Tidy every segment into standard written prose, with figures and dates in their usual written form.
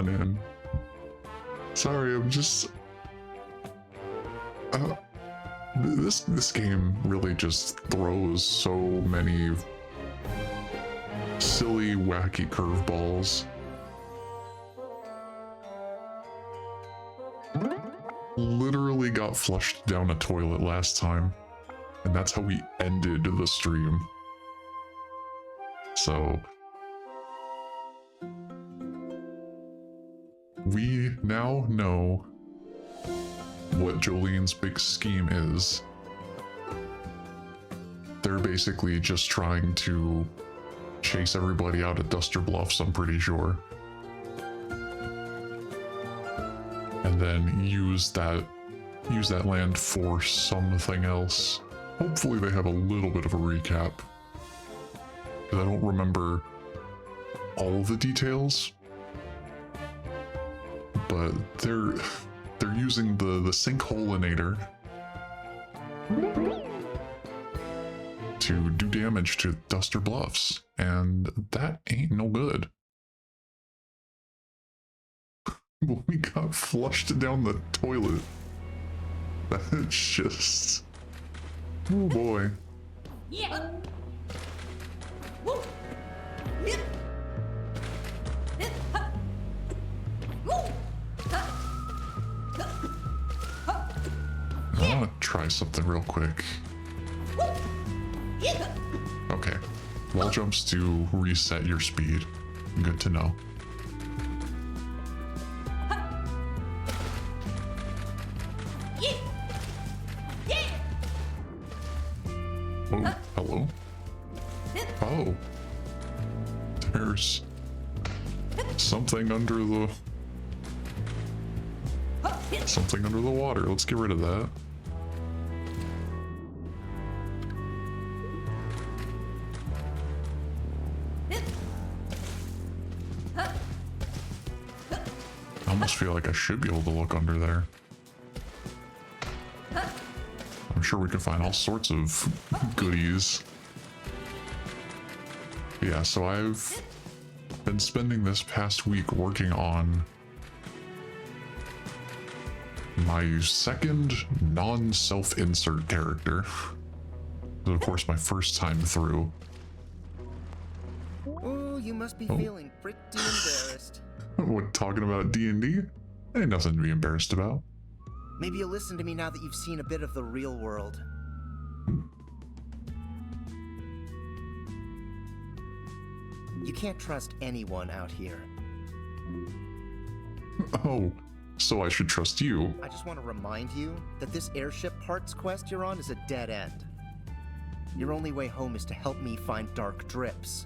on in. Sorry, I'm just... This game really just throws so many silly, wacky curveballs. Literally got flushed down a toilet last time, and that's how we ended the stream. So we now know what Jolene's big scheme is. They're basically just trying to chase everybody out at Duster Bluffs, I'm pretty sure. And then use that land for something else. Hopefully they have a little bit of a recap, because I don't remember all the details. But they're using the sinkholeinator to do damage to Duster Bluffs, and that ain't no good. We got flushed down the toilet. That's just... oh boy. Yeah. I want to try something real quick. Okay. Wall jumps do reset your speed. Good to know. Oh, hello. Oh. There's something under the... something under the water. Let's get rid of that. I almost feel like I should be able to look under there. I'm sure we can find all sorts of goodies. Yeah, so I've been spending this past week working on my second non-self-insert character. This is, of course, my first time through. Oh, you must be feeling pretty embarrassed. What, talking about D&D? Ain't nothing to be embarrassed about. Maybe you'll listen to me now that you've seen a bit of the real world. You can't trust anyone out here. Oh, so I should trust you. I just want to remind you that this airship parts quest you're on is a dead end. Your only way home is to help me find Dark Drips.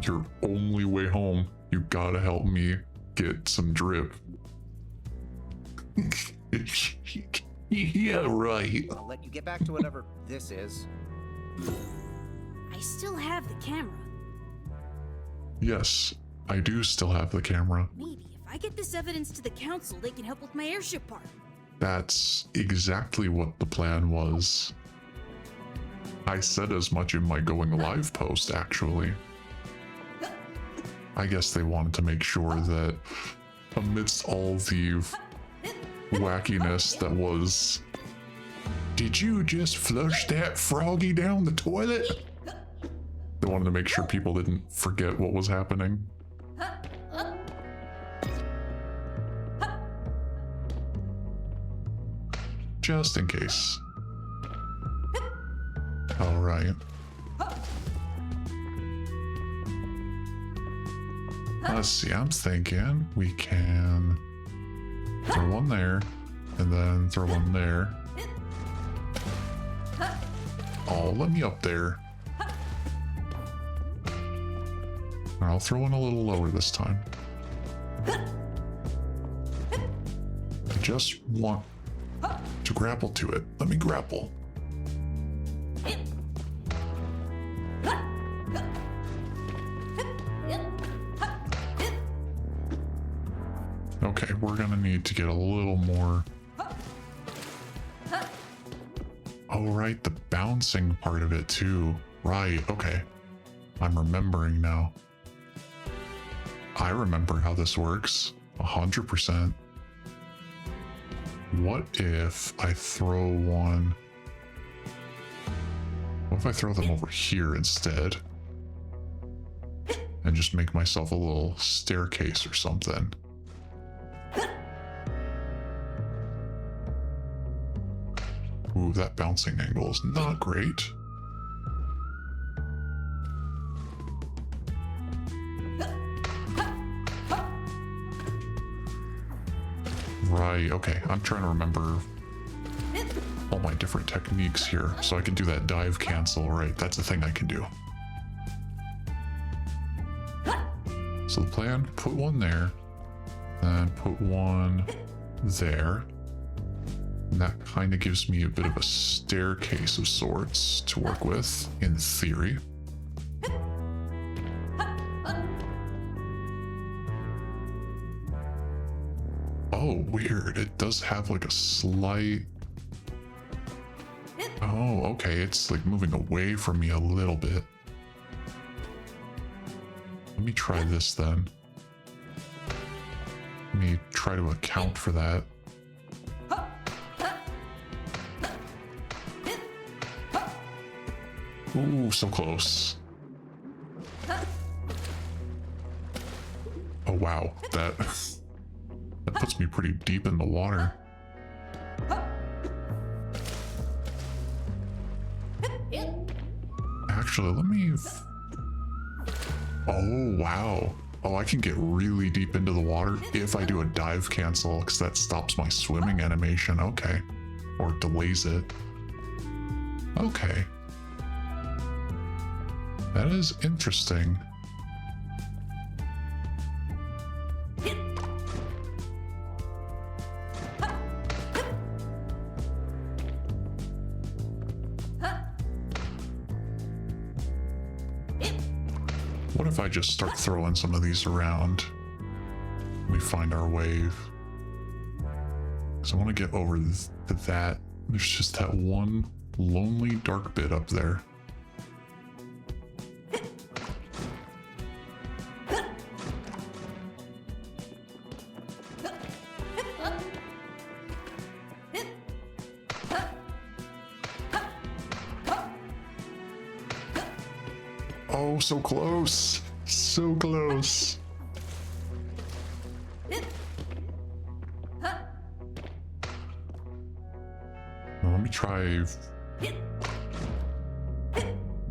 Your only way home, you gotta help me get some drip. Yeah, right. I'll let you get back to whatever this is. I still have the camera. Yes, I do still have the camera. Maybe if I get this evidence to the council, they can help with my airship part. That's exactly what the plan was. I said as much in my going live post, actually. I guess they wanted to make sure that amidst all the wackiness that was... Did you just flush that froggy down the toilet? They wanted to make sure people didn't forget what was happening. Just in case. All right. Let's see, I'm thinking we can throw one there and then throw one there. Oh, let me up there. I'll throw one a little lower this time. I just want to grapple to it. Let me grapple. Okay, we're gonna need to get a little more. Oh, right, the bouncing part of it too. Right, okay. I'm remembering now. I remember how this works. 100%. What if I throw one... What if I throw them over here instead? And just make myself a little staircase or something. Ooh, that bouncing angle is not great. Right, okay. I'm trying to remember all my different techniques here. So I can do that dive cancel, right? That's a thing I can do. So the plan, put one there, then put one there. And that kind of gives me a bit of a staircase of sorts to work with, in theory. Oh, weird. It does have like a slight... Oh, okay. It's like moving away from me a little bit. Let me try this then. Let me try to account for that. Ooh, so close. Oh wow, that puts me pretty deep in the water. Actually, let me... Oh, wow. Oh, I can get really deep into the water if I do a dive cancel, because that stops my swimming animation. Okay. Or delays it. Okay. That is interesting. What if I just start throwing some of these around? We find our wave. Because I want to get over to that. There's just that one lonely dark bit up there. Oh, so close. So close. Now, let me try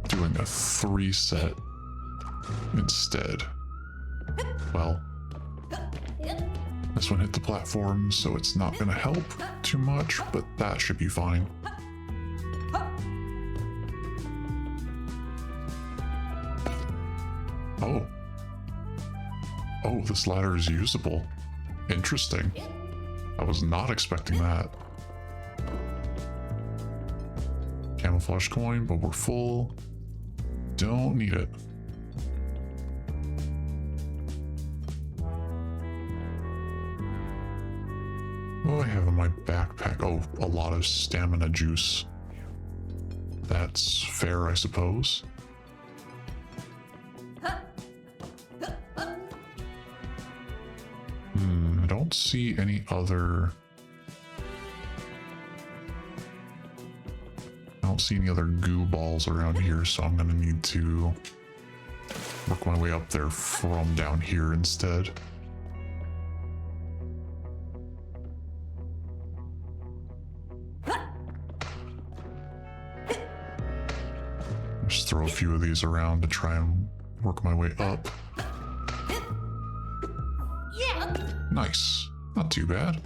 doing a 3 set instead. Well, this one hit the platform, so it's not going to help too much, but that should be fine. Oh. Oh, this ladder is usable. Interesting. I was not expecting that. Camouflage coin, but we're full. Don't need it. What do I have in my backpack? Oh, a lot of stamina juice. That's fair, I suppose. I don't see any other... I don't see any other goo balls around here, so I'm gonna need to work my way up there from down here instead. Just throw a few of these around to try and work my way up. Nice. Not too bad.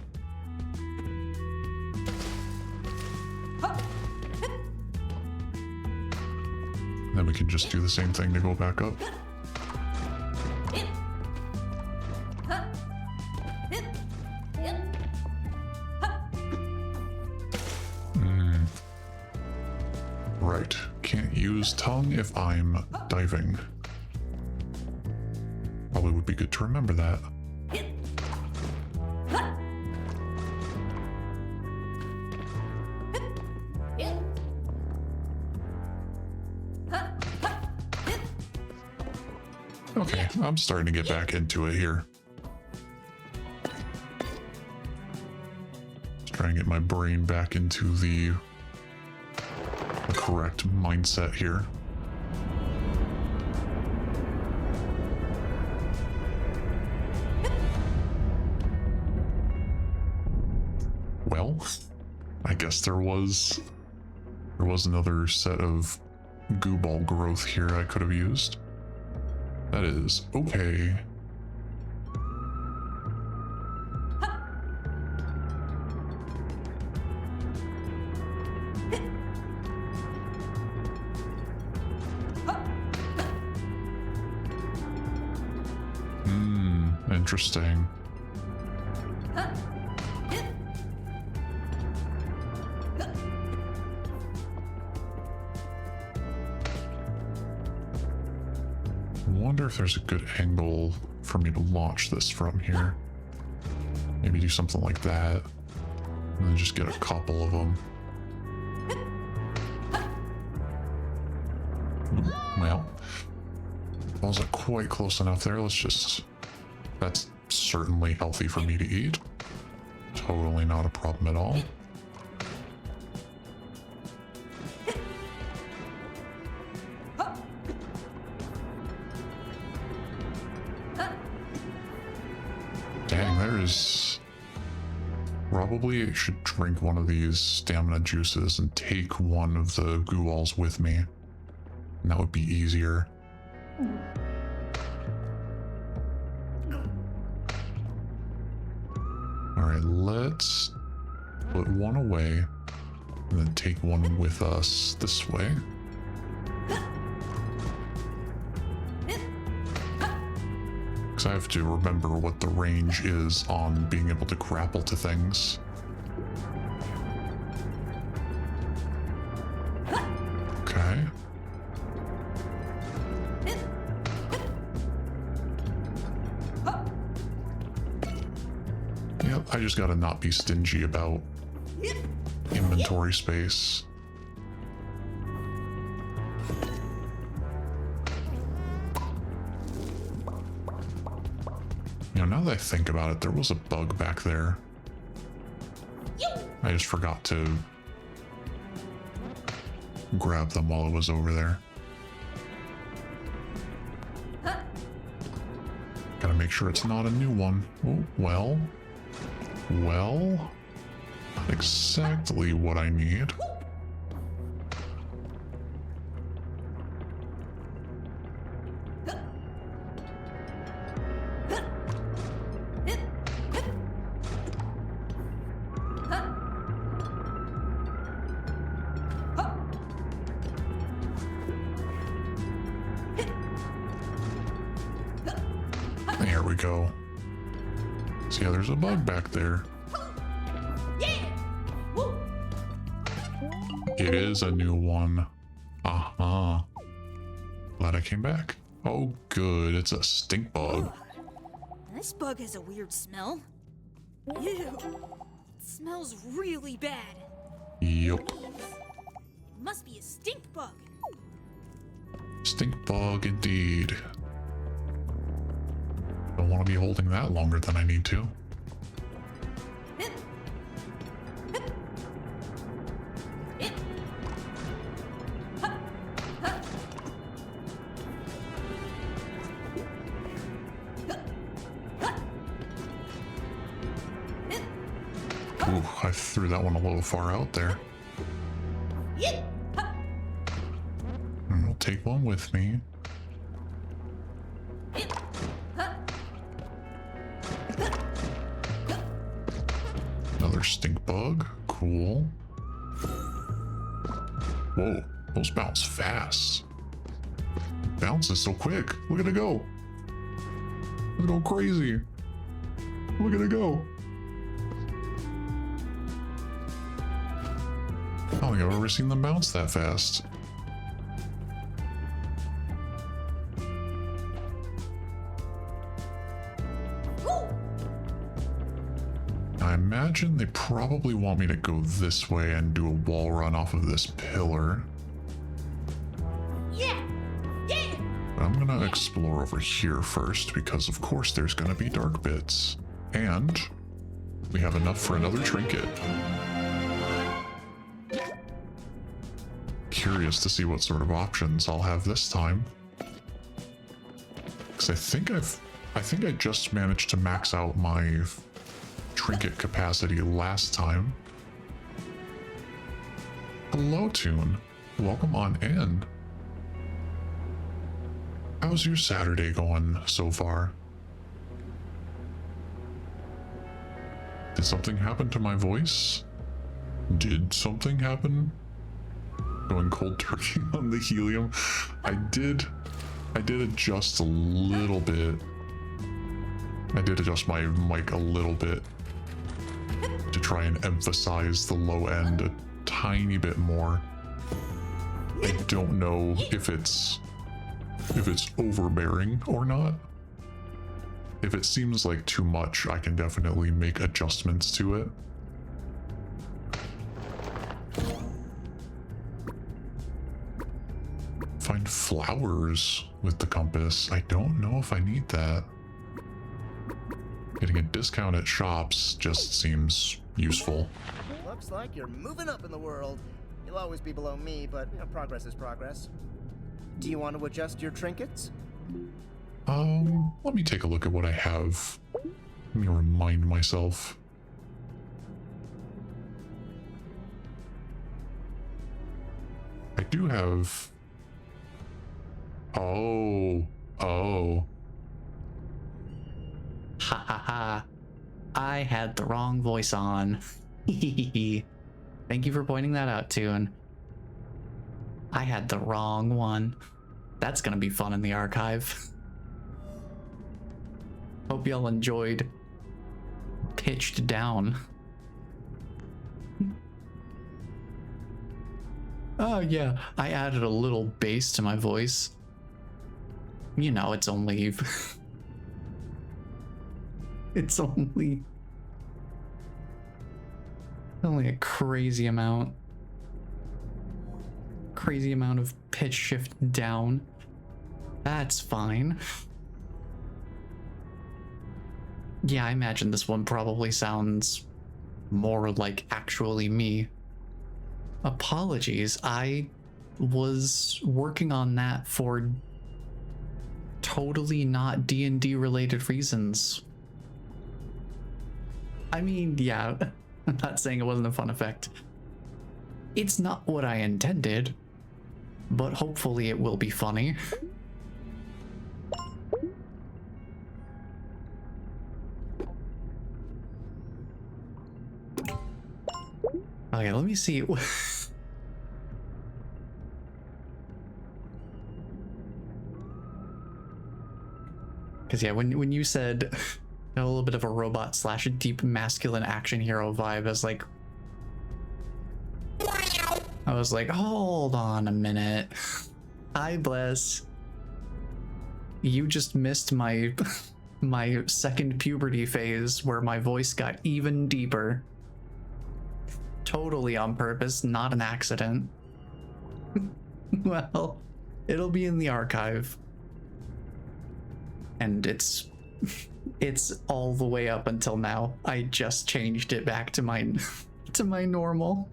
Then we can just do the same thing to go back up. Right. Can't use tongue if I'm diving. Probably would be good to remember that. Okay, I'm starting to get back into it here. Just trying to get my brain back into the correct mindset here. Well, I guess there was another set of goo ball growth here I could have used. That is okay. Interesting. I wonder if there's a good angle for me to launch this from here. Maybe do something like that. And then just get a couple of them. Well, wasn't quite close enough there. Let's just... That's certainly healthy for me to eat. Totally not a problem at all. Dang, there's... Probably I should drink one of these stamina juices and take one of the goo balls with me. And that would be easier. Alright, let's put one away and then take one with us this way. Because I have to remember what the range is on being able to grapple to things. Okay. Yep, I just gotta not be stingy about inventory space. You know, now that I think about it, there was a bug back there. I just forgot to grab them while I was over there. Gotta make sure it's not a new one. Oh, well, not exactly what I need. There we go. See how there's a bug back there. It is a new one. Uh-huh. Glad I came back. Oh, good. It's a stink bug. This bug has a weird smell. Ew. It smells really bad. Yup. Must be a stink bug. Stink bug indeed. Don't want to be holding that longer than I need to. Ooh, I threw that one a little far out there. And we'll take one with me. Another stink bug. Cool. Whoa, those bounce fast. Bounces so quick. Look at it go. Look at it go crazy. Look at it go. I don't think I've ever seen them bounce that fast. I imagine they probably want me to go this way and do a wall run off of this pillar. Yeah. But I'm I'm gonna explore over here first because of course there's gonna be dark bits. And we have enough for another trinket. Curious to see what sort of options I'll have this time. Because I think I just managed to max out my trinket capacity last time. Hello, Toon. Welcome on in. How's your Saturday going so far? Did something happen to my voice? Did something happen? Going cold turkey on the helium. I did adjust a little bit. I did adjust my mic a little bit to try and emphasize the low end a tiny bit more. I don't know if it's overbearing or not. If it seems like too much, I can definitely make adjustments to it. Find flowers with the compass. I don't know if I need that. Getting a discount at shops just seems useful. Looks like you're moving up in the world. You'll always be below me, but you know, progress is progress. Do you want to adjust your trinkets? Let me take a look at what I have. Let me remind myself. I do have... Oh. Ha ha ha. I had the wrong voice on. Thank you for pointing that out, Toon. I had the wrong one. That's gonna be fun in the archive. Hope y'all enjoyed Pitched Down. Oh yeah, I added a little bass to my voice. You know, it's only... it's only a crazy amount of pitch shift down. That's fine. Yeah, I imagine this one probably sounds more like actually me. Apologies, I was working on that for totally not D&D related reasons. I mean, yeah, I'm not saying it wasn't a fun effect. It's not what I intended, but hopefully it will be funny. Okay, let me see. Because yeah, when you said a little bit of a robot slash deep masculine action hero vibe, I was like, hold on a minute. Hi, Bless. You just missed my my second puberty phase where my voice got even deeper. Totally on purpose, not an accident. Well, it'll be in the archive. And it's all the way up until now. I just changed it back to my normal.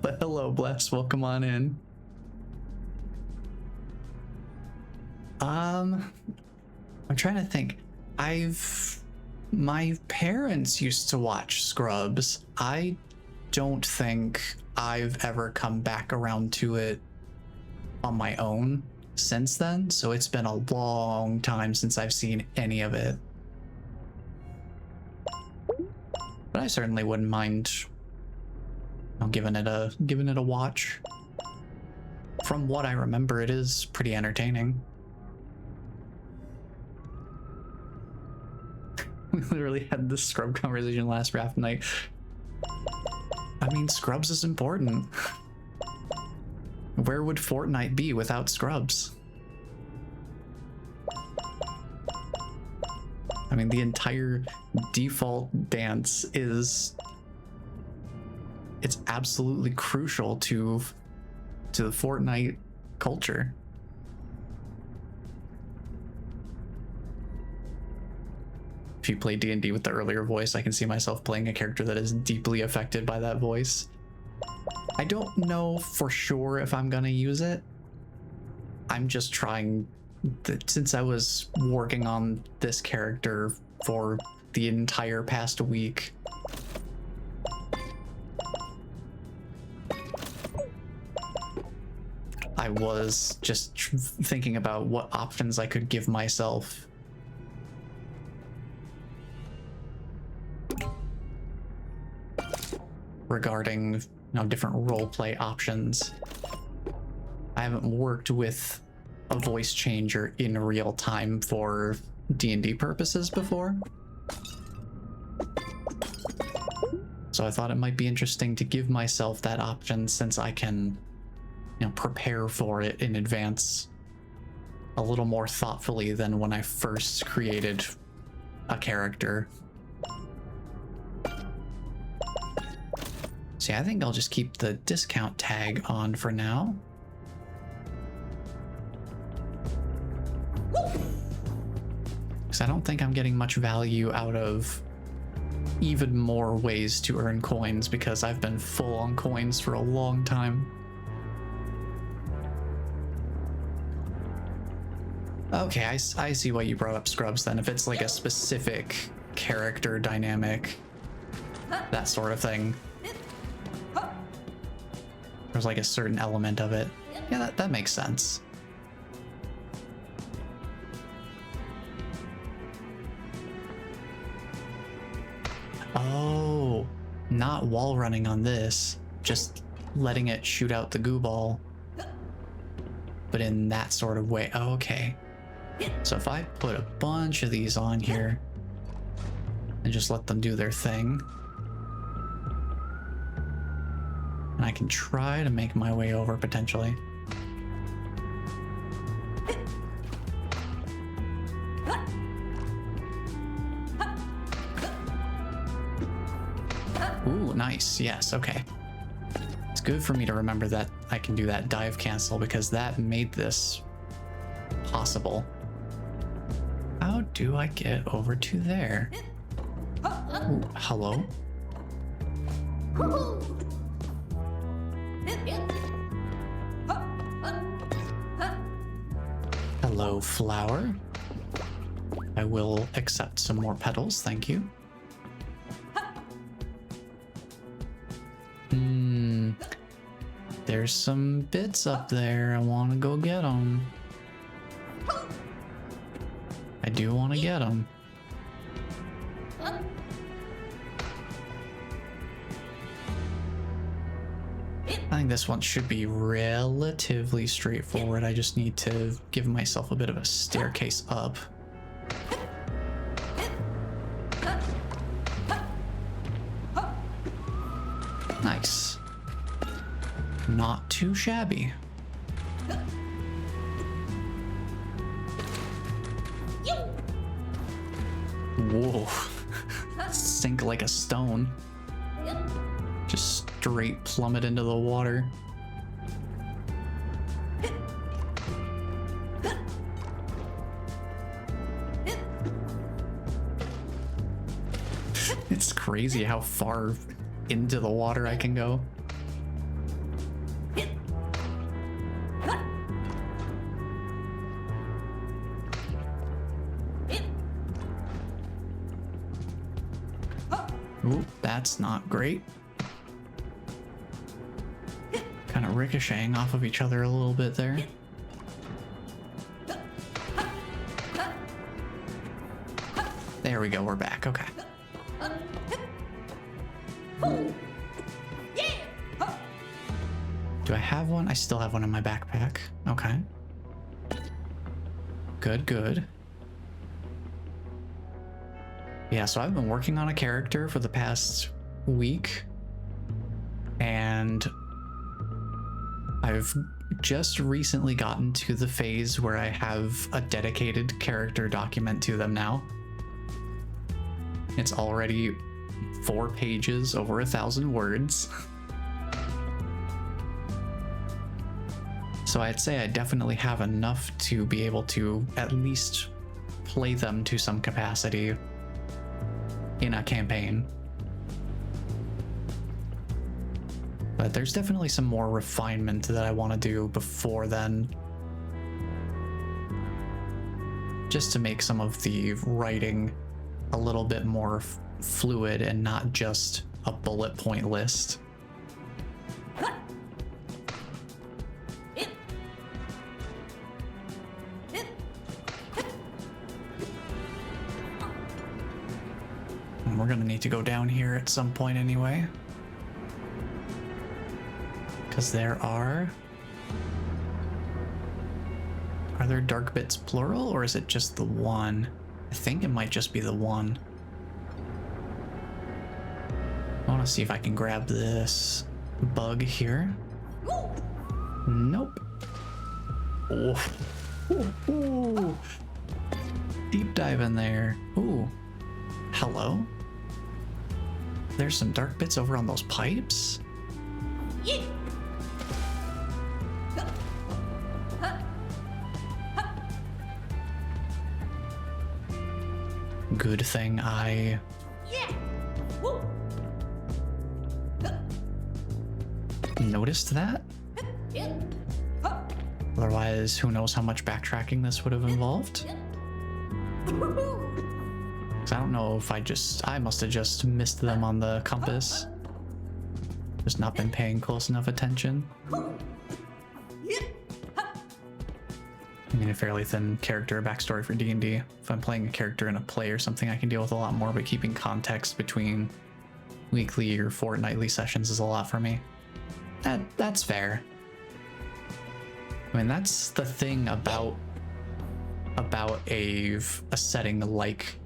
But hello, Bless, welcome on in. I'm trying to think. My parents used to watch Scrubs. I don't think I've ever come back around to it on my own since then, so it's been a long time since I've seen any of it. But I certainly wouldn't mind, you know, giving it a watch. From what I remember, it is pretty entertaining. We literally had this Scrub conversation last draft night. I mean, Scrubs is important. Where would Fortnite be without Scrubs? I mean, the entire default dance it's absolutely crucial to the Fortnite culture. if you play D&D with the earlier voice, I can see myself playing a character that is deeply affected by that voice. I don't know for sure if I'm gonna use it. I'm just trying, since I was working on this character for the entire past week, I was just thinking about what options I could give myself. Regarding, you know, different roleplay options. I haven't worked with a voice changer in real time for D&D purposes before. So I thought it might be interesting to give myself that option, since I can, you know, prepare for it in advance a little more thoughtfully than when I first created a character. See, I think I'll just keep the discount tag on for now. Because I don't think I'm getting much value out of even more ways to earn coins, because I've been full on coins for a long time. Okay, I see why you brought up scrubs then. If it's like a specific character dynamic, that sort of thing. There's like a certain element of it. Yeah, that makes sense. Oh, not wall running on this, just letting it shoot out the goo ball, but in that sort of way. Oh, okay. So if I put a bunch of these on here and just let them do their thing, and I can try to make my way over potentially. Ooh, nice. Yes, okay. It's good for me to remember that I can do that dive cancel, because that made this possible. How do I get over to there? Ooh, hello? Hello, flower. I will accept some more petals, thank you. There's some bits up there. I want to go get them. I do want to get them. I think this one should be relatively straightforward. I just need to give myself a bit of a staircase up. Nice. Not too shabby. Whoa. Sink like a stone. Just straight plummet into the water. It's crazy how far into the water I can go. Ooh, that's not great. Kind of ricocheting off of each other a little bit there. There we go, we're back, okay. Do I have one? I still have one in my backpack. Okay. Good, good. Yeah, so I've been working on a character for the past week, and I've just recently gotten to the phase where I have a dedicated character document to them now. It's already 4 pages, over 1,000 words. So I'd say I definitely have enough to be able to at least play them to some capacity in a campaign. But there's definitely some more refinement that I want to do before then. Just to make some of the writing a little bit more fluid and not just a bullet point list. And we're gonna need to go down here at some point anyway. Because there are there dark bits plural, or is it just the one? I think it might just be the one. I want to see if I can grab this bug here. Nope. Oh. Ooh, ooh. Deep dive in there. Ooh. Hello. There's some dark bits over on those pipes. Good thing I noticed that. Otherwise, who knows how much backtracking this would have involved. 'Cause I don't know if I must have just missed them on the compass. Just not been paying close enough attention. I mean, a fairly thin character backstory for D&D. If I'm playing a character in a play or something, I can deal with a lot more, but keeping context between weekly or fortnightly sessions is a lot for me. That's fair. I mean, that's the thing about a setting like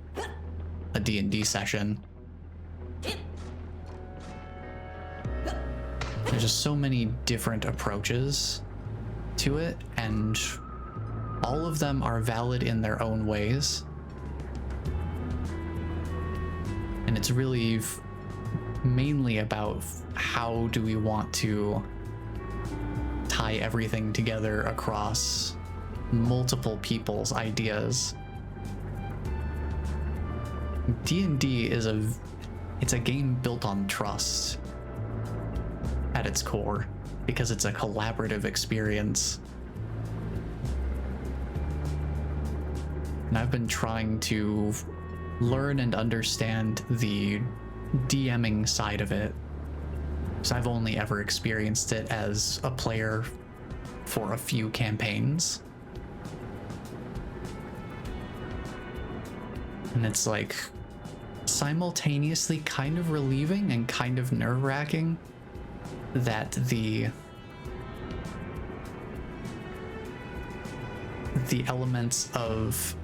a D&D session. There's just so many different approaches to it, and all of them are valid in their own ways. And it's really mainly about how do we want to tie everything together across multiple people's ideas. D&D is it's a game built on trust at its core, because it's a collaborative experience. And I've been trying to learn and understand the DMing side of it, because I've only ever experienced it as a player for a few campaigns. And it's like simultaneously kind of relieving and kind of nerve-wracking that the elements of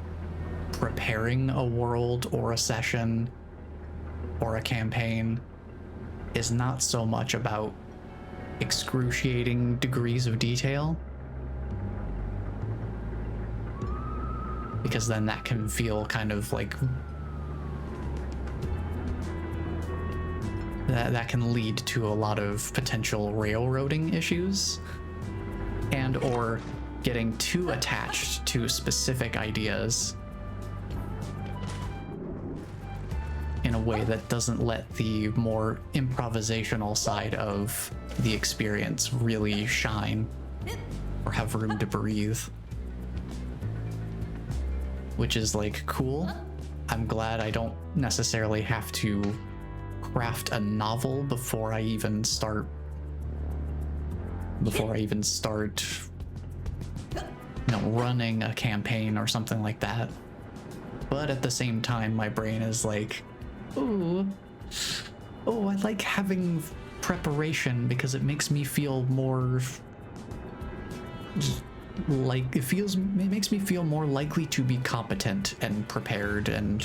preparing a world or a session or a campaign is not so much about excruciating degrees of detail, because then that can feel kind of like that can lead to a lot of potential railroading issues, and or getting too attached to specific ideas in a way that doesn't let the more improvisational side of the experience really shine or have room to breathe. Which is like cool. I'm glad I don't necessarily have to craft a novel before I even start running a campaign or something like that. But at the same time, my brain is like, oh, I like having preparation because it makes me feel more like it makes me feel more likely to be competent and prepared and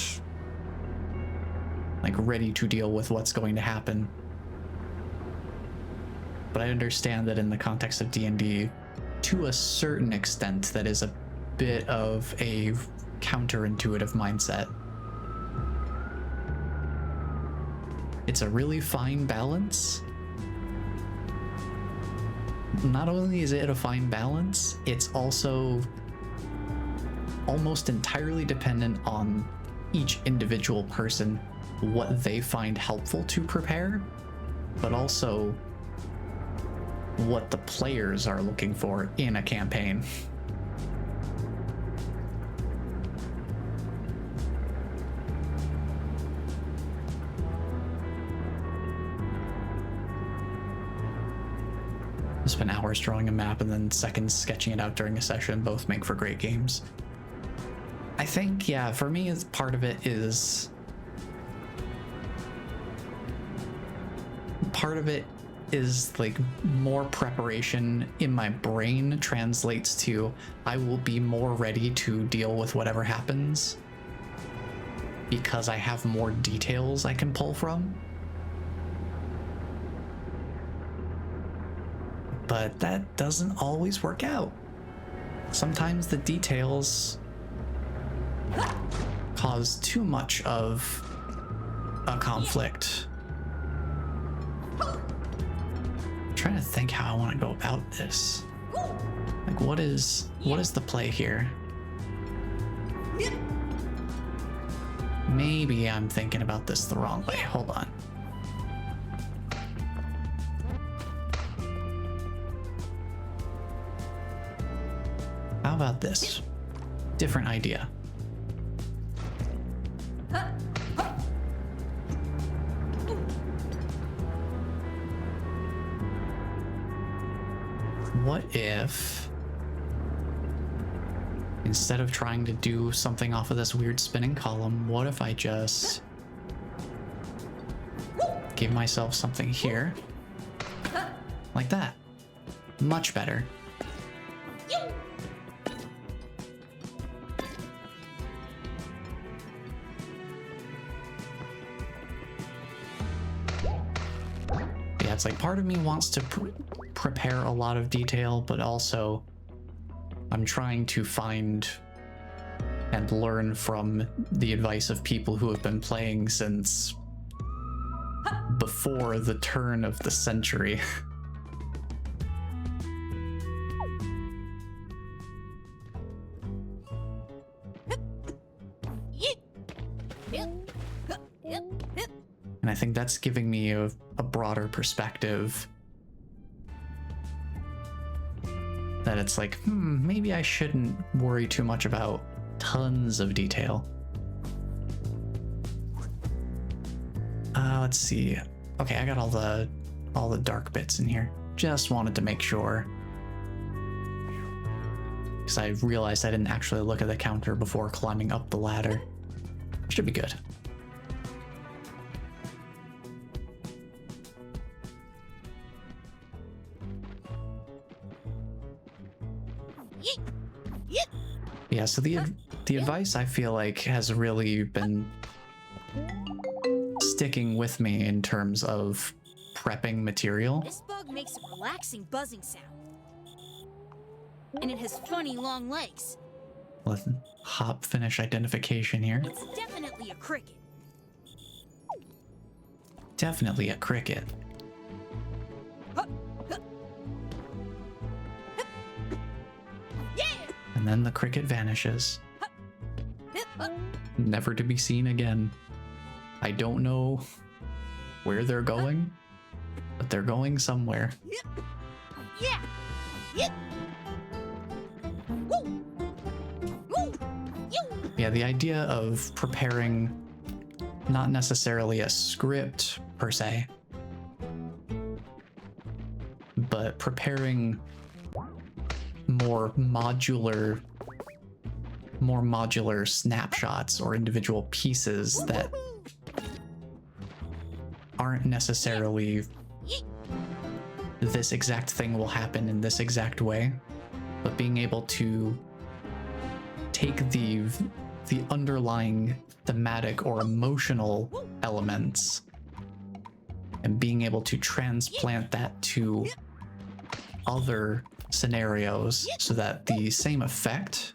like ready to deal with what's going to happen. But I understand that in the context of D&D, to a certain extent, that is a bit of a counterintuitive mindset. It's a really fine balance. Not only is it a fine balance, it's also almost entirely dependent on each individual person what they find helpful to prepare, but also what the players are looking for in a campaign. Spend hours drawing a map and then seconds sketching it out during a session. Both make for great games. I think, yeah, for me, part of it is like more preparation in my brain translates to I will be more ready to deal with whatever happens because I have more details I can pull from. But that doesn't always work out. Sometimes the details cause too much of a conflict. I'm trying to think how I want to go about this. Like, what is the play here? Maybe I'm thinking about this the wrong way. Hold on. How about this? Different idea. What if, instead of trying to do something off of this weird spinning column, what if I just give myself something here? Like that. Much better. Yeah, it's like part of me wants to prepare a lot of detail, but also I'm trying to find and learn from the advice of people who have been playing since before the turn of the century. And I think that's giving me a broader perspective. That it's like, maybe I shouldn't worry too much about tons of detail. Let's see. Okay, I got all the dark bits in here. Just wanted to make sure. Because I realized I didn't actually look at the counter before climbing up the ladder. Should be good. Yeah, so the advice I feel like has really been sticking with me in terms of prepping material. This bug makes a relaxing buzzing sound. And it has funny long legs. With hop finish identification here. It's definitely a cricket. Definitely a cricket. And then the cricket vanishes. Never to be seen again. I don't know where they're going, but they're going somewhere. Yeah, the idea of preparing not necessarily a script per se, but preparing more modular snapshots or individual pieces that aren't necessarily this exact thing will happen in this exact way, but being able to take the underlying thematic or emotional elements and being able to transplant that to other scenarios so that the same effect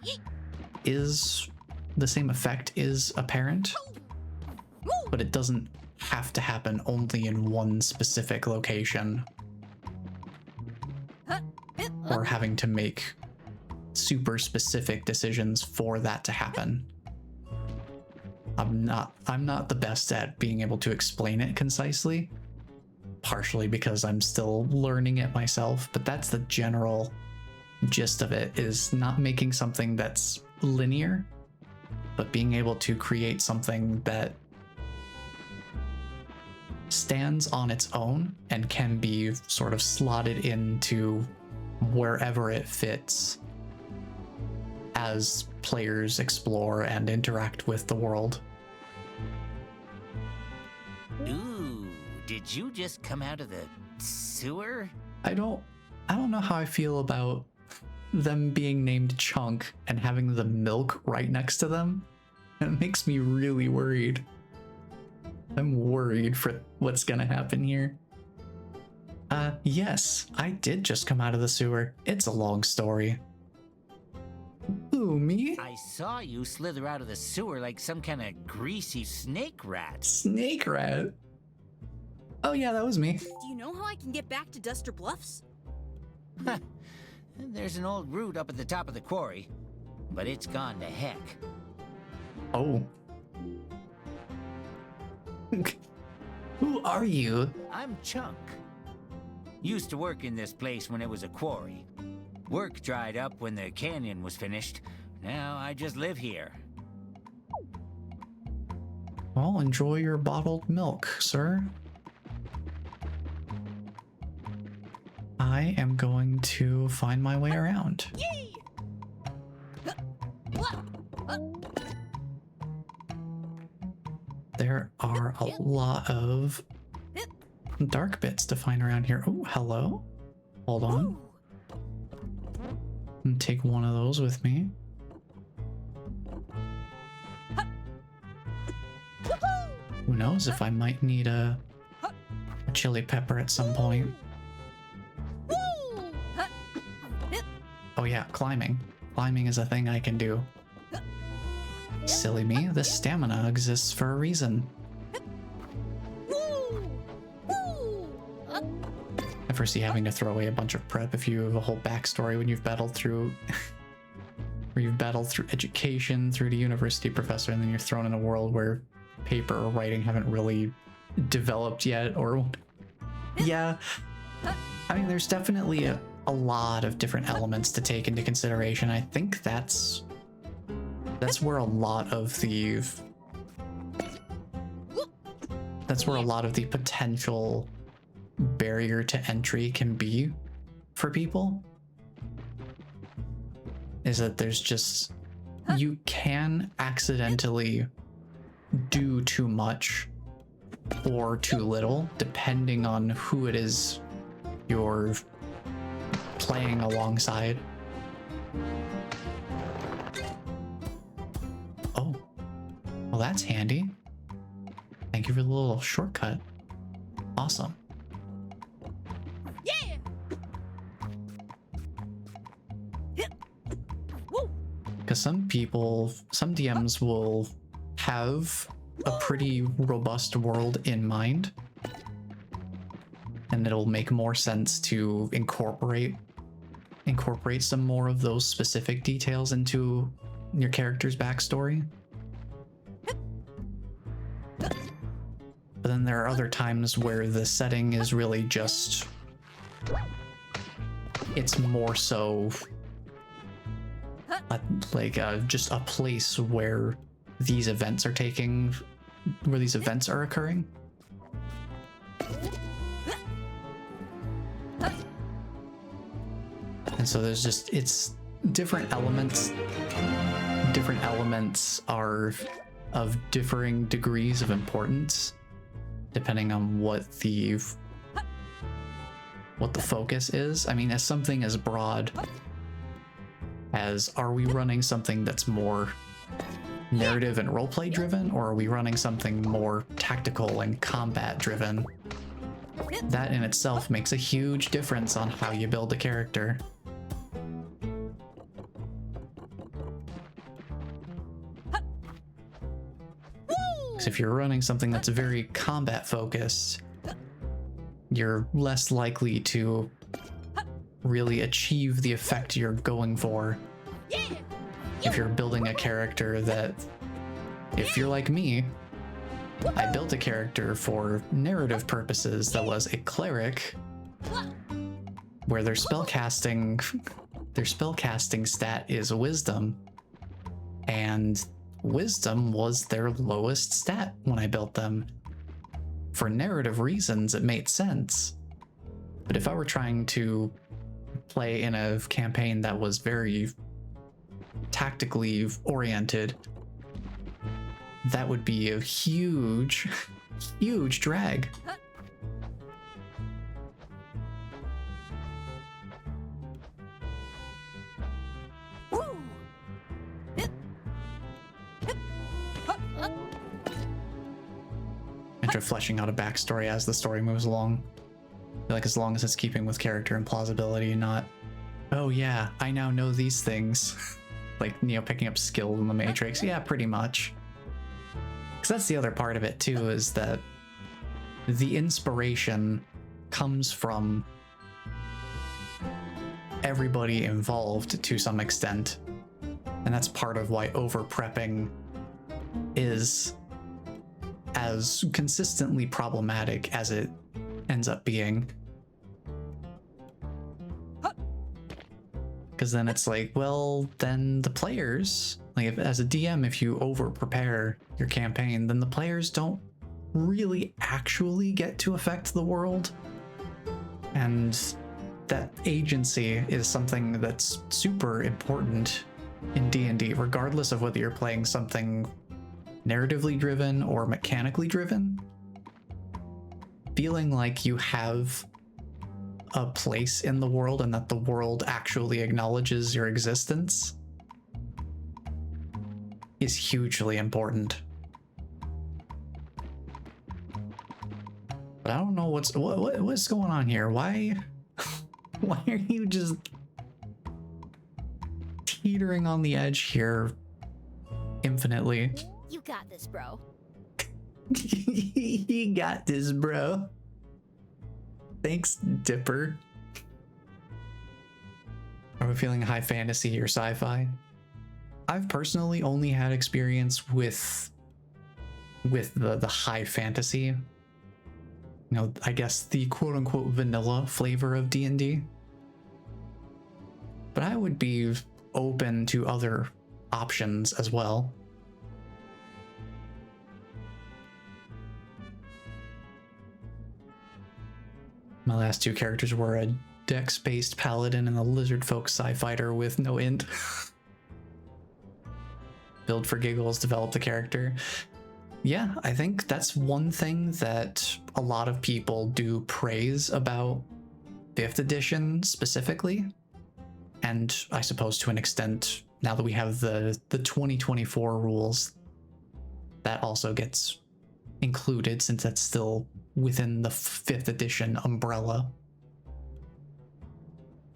is apparent, but it doesn't have to happen only in one specific location or having to make super specific decisions for that to happen. I'm not the best at being able to explain it concisely, partially because I'm still learning it myself, but that's the general gist of it, is not making something that's linear, but being able to create something that stands on its own and can be sort of slotted into wherever it fits as players explore and interact with the world. Ooh, did you just come out of the sewer? I don't know how I feel about them being named Chunk and having the milk right next to them. It makes me really worried. I'm worried for what's gonna happen here. Yes, I did just come out of the sewer. It's a long story. Ooh, me? I saw you slither out of the sewer like some kind of greasy snake rat. Snake rat? Oh yeah, that was me. Do you know how I can get back to Duster Bluffs? There's an old route up at the top of the quarry, but it's gone to heck. Oh. Who are you? I'm Chunk. Used to work in this place when it was a quarry. Work dried up when the canyon was finished. Now I just live here. Well, enjoy your bottled milk, sir. I am going to find my way around. Yay! There are a lot of dark bits to find around here. Oh, hello. Hold on. Ooh. And take one of those with me. Who knows if I might need a chili pepper at some point. Oh yeah, climbing. Climbing is a thing I can do. Silly me, this stamina exists for a reason. I foresee having to throw away a bunch of prep if you have a whole backstory when you've battled through where you've battled through education, through to university professor, and then you're thrown in a world where paper or writing haven't really developed yet, or yeah. I mean, there's definitely a lot of different elements to take into consideration. I think that's where a lot of the potential barrier to entry can be for people, is that there's just, you can accidentally do too much or too little depending on who it is you're playing alongside. Oh, well, that's handy. Thank you for the little shortcut. Awesome. Yeah! Woo! Because some DMs will have a pretty robust world in mind, and it'll make more sense to incorporate some more of those specific details into your character's backstory. But then there are other times where the setting is really just, it's more so just a place where these events are occurring. And so there's just, it's different elements. Different elements are of differing degrees of importance, depending on what the focus is. I mean, as something as broad as, are we running something that's more narrative and roleplay driven, or are we running something more tactical and combat driven? That in itself makes a huge difference on how you build a character. Because if you're running something that's very combat focused, you're less likely to really achieve the effect you're going for. If you're building a character that if you're like me, I built a character for narrative purposes that was a cleric, where their spellcasting stat is wisdom, and wisdom was their lowest stat when I built them. For narrative reasons, it made sense. But if I were trying to play in a campaign that was very tactically oriented, that would be a huge, huge drag. Enter fleshing out a backstory as the story moves along. I feel like as long as it's keeping with character and plausibility, not, oh yeah, I now know these things. Like Neo picking up skill in the Matrix. Yeah, pretty much. Because that's the other part of it too, is that the inspiration comes from everybody involved to some extent. And that's part of why over-prepping is as consistently problematic as it ends up being. Because then it's like, well, then the players, like if, as a DM, if you over-prepare your campaign, then the players don't really actually get to affect the world. And that agency is something that's super important in D&D, regardless of whether you're playing something narratively driven or mechanically driven. Feeling like you have a place in the world and that the world actually acknowledges your existence is hugely important. But I don't know what's going on here. Why are you just teetering on the edge here infinitely? You got this, bro. You got this, bro. Thanks, Dipper. Are we feeling high fantasy or sci-fi? I've personally only had experience with the high fantasy. You know, I guess the quote-unquote vanilla flavor of D&D. But I would be open to other options as well. My last two characters were a dex-based paladin and a lizard folk sci-fighter with no int. Build for giggles, develop the character. Yeah, I think that's one thing that a lot of people do praise about 5th edition specifically. And I suppose to an extent, now that we have the 2024 rules, that also gets included since that's still within the 5th edition umbrella,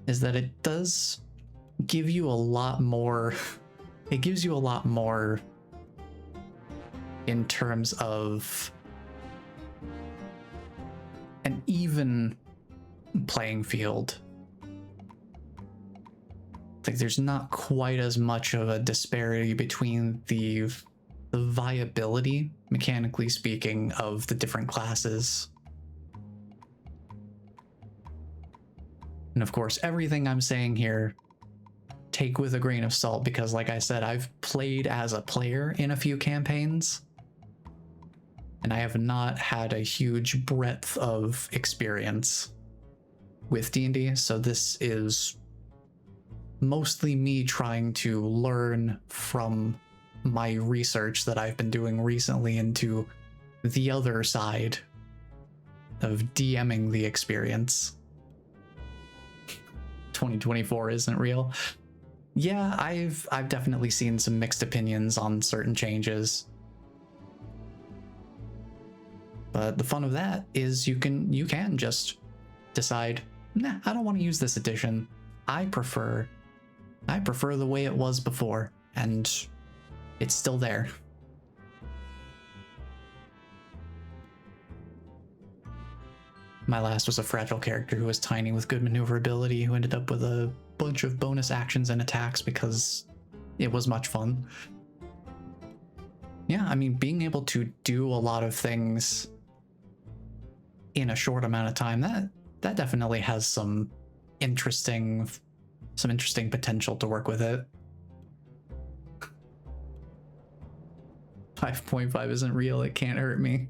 is that it does give you a lot more. It gives you a lot more in terms of an even playing field. Like there's not quite as much of a disparity between the viability, mechanically speaking, of the different classes. And of course, everything I'm saying here, take with a grain of salt, because like I said, I've played as a player in a few campaigns, and I have not had a huge breadth of experience with D&D, so this is mostly me trying to learn from my research that I've been doing recently into the other side of DMing the experience. 2024 isn't real. Yeah, I've definitely seen some mixed opinions on certain changes. But the fun of that is you can just decide, nah, I don't want to use this edition. I prefer the way it was before, and it's still there. My last was a fragile character who was tiny with good maneuverability, who ended up with a bunch of bonus actions and attacks because it was much fun. yeah, I mean, being able to do a lot of things in a short amount of time, that definitely has some interesting potential to work with it. 5.5 isn't real, it can't hurt me.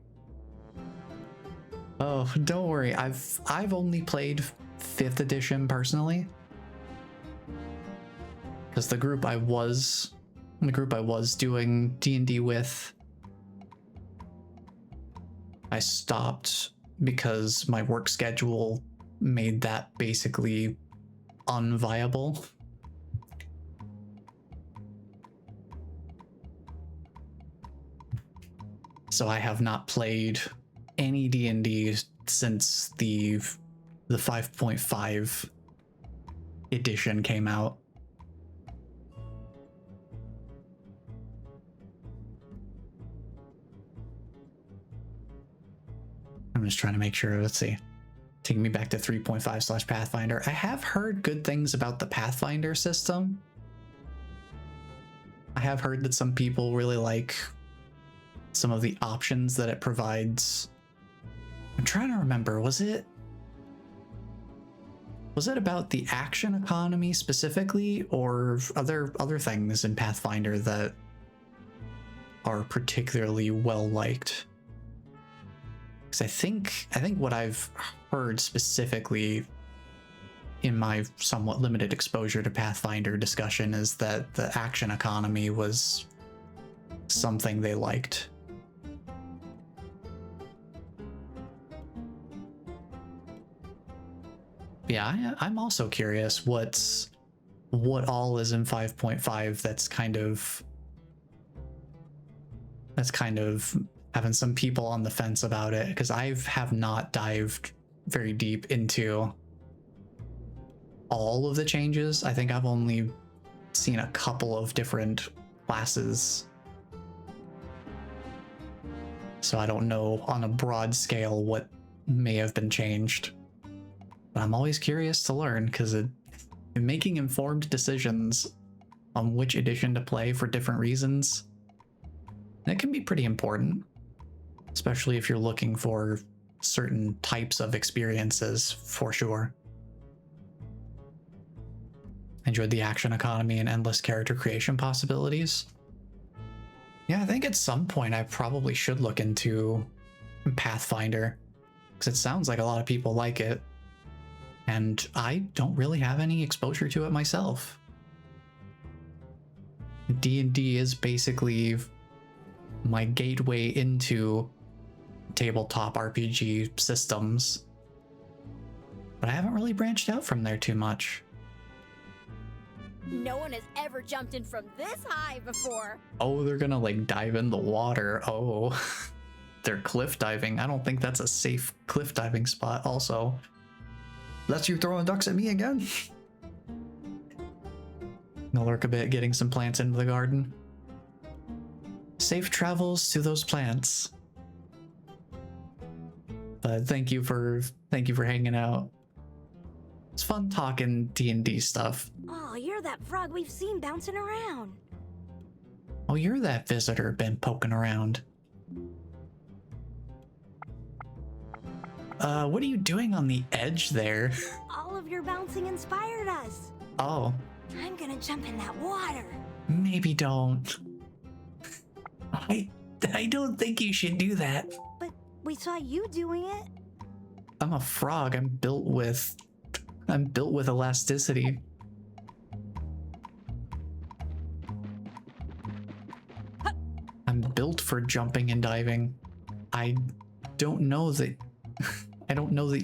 Oh, don't worry, I've only played 5th edition personally. Because the group I was doing D&D with, I stopped because my work schedule made that basically unviable. So I have not played any D&D since the 5.5 edition came out. I'm just trying to make sure. Let's see. Taking me back to 3.5/Pathfinder. I have heard good things about the Pathfinder system. I have heard that some people really like some of the options that it provides. I'm trying to remember, was it about the action economy specifically, or other things in Pathfinder that are particularly well liked? Because I think what I've heard specifically in my somewhat limited exposure to Pathfinder discussion is that the action economy was something they liked. Yeah, I'm also curious what all is in 5.5 that's kind of having some people on the fence about it, because I have not dived very deep into all of the changes. I think I've only seen a couple of different classes, so I don't know on a broad scale what may have been changed. But I'm always curious to learn, because making informed decisions on which edition to play for different reasons, that can be pretty important, especially if you're looking for certain types of experiences, for sure. Enjoyed the action economy and endless character creation possibilities. Yeah, I think at some point I probably should look into Pathfinder, because it sounds like a lot of people like it, and I don't really have any exposure to it myself. D&D is basically my gateway into tabletop RPG systems, but I haven't really branched out from there too much. No one has ever jumped in from this high before. Oh, they're gonna like dive in the water. Oh, they're cliff diving. I don't think that's a safe cliff diving spot also. That's you throwing ducks at me again? I'll lurk a bit, getting some plants into the garden. Safe travels to those plants. But thank you for hanging out. It's fun talking D&D stuff. Oh, you're that frog we've seen bouncing around. Oh, you're that visitor been poking around. What are you doing on the edge there? All of your bouncing inspired us. Oh. I'm gonna jump in that water. Maybe don't. I don't think you should do that. But we saw you doing it. I'm a frog. I'm built with elasticity. I'm built for jumping and diving. I don't know that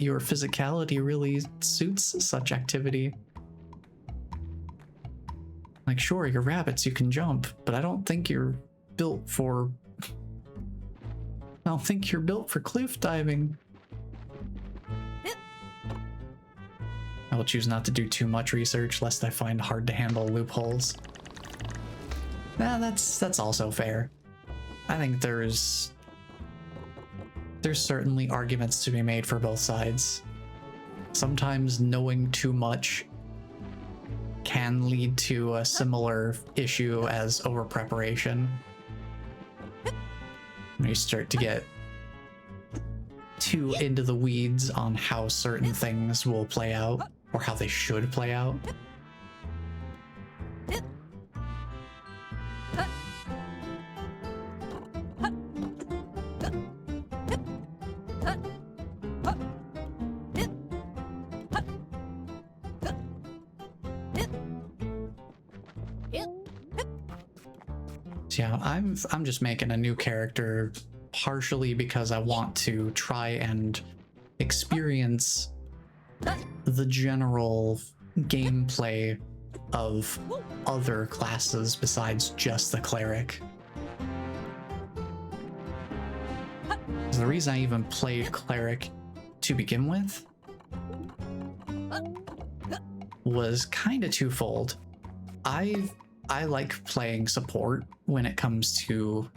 your physicality really suits such activity. Like, sure, you're rabbits, you can jump, but I don't think you're built for cliff diving. I will choose not to do too much research lest I find hard to handle loopholes. Nah, that's also fair. I think there's certainly arguments to be made for both sides. Sometimes knowing too much can lead to a similar issue as over preparation. when you start to get too into the weeds on how certain things will play out or how they should play out. So yeah, I'm just making a new character partially because I want to try and experience the general gameplay of other classes besides just the cleric. So the reason I even played cleric to begin with was kind of twofold. I like playing support when it comes to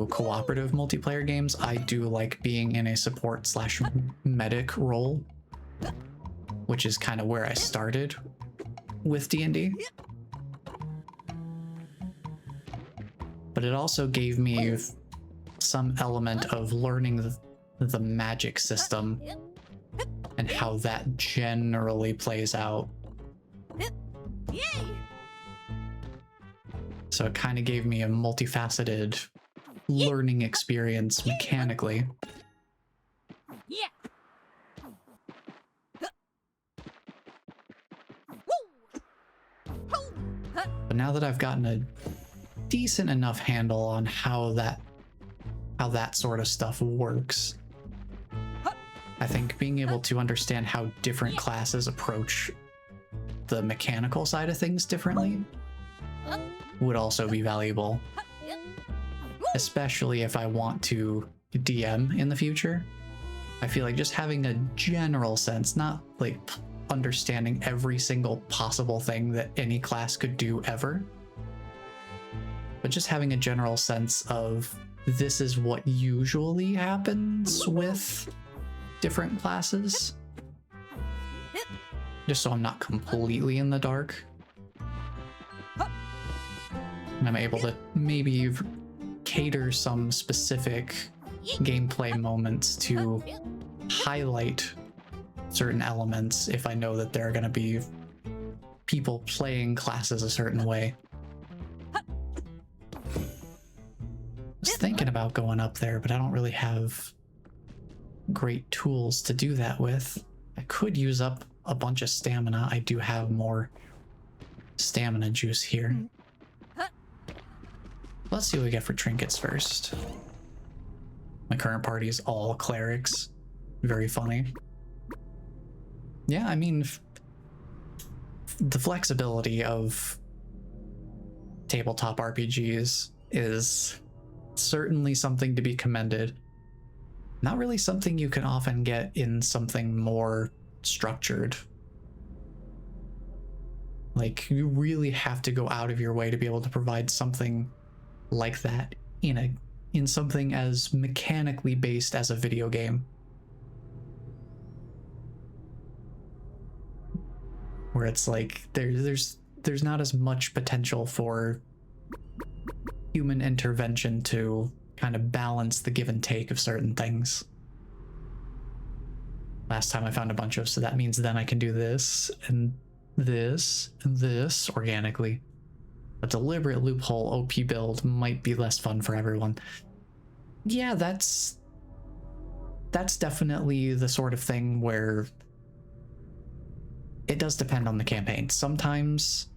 cooperative multiplayer games. I do like being in a support slash medic role, which is kind of where I started with D&D. But it also gave me some element of learning the magic system and how that generally plays out. So it kind of gave me a multifaceted learning experience mechanically. But now that I've gotten a decent enough handle on how that sort of stuff works, I think being able to understand how different classes approach the mechanical side of things differently would also be valuable, especially if I want to DM in the future. I feel like just having a general sense, not like understanding every single possible thing that any class could do ever, but just having a general sense of this is what usually happens with different classes, just so I'm not completely in the dark. And I'm able to maybe cater some specific gameplay moments to highlight certain elements if I know that there are going to be people playing classes a certain way. I was thinking about going up there, but I don't really have great tools to do that with. I could use up a bunch of stamina. I do have more stamina juice here. Let's see what we get for trinkets first. My current party is all clerics. Very funny. Yeah, I mean, the flexibility of tabletop RPGs is certainly something to be commended. Not really something you can often get in something more structured. Like, you really have to go out of your way to be able to provide something like that in something as mechanically based as a video game, where it's like there's not as much potential for human intervention to kind of balance the give and take of certain things. Last time I found a bunch of, so that means then I can do this and this and this organically. A deliberate loophole OP build might be less fun for everyone. Yeah, that's definitely the sort of thing where it does depend on the campaign. Sometimes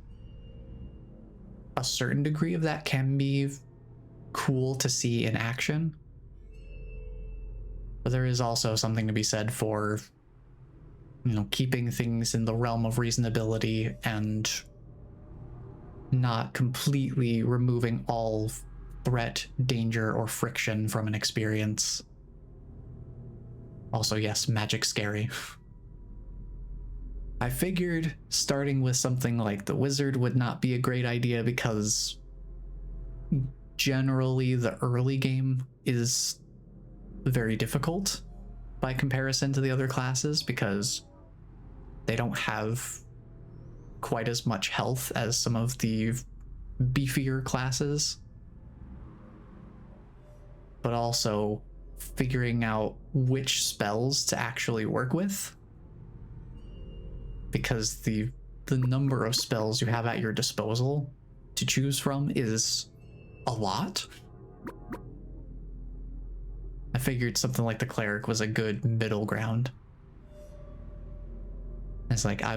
a certain degree of that can be cool to see in action, but there is also something to be said for, you know, keeping things in the realm of reasonability and not completely removing all threat, danger, or friction from an experience. Also, yes, magic's scary. I figured starting with something like the wizard would not be a great idea because generally the early game is very difficult by comparison to the other classes because they don't have quite as much health as some of the beefier classes. but also figuring out which spells to actually work with. Because the number of spells you have at your disposal to choose from is a lot. I figured something like the cleric was a good middle ground. It's like I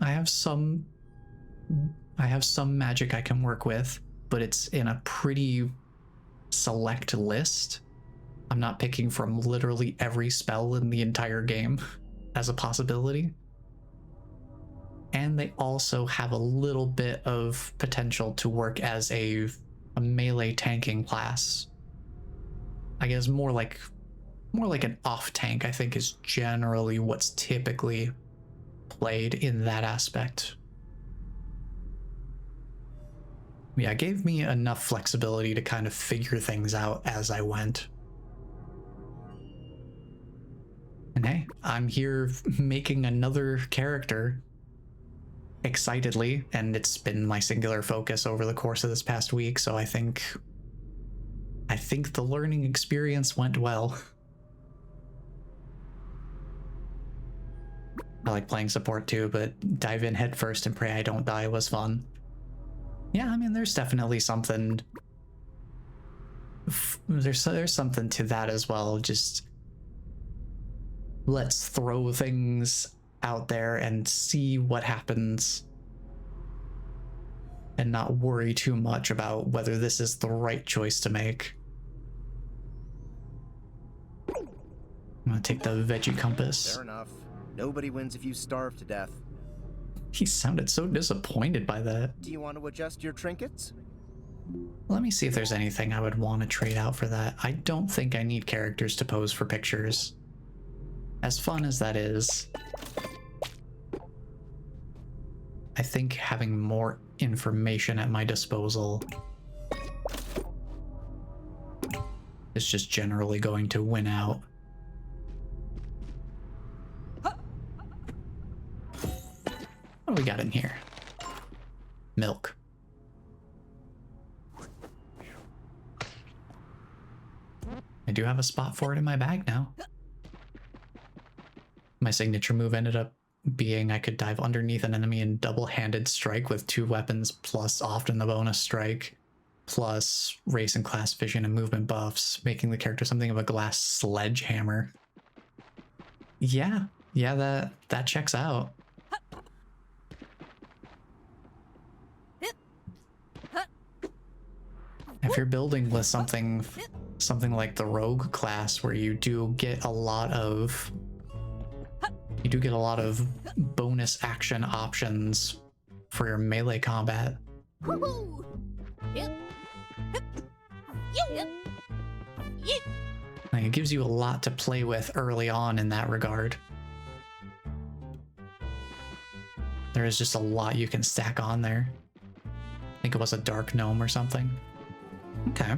have some magic I can work with, but it's in a pretty select list. I'm not picking from literally every spell in the entire game as a possibility. And they also have a little bit of potential to work as a melee tanking class. I guess more like an off tank, I think, is generally what's typically played in that aspect. Yeah, it gave me enough flexibility to kind of figure things out as I went. And hey, I'm here making another character excitedly, and it's been my singular focus over the course of this past week, so I think the learning experience went well. I like playing support too, but dive in head first and pray I don't die was fun. Yeah, I mean, there's definitely something. There's something to that as well. Just let's throw things out there and see what happens, and not worry too much about whether this is the right choice to make. I'm gonna take the veggie compass. Fair enough. Nobody wins if you starve to death. He sounded so disappointed by that. Do you want to adjust your trinkets? Let me see if there's anything I would want to trade out for that. I don't think I need characters to pose for pictures. As fun as that is, I think having more information at my disposal is just generally going to win out. What do we got in here? Milk. I do have a spot for it in my bag now. My signature move ended up being I could dive underneath an enemy and double-handed strike with 2 weapons, plus often the bonus strike, plus race and class vision and movement buffs, making the character something of a glass sledgehammer. Yeah, that checks out. If you're building with something like the rogue class, where you do get a lot of bonus action options for your melee combat. Like, it gives you a lot to play with early on in that regard. There is just a lot you can stack on there. I think it was a dark gnome or something. Okay.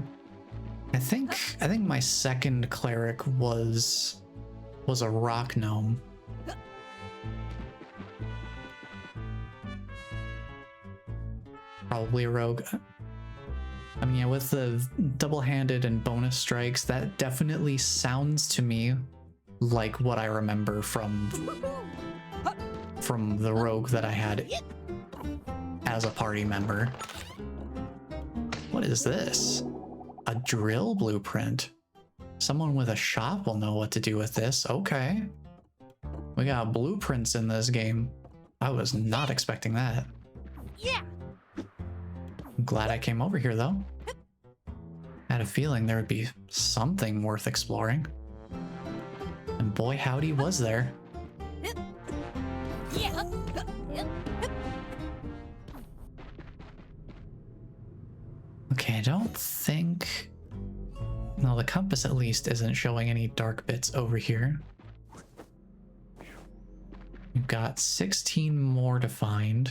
I think my second cleric was a rock gnome. Probably a rogue. I mean, yeah, with the double-handed and bonus strikes, that definitely sounds to me like what I remember from the rogue that I had as a party member. What is this? A drill blueprint. Someone with a shop will know what to do with this. Okay. We got blueprints in this game. I was not expecting that. Yeah. I'm glad I came over here, though. I had a feeling there would be something worth exploring. And boy, howdy, was there. Okay, I don't think... No, the compass at least isn't showing any dark bits over here. We've got 16 more to find.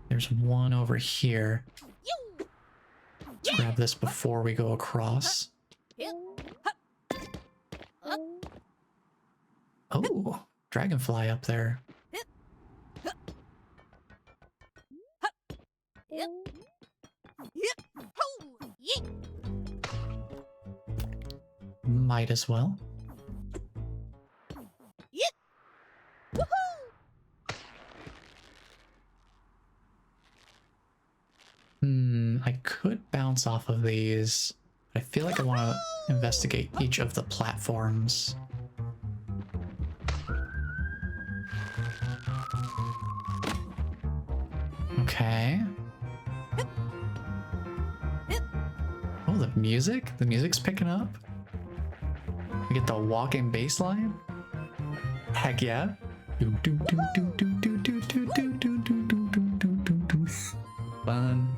There's one over here. Let's grab this before we go across. Oh, dragonfly up there. Might as well. I could bounce off of these, but I feel like I want to investigate each of the platforms. Okay. Oh, the music? The music's picking up. We get the walking bass line. Heck yeah. Fun.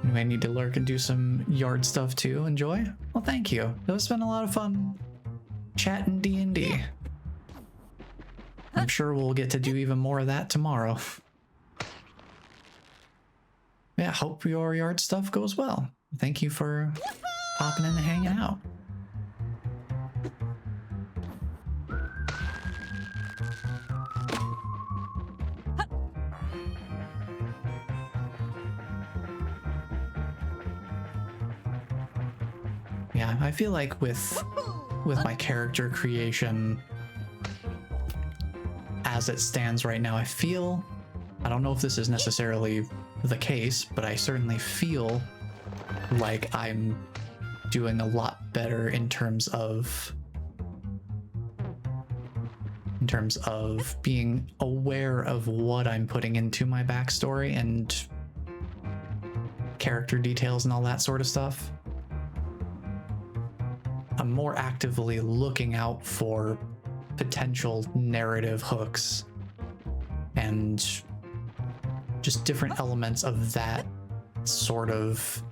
Do I need to lurk and do some yard stuff too? Enjoy? Well, thank you. It's been a lot of fun chatting D&D. I'm sure we'll get to do even more of that tomorrow. Yeah, hope your yard stuff goes well. Thank you for popping in and hanging out. Yeah, I feel like with my character creation as it stands right now, I don't know if this is necessarily the case, but I certainly feel like I'm doing a lot better in terms of being aware of what I'm putting into my backstory and character details and all that sort of stuff. I'm more actively looking out for potential narrative hooks and just different elements of that sort of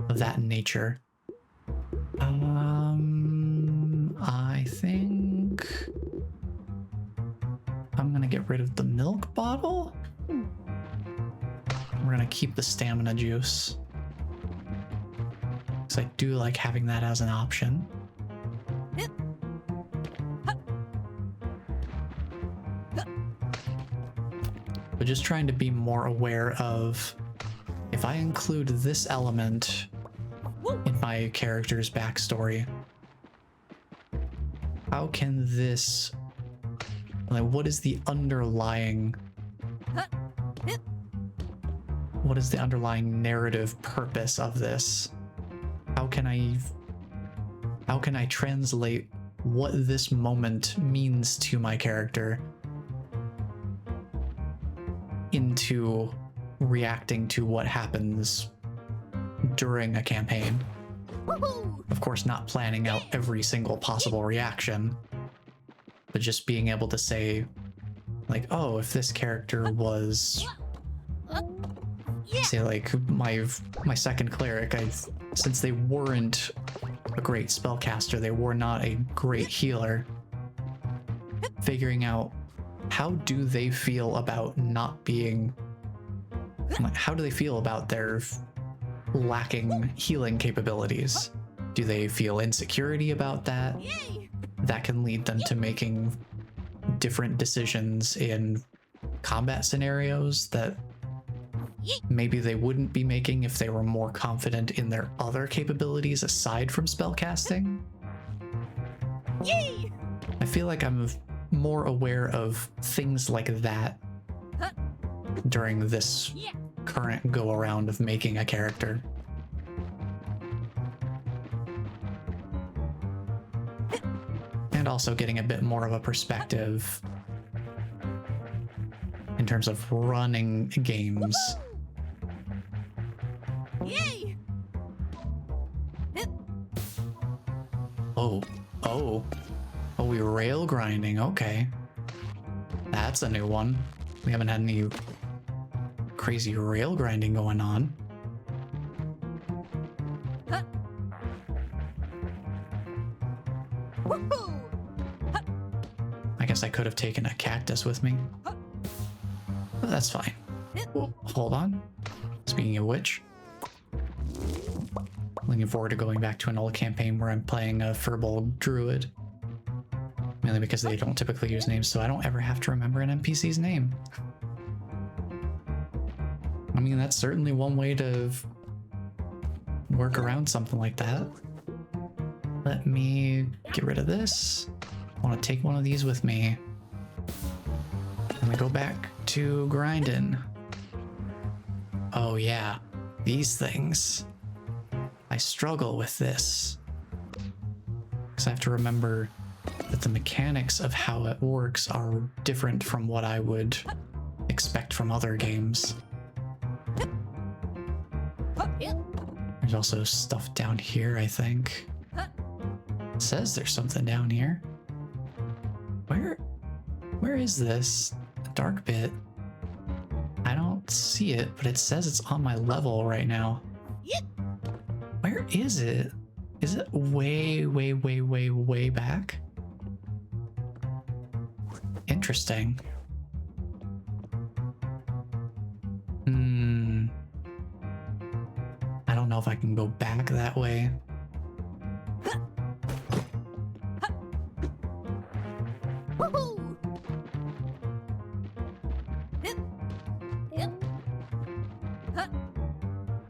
that nature. I think I'm gonna get rid of the milk bottle. We're gonna keep the stamina juice, because I do like having that as an option. But just trying to be more aware of, if I include this element in my character's backstory, how can this, like, what is the underlying narrative purpose of this? How can I translate what this moment means to my character into reacting to what happens during a campaign? Of course, not planning out every single possible reaction, but just being able to say, like, oh, if this character was, say, like my second cleric, since they weren't a great spellcaster, they were not a great healer, figuring out how do they feel about not being, like, how do they feel about their lacking healing capabilities? Do they feel insecurity about that? That can lead them to making different decisions in combat scenarios that maybe they wouldn't be making if they were more confident in their other capabilities aside from spellcasting. I feel like I'm more aware of things like that during this current go-around of making a character. And also getting a bit more of a perspective in terms of running games. Oh, we rail grinding, okay. That's a new one. We haven't had any crazy rail grinding going on. I guess I could have taken a cactus with me. But that's fine. Oh, hold on. Speaking of which, looking forward to going back to an old campaign where I'm playing a Firbolg druid. Mainly because they don't typically use names, so I don't ever have to remember an NPC's name. I mean, that's certainly one way to work around something like that. Let me get rid of this. I want to take one of these with me. And we go back to grinding. Oh yeah, these things. I struggle with this. Because I have to remember that the mechanics of how it works are different from what I would expect from other games. There's also stuff down here, I think. It says there's something down here. Where is this dark bit? I don't see it, but it says it's on my level right now. Where is it? Is it way, way, way, way, way back? Interesting. I don't know if I can go back that way.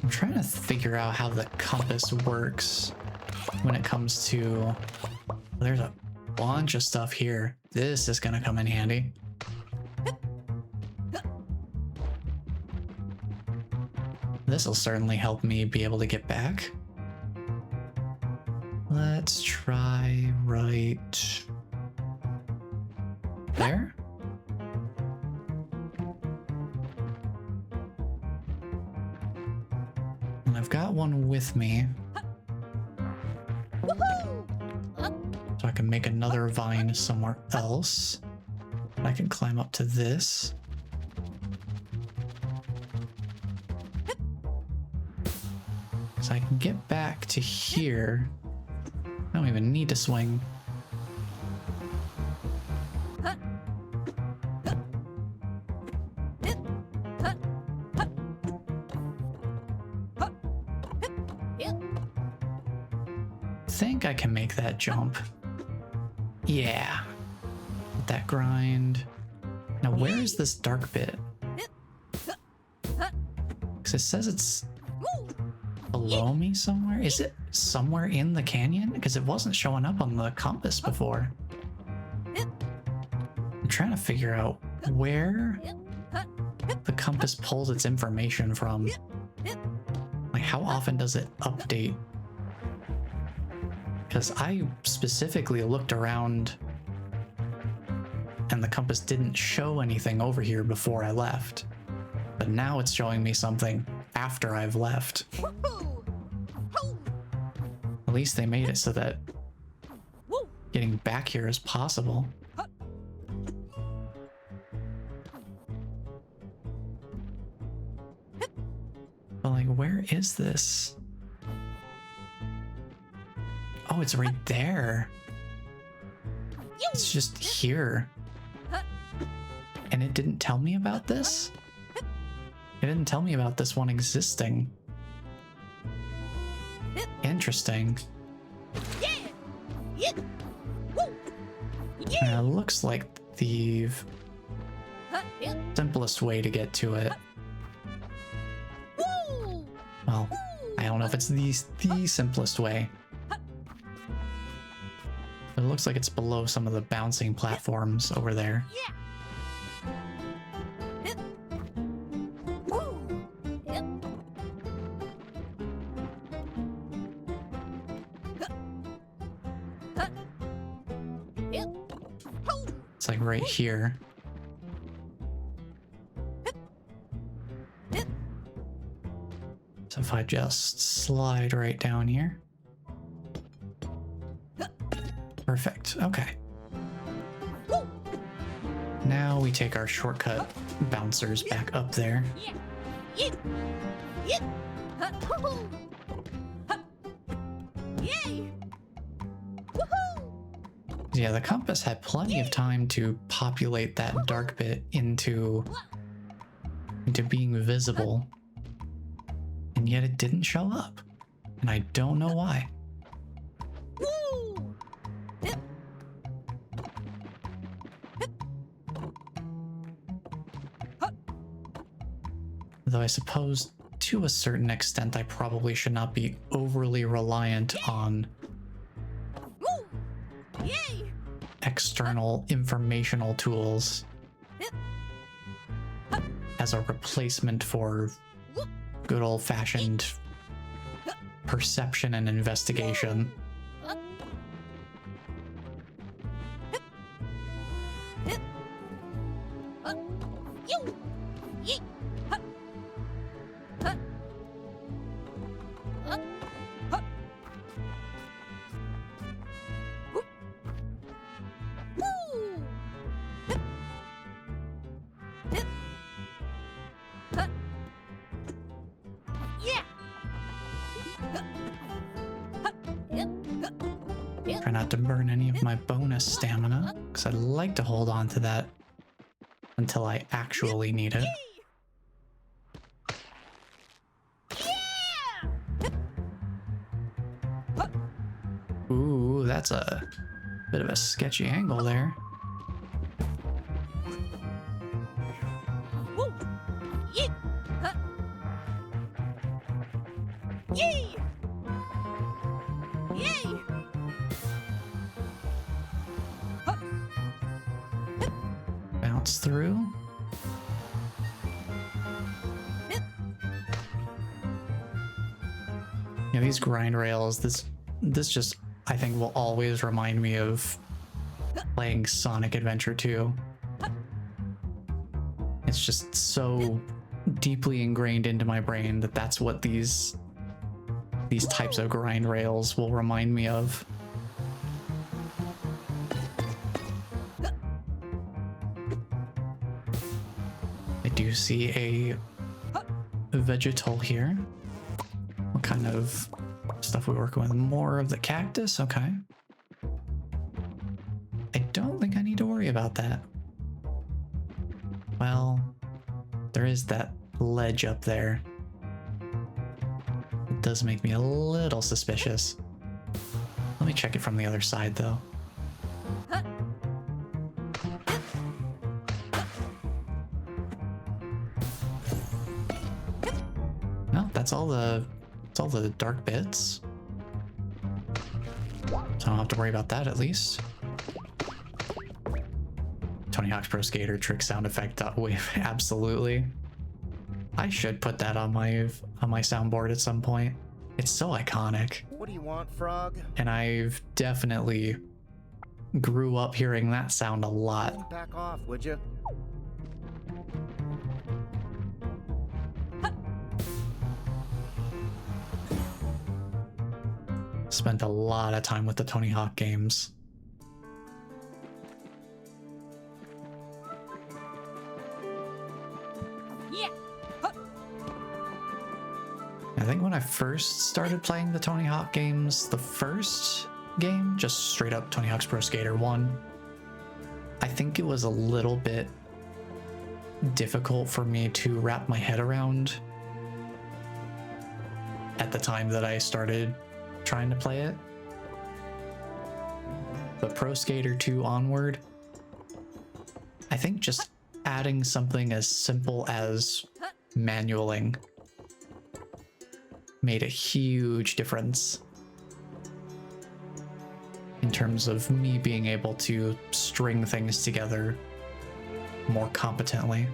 I'm trying to figure out how the compass works when it comes to... There's a bunch of stuff here. This is gonna come in handy. This will certainly help me be able to get back. Let's try right there. And I've got one with me. So I can make another vine somewhere else. I can climb up to this. So I can get back to here. I don't even need to swing. I think I can make that jump. Yeah. Let that grind. Now where is this dark bit? Because it says it's below me somewhere? Is it somewhere in the canyon? Because it wasn't showing up on the compass before. I'm trying to figure out where the compass pulls its information from. Like, how often does it update? Because I specifically looked around and the compass didn't show anything over here before I left. But now it's showing me something after I've left. At least they made it so that getting back here is possible. But like, where is this? Oh, it's right there. It's just here. And it didn't tell me about this? It didn't tell me about this one existing. Interesting. It looks like the simplest way to get to it. Well, I don't know if it's the simplest way. But it looks like it's below some of the bouncing platforms over there. It's like right here. So if I just slide right down here. Perfect, okay. Now we take our shortcut bouncers back up there. Yeah, the compass had plenty of time to populate that dark bit into being visible, and yet it didn't show up, and I don't know why. Though I suppose to a certain extent I probably should not be overly reliant on Woo! Yay! external informational tools as a replacement for good old-fashioned perception and investigation. Try not to burn any of my bonus stamina, because I'd like to hold on to that until I actually need it. Ooh, that's a bit of a sketchy angle there. Woo! Yay! Yay! Yay! Bounce through. Yeah, these grind rails, this just, I think, will always remind me of playing Sonic Adventure 2. It's just so deeply ingrained into my brain that that's what these types of grind rails will remind me of. I do see a vegetal here. What kind of stuff we working with? More of the cactus? Okay. I don't think I need to worry about that. Well, there is that ledge up there. It does make me a little suspicious. Let me check it from the other side, though. No, that's all the dark bits. So I don't have to worry about that, at least. Tony Hawk's Pro Skater trick sound effect wave. Absolutely. I should put that on my soundboard at some point. It's so iconic. What do you want, Frog? And I've definitely grew up hearing that sound a lot. Back off, would you? Spent a lot of time with the Tony Hawk games. Yeah! I think when I first started playing the Tony Hawk games, the first game, just straight up Tony Hawk's Pro Skater 1, I think it was a little bit difficult for me to wrap my head around at the time that I started trying to play it. But Pro Skater 2 onward, I think just adding something as simple as manualing made a huge difference in terms of me being able to string things together more competently.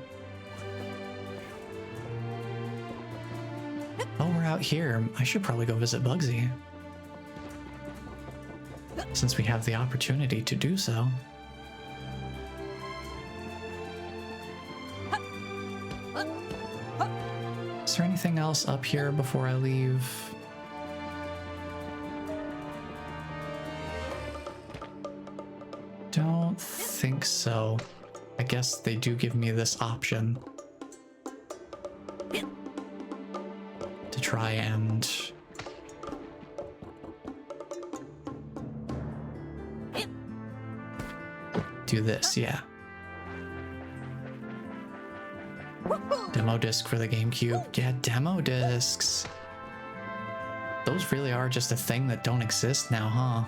Oh, we're out here. I should probably go visit Bugsy, since we have the opportunity to do so. Is there anything else up here before I leave? Don't think so. I guess they do give me this option to try and do this, yeah. Demo disc for the GameCube. Yeah, demo discs. Those really are just a thing that don't exist now, huh?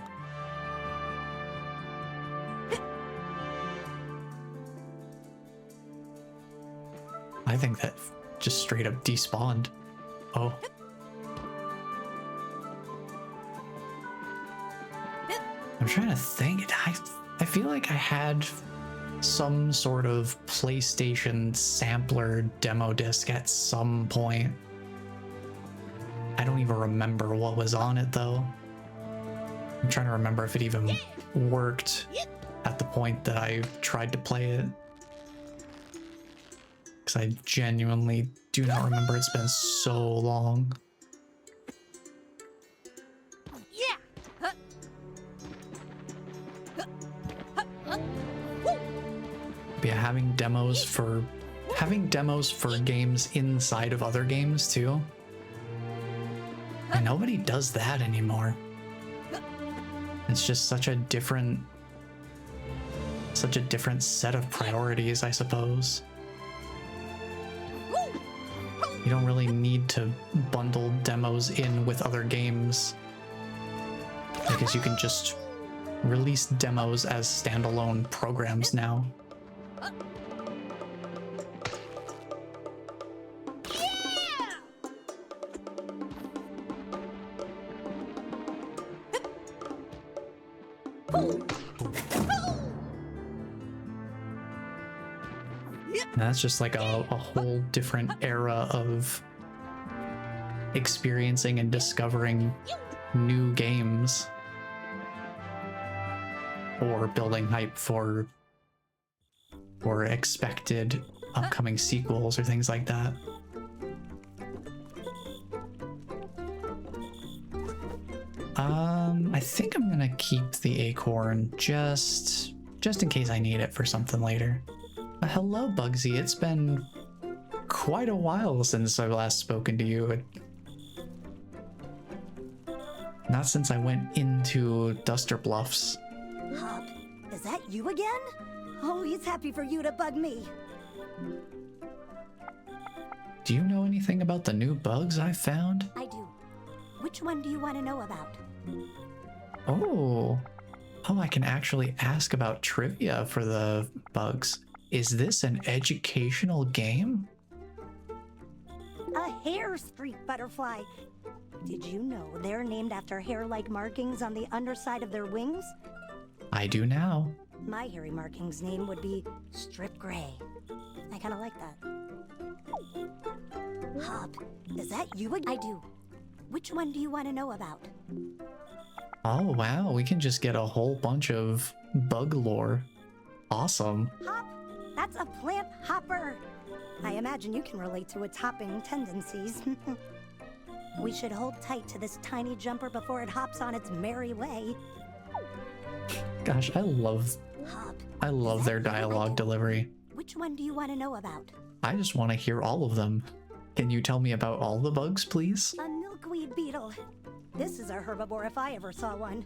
I think that just straight up despawned. Oh. I'm trying to think. I feel like I had some sort of PlayStation sampler demo disc at some point. I don't even remember what was on it though. I'm trying to remember if it even worked at the point that I tried to play it. Because I genuinely do not remember. It's been so long. But yeah, having demos for games inside of other games too. And nobody does that anymore. It's just such a different set of priorities, I suppose. You don't really need to bundle demos in with other games, because you can just release demos as standalone programs now. And that's just like a whole different era of experiencing and discovering new games, or building hype for expected upcoming sequels or things like that. I think I'm gonna keep the acorn just in case I need it for something later. Hello, Bugsy. It's been quite a while since I've last spoken to you. Not since I went into Duster Bluffs. Hop, is that you again? Oh, he's happy for you to bug me. Do you know anything about the new bugs I found? I do. Which one do you want to know about? Oh, I can actually ask about trivia for the bugs. Is this an educational game? A hair streak butterfly. Did you know they're named after hair-like markings on the underside of their wings? I do now. My hairy markings name would be Strip Gray. I kind of like that. Hop, is that you again? I do. Which one do you want to know about? Oh wow, we can just get a whole bunch of bug lore. Awesome. Hop, that's a plant hopper. I imagine you can relate to its hopping tendencies. We should hold tight to this tiny jumper before it hops on its merry way. Gosh, I love Hop, their dialogue delivery. which one do you want to know about? I just want to hear all of them. Can you tell me about all the bugs, please? A milkweed beetle. This is a herbivore if I ever saw one.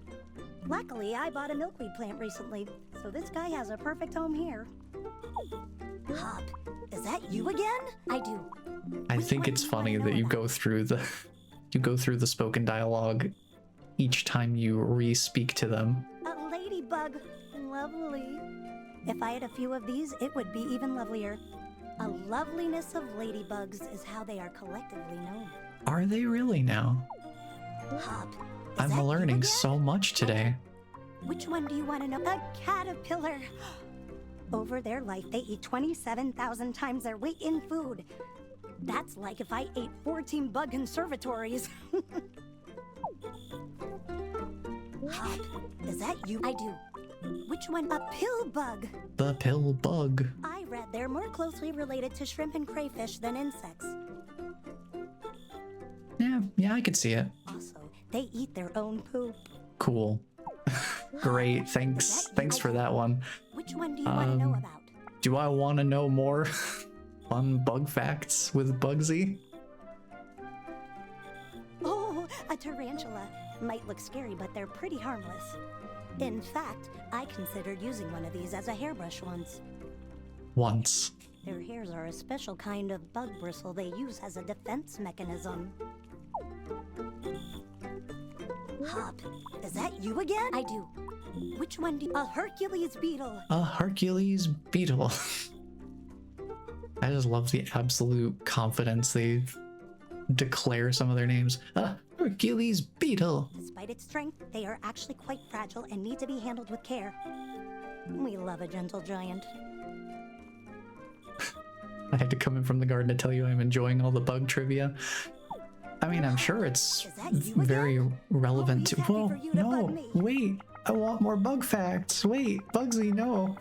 Luckily, I bought a milkweed plant recently, so this guy has a perfect home here. Hop, is that you again? I do. I Which think one it's do you wanna funny know that you about? go through the spoken dialogue each time you re-speak to them. A ladybug. Lovely. If I had a few of these, it would be even lovelier. A loveliness of ladybugs is how they are collectively known. Are they really now? Hop, is I'm that you learning again? so much today. Which one do you want to know? A caterpillar. Over their life, they eat 27,000 times their weight in food. That's like if I ate 14 bug conservatories. Hop, is that you? I do. Which one? A pill bug. The pill bug. I read they're more closely related to shrimp and crayfish than insects. Yeah, I could see it. Also, they eat their own poop. Cool. Great, thanks for that one. Which one do you want to know about? Do I want to know more fun bug facts with Bugsy? Oh, a tarantula. Might look scary, but they're pretty harmless. In fact, I considered using one of these as a hairbrush once. Once. Their hairs are a special kind of bug bristle they use as a defense mechanism. Hop, is that you again? I do. Which one do you... A Hercules beetle. A Hercules beetle. I just love the absolute confidence they declare some of their names. Hercules beetle. Despite its strength, they are actually quite fragile and need to be handled with care. We love a gentle giant. I had to come in from the garden to tell you I'm enjoying all the bug trivia. I mean, I'm sure it's very relevant to. Whoa, no, wait, I want more bug facts. Wait, Bugsy, no.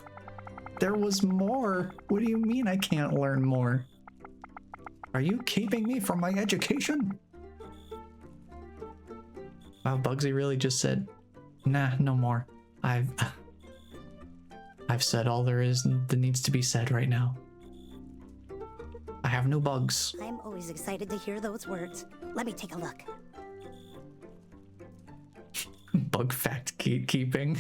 There was more. What do you mean I can't learn more? Are you keeping me from my education? Wow, Bugsy really just said, nah, no more. I've said all there is that needs to be said right now. I have no bugs. I'm always excited to hear those words. Let me take a look. Bug fact gatekeeping.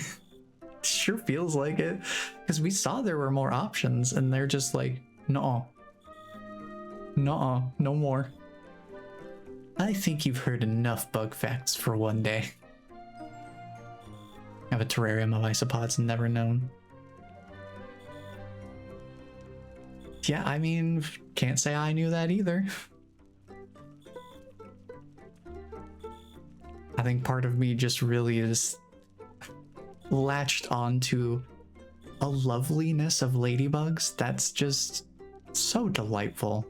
Sure feels like it. Because we saw there were more options and they're just like, no. Nuh-uh, no more. I think you've heard enough bug facts for one day. I have a terrarium of isopods and never known. Yeah, I mean, can't say I knew that either. I think part of me just really is latched onto a loveliness of ladybugs that's just so delightful.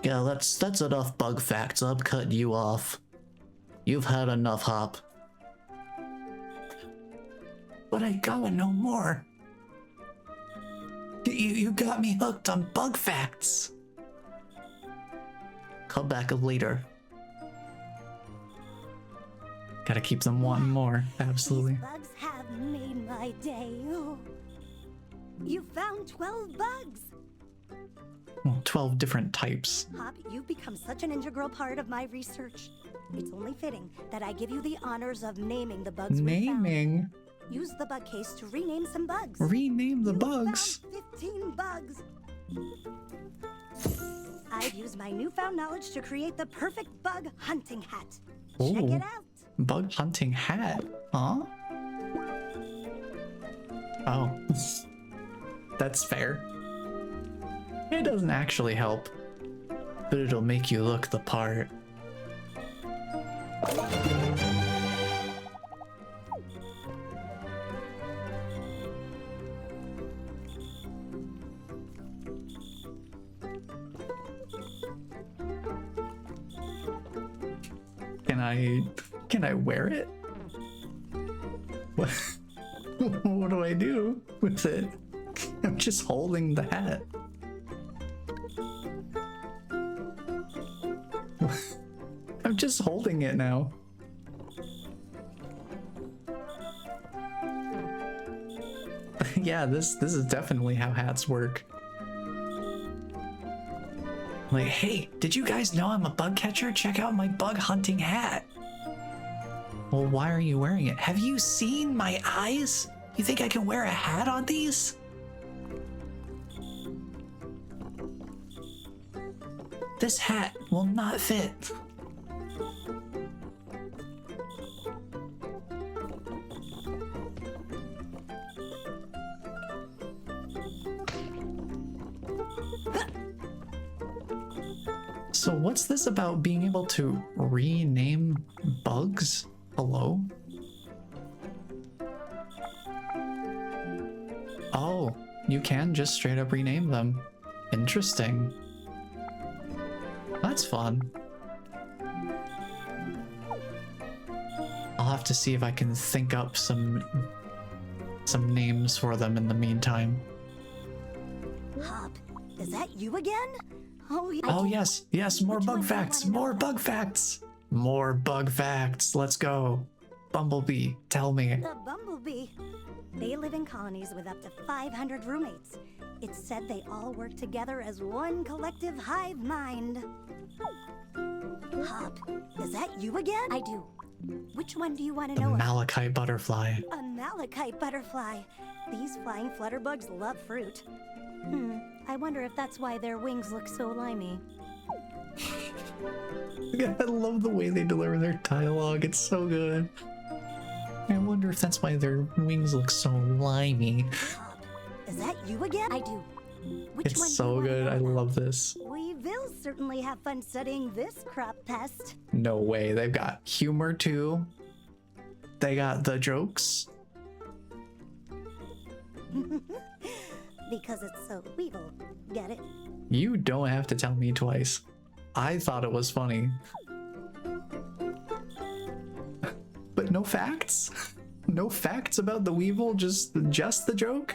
Yeah, that's enough bug facts. I'm cutting you off. You've had enough, Hop. But I gotta know more. You got me hooked on bug facts. Come back later. Gotta keep them wanting more. Absolutely. These bugs have made my day. Oh. You found 12 bugs. Well, 12 different types. Hop, you've become such an integral part of my research. It's only fitting that I give you the honors of naming the bugs we found. Naming? Use the bug case to rename some bugs. Rename the You bugs? found 15 bugs. I've used my newfound knowledge to create the perfect bug hunting hat. Check Ooh. it out. Bug hunting hat? Huh? Oh. That's fair. It doesn't actually help, but it'll make you look the part. Can I wear it? What? What do I do with it? I'm just holding the hat. I'm just holding it now. Yeah, this is definitely how hats work. Like, hey, did you guys know I'm a bug catcher? Check out my bug hunting hat. Well, why are you wearing it? Have you seen my eyes? You think I can wear a hat on these? This hat will not fit. So what's this about being able to rename bugs? Hello? Oh, you can just straight up rename them. Interesting. That's fun. I'll have to see if I can think up some names for them in the meantime. Hop, is that you again? Oh yes, more Which bug one do you facts, wanna know more about? bug facts. More bug facts, let's go. Bumblebee, tell me. The bumblebee. They live in colonies with up to 500 roommates. It's said they all work together as one collective hive mind. Hop, is that you again? I do. Which one do you want to The know about? malachite butterfly. A malachite butterfly. These flying flutterbugs love fruit. I wonder if that's why their wings look so limey. I love the way they deliver their dialogue, it's so good. I wonder if that's why their wings look so limey. Hop, is that you again? I do. Which one It's do you so wanna good. know I about? love this. We will certainly have fun studying this crop pest. No way. They've got humor too. They got the jokes. Because it's so weevil. Get it? You don't have to tell me twice. I thought it was funny. But no facts? No facts about the weevil, just the joke?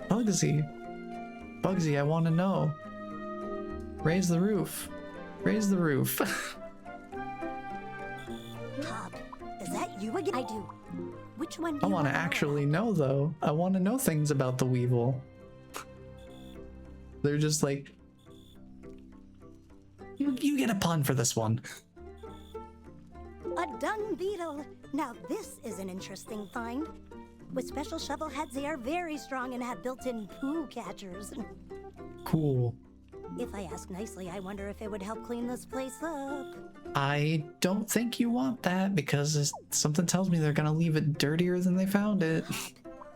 Bugsy. Bugsy, I want to know. Raise the roof. Raise the roof. Hop, is that you again? I do. Which one do I you want to wanna know actually about? know, though. I want to know things about the weevil. They're just like, you get a pun for this one. A dung beetle. Now this is an interesting find. With special shovel heads, they are very strong and have built-in poo catchers. Cool. If I ask nicely, I wonder if it would help clean this place up. I don't think you want that because something tells me they're gonna leave it dirtier than they found it.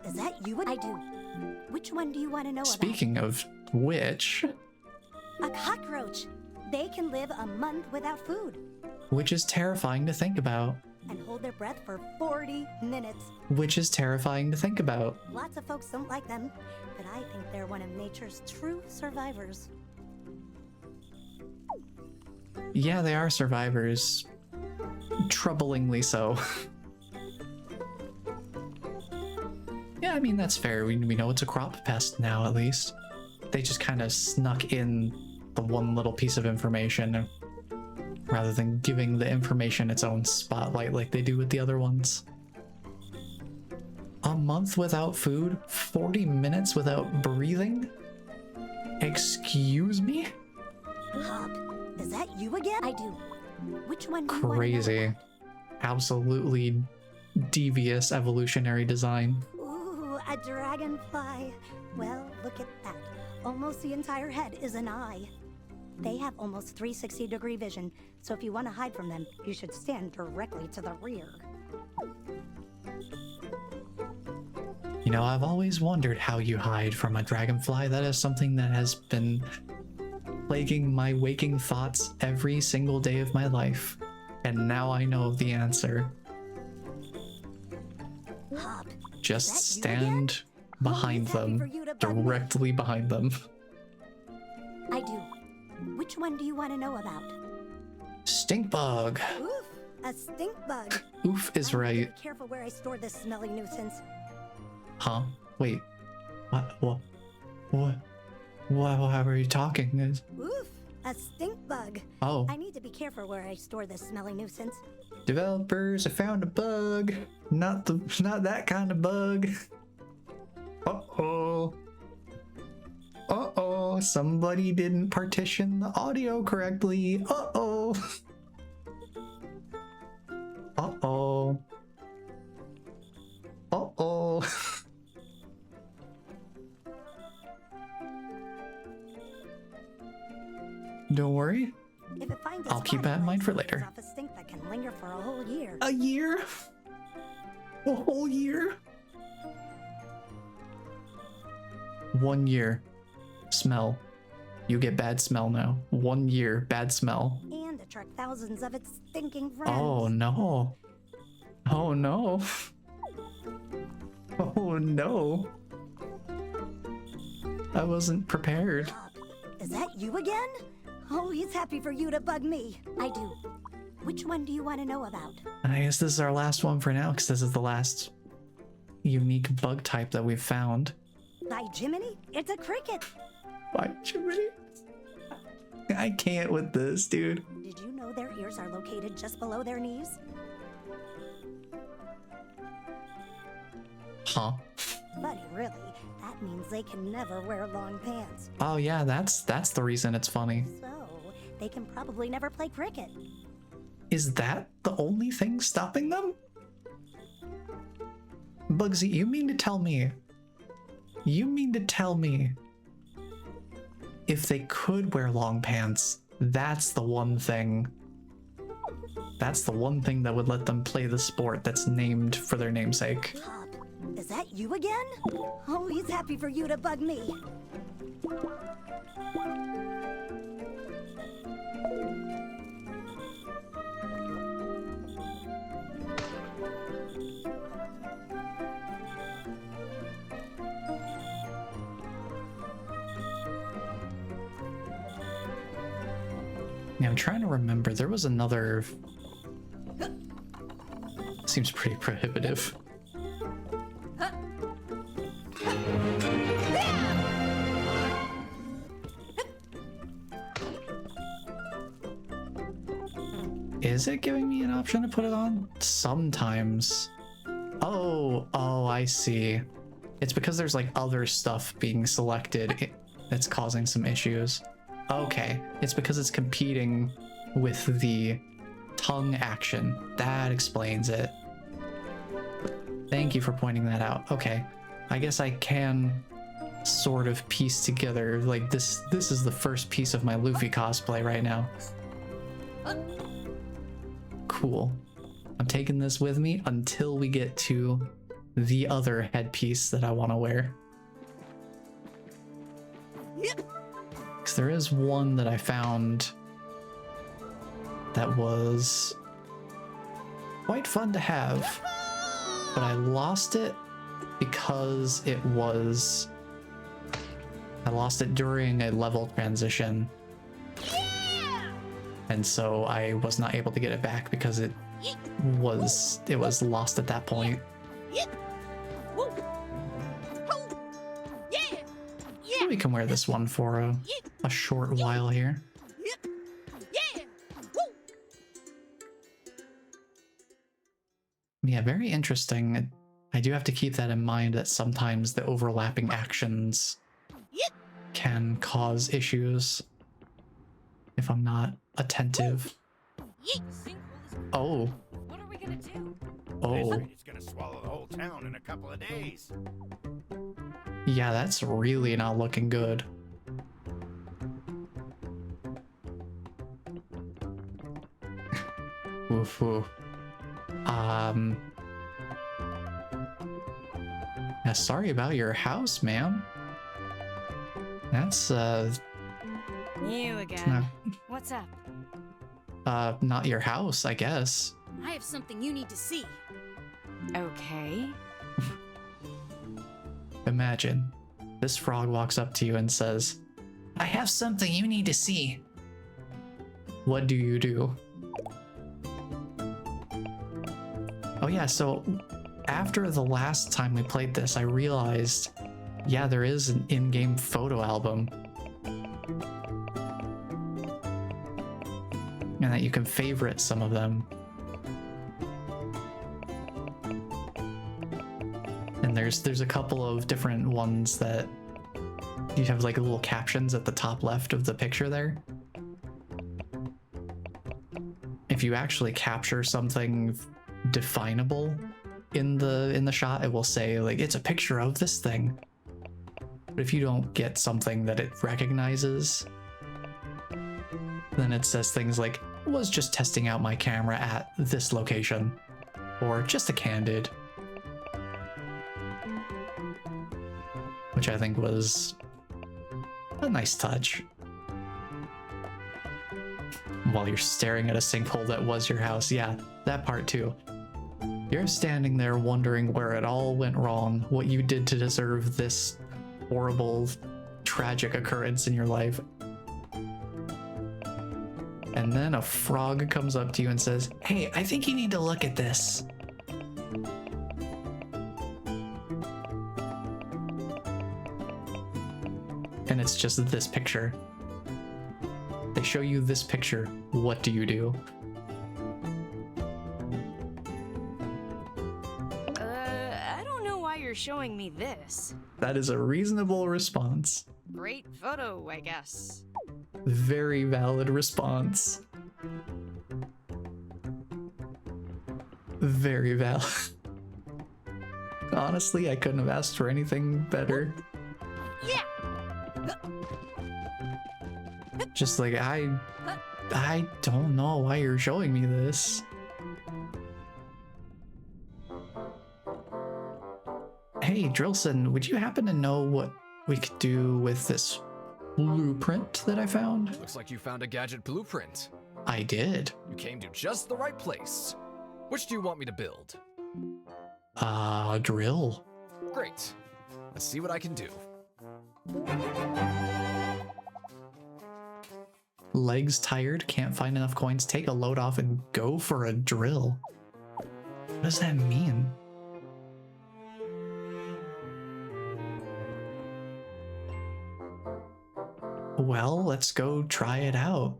Is that you? I do. Which one do you want to know Speaking of which, about? A cockroach. They can live a month without food which is terrifying to think about. and hold their breath for 40 minutes. Which is terrifying to think about. Lots of folks don't like them, but I think they're one of nature's true survivors. Yeah, they are survivors. Troublingly so. Yeah, I mean, that's fair. We know it's a crop pest now, at least. They just kind of snuck in the one little piece of information rather than giving the information its own spotlight like they do with the other ones. A month without food? 40 minutes without breathing? Excuse me? Hop, is that you again? I do. Which one do you want to know Crazy. about? Absolutely devious evolutionary design. Ooh, a dragonfly. Well, look at that. Almost the entire head is an eye. They have almost 360-degree vision, so if you want to hide from them, you should stand directly to the rear. You know, I've always wondered how you hide from a dragonfly. That is something that has been plaguing my waking thoughts every single day of my life. And now I know the answer. Hop, Just that you again? stand behind Always happy them, for you to bug me. directly behind them. I do. Which one do you want to know about? Stink bug. Oof, a stink bug. Oof is I need to right. Be careful where I store this smelly nuisance. Huh? Wait. What? How are you talking? Oof, a stink bug. Oh. I need to be careful where I store this smelly nuisance. Developers have found a bug. Not that kind of bug. Uh-oh. Uh-oh. Somebody didn't partition the audio correctly. Uh-oh. Uh-oh. Uh-oh. Don't worry. If it finds I'll keep that in mind for later. Off a stink that can linger for a whole year. A year? A whole year? 1 year. Smell. You get bad smell now. 1 year, bad smell. And attract thousands of its stinking friends. Oh no. Oh no. Oh no. I wasn't prepared. Hop, is that you again? Oh, he's happy for you to bug me. I do. Which one do you want to know about? I guess this is our last one for now, because this is the last unique bug type that we've found. By Jiminy, it's a cricket. By Jiminy. I can't with this, dude. Did you know their ears are located just below their knees? Huh? Buddy, really, that means they can never wear long pants. Oh yeah, that's the reason it's funny. So, they can probably never play cricket. Is that the only thing stopping them? Bugsy, you mean to tell me if they could wear long pants, that's the one thing That's the one thing that would let them play the sport that's named for their namesake. Hop, is that you again? Oh, he's happy for you to bug me. Yeah, I'm trying to remember. There was another... Seems pretty prohibitive. Is it giving me an option to put it on? Sometimes. Oh, I see. It's because there's like other stuff being selected that's causing some issues. Okay, it's because it's competing with the tongue action. That explains it. Thank you for pointing that out. Okay, I guess I can sort of piece together, like this is the first piece of my Luffy cosplay right now. Cool. I'm taking this with me until we get to the other headpiece that I want to wear. Because there is one that I found that was quite fun to have, but I lost it because I lost it during a level transition. And so I was not able to get it back because it was lost at that point. We can wear this one for a short while here. Yeah, very interesting. I do have to keep that in mind that sometimes the overlapping actions can cause issues if I'm not attentive. Oh. What are we gonna do? Oh. It's gonna swallow the whole town in a couple of days. Yeah, that's really not looking good. Oof, oof. Yeah, sorry about your house, ma'am. That's, You again. What's up? not your house, I guess. I have something you need to see. Okay. Imagine, this frog walks up to you and says, I have something you need to see. What do you do? Oh yeah, so after the last time we played this, I realized, yeah, there is an in-game photo album. And that you can favorite some of them. And there's a couple of different ones that you have like little captions at the top left of the picture there. If you actually capture something definable in the shot, it will say like it's a picture of this thing. But if you don't get something that it recognizes, then it says things like was just testing out my camera at this location, or just a candid, which I think was a nice touch. While you're staring at a sinkhole that was your house, yeah, that part too. You're standing there wondering where it all went wrong, what you did to deserve this horrible, tragic occurrence in your life. And then a frog comes up to you and says, hey, I think you need to look at this. And it's just this picture. They show you this picture. What do you do? I don't know why you're showing me this. That is a reasonable response. Great photo, I guess. Very valid response. Very valid. Honestly, I couldn't have asked for anything better. Yeah. Just like I don't know why you're showing me this. Hey, Drillson, would you happen to know what we could do with this blueprint that I found? Looks like you found a gadget blueprint. I did. You came to just the right place. Which do you want me to build? Drill. Great. Let's see what I can do. Legs tired, can't find enough coins, take a load off and go for a drill. What does that mean? Well, let's go try it out.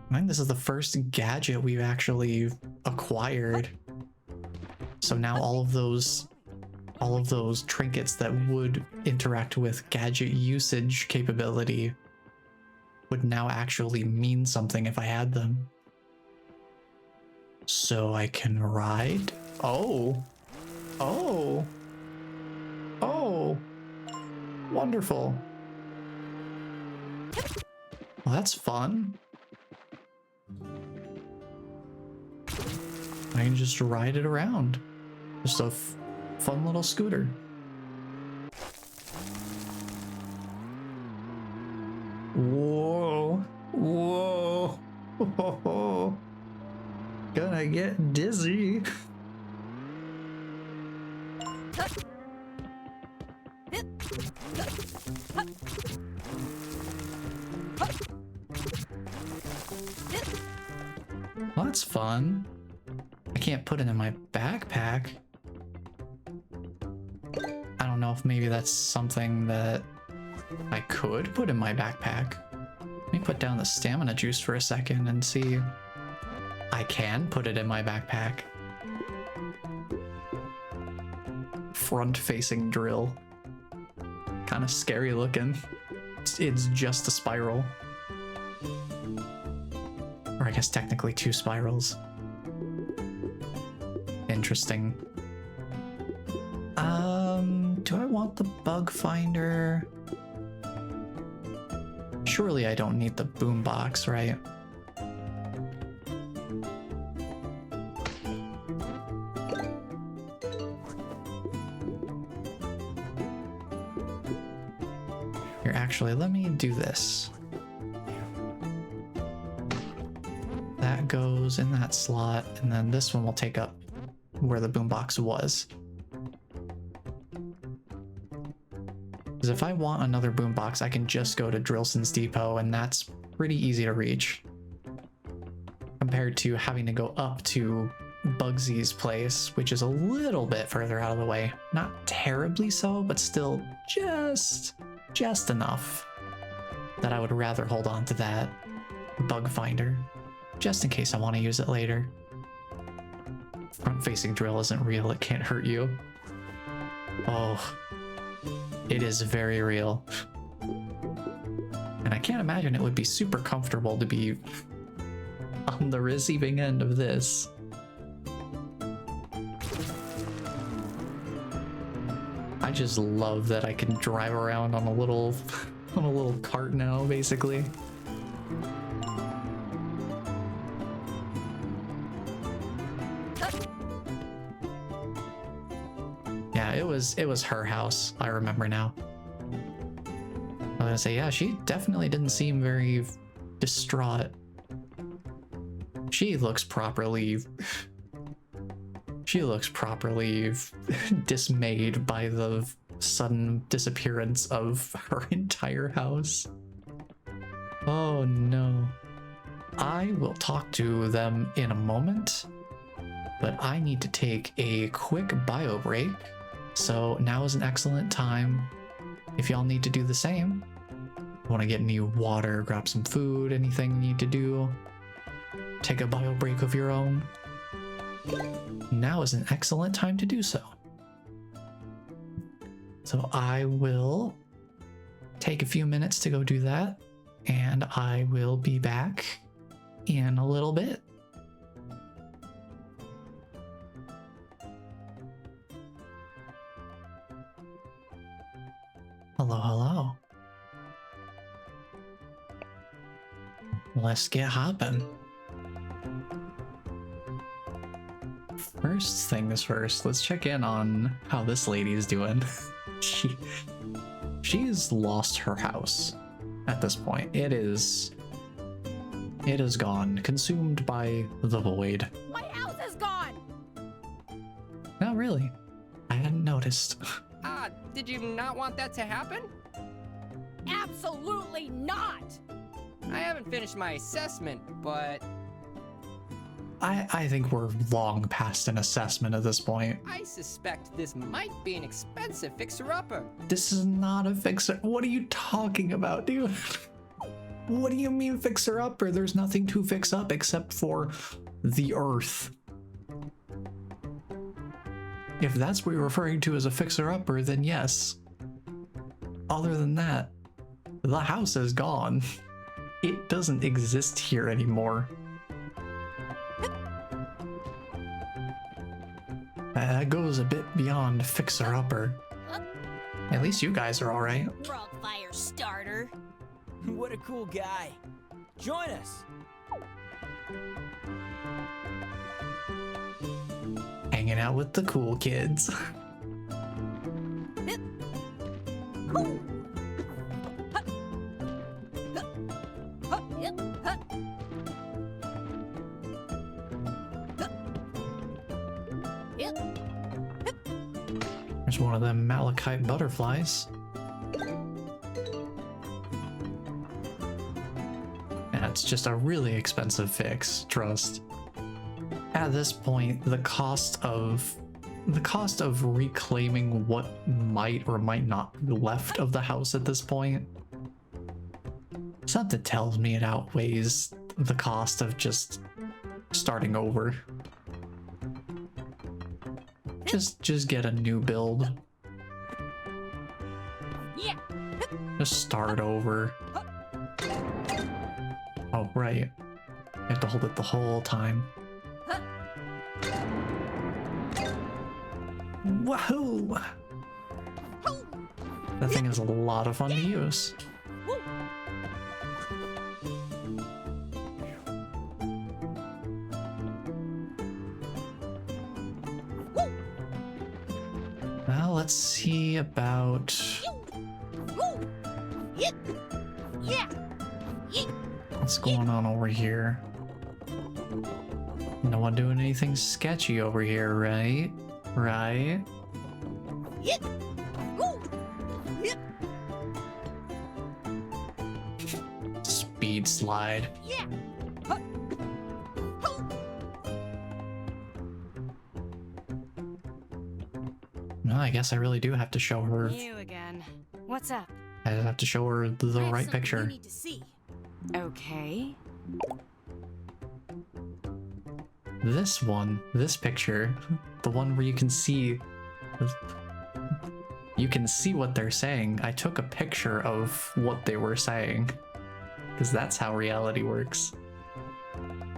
I think this is the first gadget we've actually acquired. So now all of those trinkets that would interact with gadget usage capability would now actually mean something if I had them. So I can ride. Oh. Wonderful. Well, that's fun. I can just ride it around. Just a fun little scooter. Whoa. Gonna get dizzy. Well, that's fun. I can't put it in my backpack. I don't know if maybe that's something that I could put in my backpack. Let me put down the stamina juice for a second and see. I can put it in my backpack. Front-facing drill. Kind of scary looking. It's just a spiral. Or I guess technically 2 spirals. Interesting. Do I want the bug finder? Surely I don't need the boombox, right? Here, actually, let me do this. That goes in that slot, and then this one will take up where the boombox was. Because if I want another boombox, I can just go to Drillson's Depot, and that's pretty easy to reach. Compared to having to go up to Bugsy's place, which is a little bit further out of the way. Not terribly so, but still just enough that I would rather hold on to that bug finder, just in case I want to use it later. Front-facing drill isn't real, it can't hurt you. Oh, it is very real. And I can't imagine it would be super comfortable to be on the receiving end of this. I just love that I can drive around on a little cart now, basically. Yeah, it was her house. I remember now. I was gonna say, yeah, she definitely didn't seem very distraught. She looks properly dismayed by the sudden disappearance of her entire house. Oh no. I will talk to them in a moment, but I need to take a quick bio break. So now is an excellent time if y'all need to do the same. Want to get any water, grab some food, anything you need to do, take a bio break of your own. Now is an excellent time to do so. So I will take a few minutes to go do that, and I will be back in a little bit. Hello, hello. let's get hopping. First things first, let's check in on how this lady is doing. She's lost her house at this point. It is gone, consumed by the void. My house is gone! Not really. I hadn't noticed. Did you not want that to happen? Absolutely not! I haven't finished my assessment, but I think we're long past an assessment at this point. I suspect this might be an expensive fixer-upper. This is not a fixer. What are you talking about, dude? What do you mean fixer-upper? There's nothing to fix up except for the earth. If that's what you're referring to as a fixer-upper, then yes. Other than that, the house is gone. It doesn't exist here anymore. That goes a bit beyond fixer-upper. At least you guys are alright. Frog fire starter. What a cool guy. Join us. Hanging out with the cool kids. There's one of them malachite butterflies. It's just a really expensive fix, trust. At this point, the cost of reclaiming what might or might not be left of the house at this point, something tells me it outweighs the cost of just starting over. Just get a new build. Yeah. Just start over. Oh, right. You have to hold it the whole time. Wahoo! That thing is a lot of fun to use. Well, let's see about... What's going on over here? No one doing anything sketchy over here, right? Right? Speed slide. No, I guess I really do have to show her. You again. What's up? I have to show her the right picture. You need to see. Okay. This picture, the one where you can see what they're saying. I took a picture of what they were saying, because that's how reality works.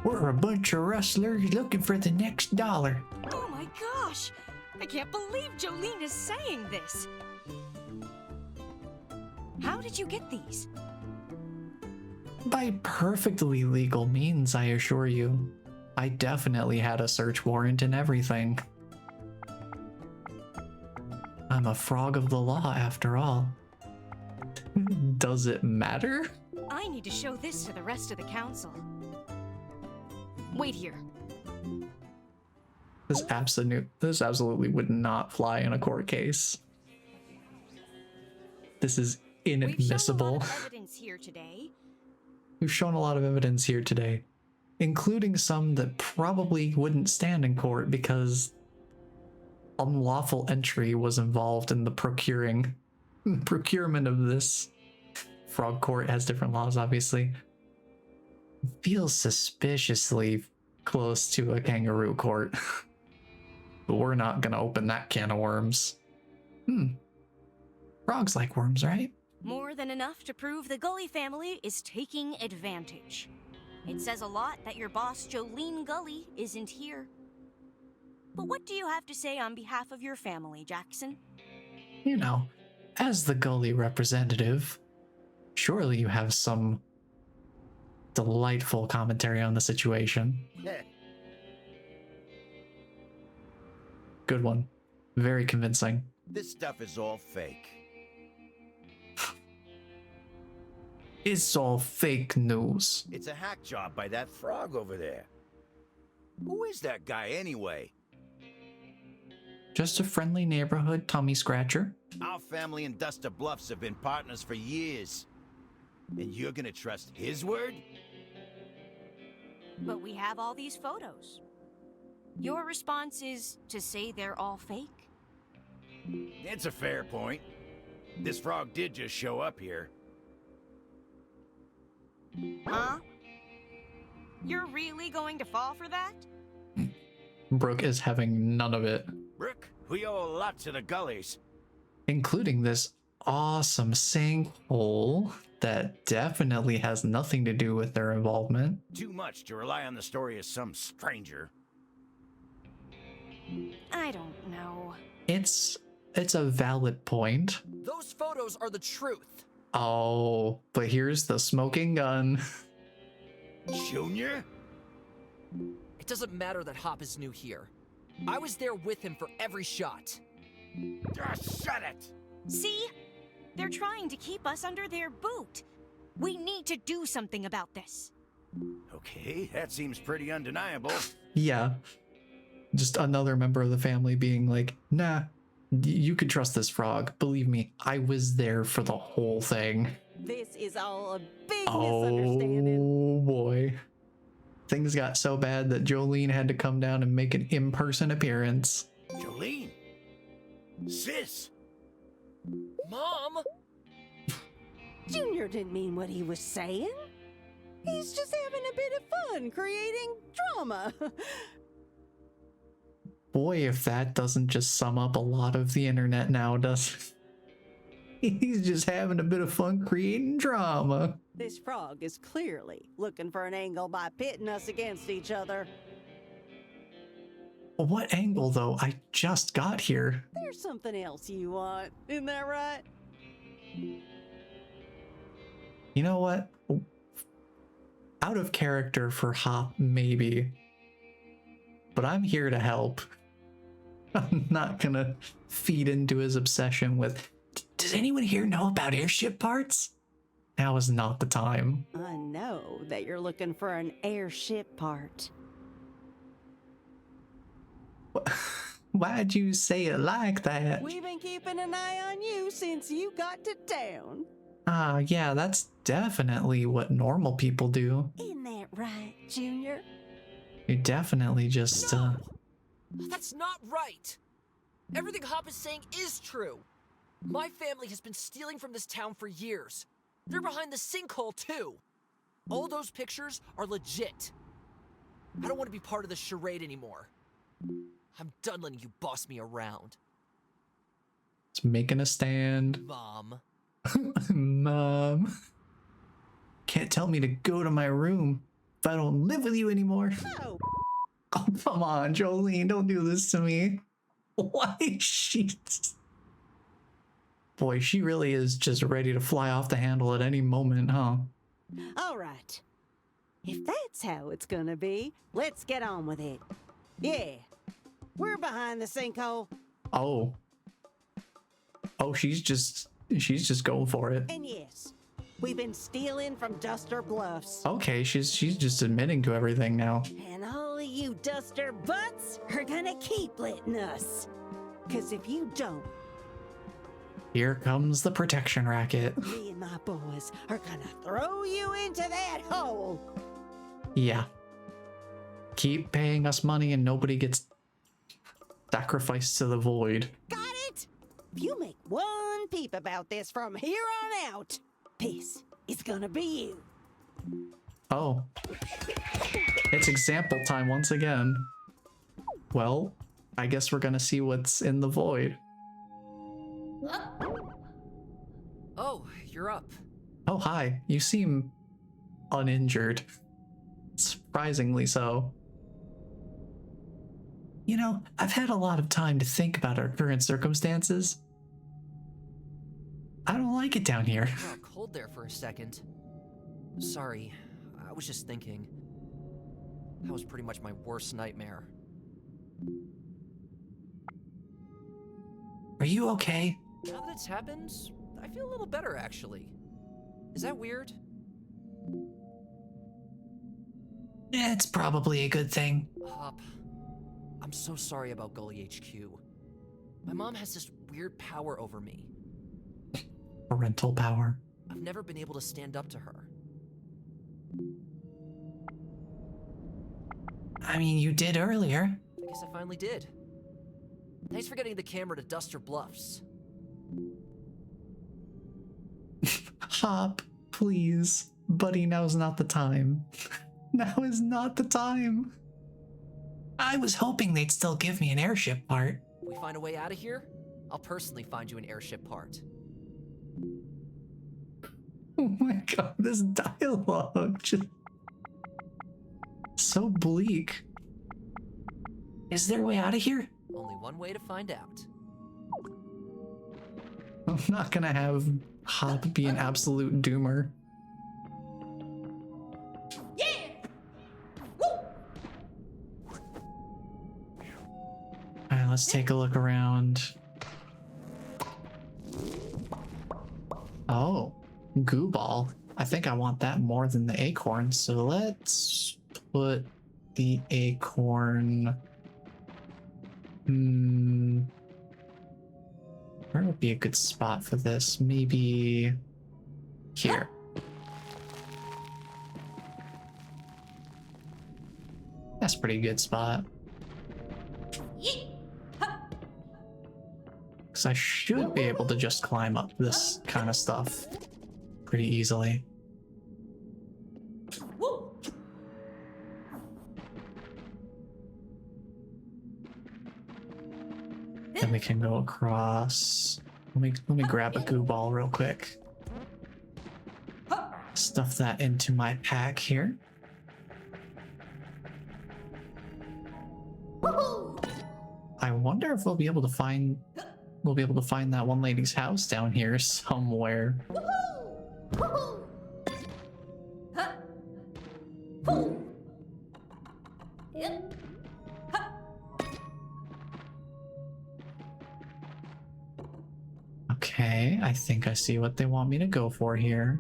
We're a bunch of rustlers looking for the next dollar. Oh my gosh! I can't believe Jolene is saying this! How did you get these? By perfectly legal means, I assure you. I definitely had a search warrant and everything. I'm a frog of the law, after all. Does it matter? I need to show this to the rest of the council. Wait here. This absolutely would not fly in a court case. This is inadmissible. We've shown a lot of evidence here today. We've shown a lot of evidence here today, including some that probably wouldn't stand in court because unlawful entry was involved in the procurement of this. Frog court has different laws, obviously. Feels suspiciously close to a kangaroo court. But we're not gonna open that can of worms. Frogs like worms, right? More than enough to prove the Gully family is taking advantage. It says a lot that your boss, Jolene Gully, isn't here. But what do you have to say on behalf of your family, Jackson? You know, as the Gully representative, surely you have some delightful commentary on the situation. Good one. Very convincing. This stuff is all fake. It's all fake news. It's a hack job by that frog over there. Who is that guy anyway? Just a friendly neighborhood tummy scratcher. Our family and Duster Bluffs have been partners for years. And you're gonna trust his word? But we have all these photos. Your response is to say they're all fake? It's a fair point. This frog did just show up here. Huh? You're really going to fall for that? Brooke is having none of it. Brooke, we owe a lot to the Gullies. Including this awesome sinkhole that definitely has nothing to do with their involvement. Too much to rely on the story of some stranger. I don't know. It's a valid point. Those photos are the truth. Oh, but here's the smoking gun. Junior? It doesn't matter that Hop is new here. I was there with him for every shot. Just shut it! See? They're trying to keep us under their boot. We need to do something about this. Okay, that seems pretty undeniable. Yeah. Just another member of the family being like, nah, you could trust this frog. Believe me, I was there for the whole thing. This is all a big misunderstanding. Oh boy. Things got so bad that Jolene had to come down and make an in-person appearance. Jolene? Sis? Mom! Junior didn't mean what he was saying. He's just having a bit of fun creating drama. Boy, if that doesn't just sum up a lot of the internet now, does it? He's just having a bit of fun creating drama. This frog is clearly looking for an angle by pitting us against each other. What angle, though? I just got here. There's something else you want, isn't that right? You know what? Out of character for Hop, maybe. But I'm here to help. I'm not gonna feed into his obsession with, does anyone here know about airship parts? Now is not the time. I know that you're looking for an airship part. Why'd you say it like that? We've been keeping an eye on you since you got to town. Yeah, that's definitely what normal people do. Isn't that right, Junior? You definitely just, No! That's not right! Everything Hop is saying is true. My family has been stealing from this town for years. They're behind the sinkhole, too. All those pictures are legit. I don't want to be part of this charade anymore. I'm done letting you boss me around. It's making a stand. Mom. Mom. Can't tell me to go to my room if I don't live with you anymore. No. Oh, come on, Jolene, don't do this to me. Why is she... Boy, she really is just ready to fly off the handle at any moment, huh? All right. If that's how it's gonna be, let's get on with it. Yeah. We're behind the sinkhole. Oh. Oh, she's just going for it. And yes, we've been stealing from Duster Bluffs. Okay, she's just admitting to everything now. And all of you Duster butts are gonna keep letting us. 'Cause if you don't, Here comes the protection racket. me and my boys are gonna throw you into that hole. Yeah. Keep paying us money and nobody gets sacrificed to the void. Got it? If you make one peep about this from here on out, this is gonna be you. Oh. It's example time once again. Well, I guess we're gonna see what's in the void. Oh, you're up. Oh, hi. You seem uninjured. Surprisingly so. You know, I've had a lot of time to think about our current circumstances. I don't like it down here. It got cold there for a second. Sorry. I was just thinking. That was pretty much my worst nightmare. Are you okay? Now that it's happened, I feel a little better, actually. Is that weird? It's probably a good thing. Hop, I'm so sorry about Gully HQ. My mom has this weird power over me. Parental power. I've never been able to stand up to her. I mean, you did earlier. I guess I finally did. Thanks for getting the camera to Duster Bluffs. Hop, please. Buddy, now's not the time. Now is not the time. I was hoping they'd still give me an airship part. We find a way out of here? I'll personally find you an airship part. Oh my god, this dialogue just... so bleak. Is there a way out of here? Only one way to find out. I'm not gonna have Hop be an absolute doomer. Alright, let's take a look around. Oh, goo ball. I think I want that more than the acorn, so let's put the acorn... Where would be a good spot for this? Maybe here. That's a pretty good spot. Because I should be able to just climb up this kind of stuff pretty easily. Then we can go across. Let me grab a goo ball real quick. Stuff that into my pack here. I wonder if we'll be able to find that one lady's house down here somewhere. Okay, I think I see what they want me to go for here.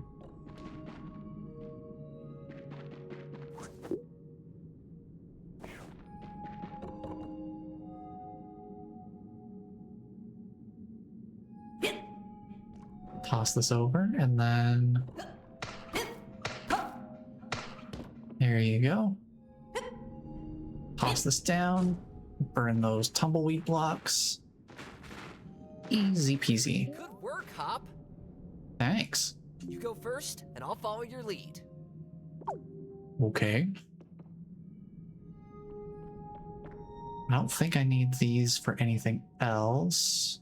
Toss this over, and then... There you go. Toss this down. Burn those tumbleweed blocks. Easy peasy. Good work, Hop. Thanks. You go first, and I'll follow your lead. Okay. I don't think I need these for anything else.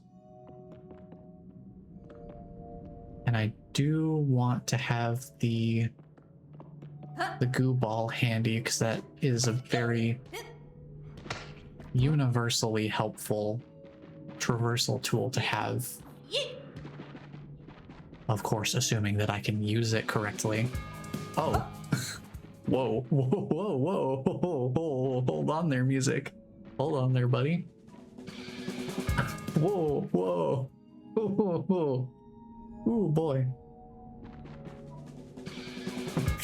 And I do want to have the goo ball handy, because that is a very universally helpful traversal tool to have. Of course, assuming that I can use it correctly. Oh. Whoa, whoa, whoa, whoa, whoa, whoa, hold on there, music. Hold on there, buddy. Whoa, whoa, whoa, whoa, whoa. Ooh, boy.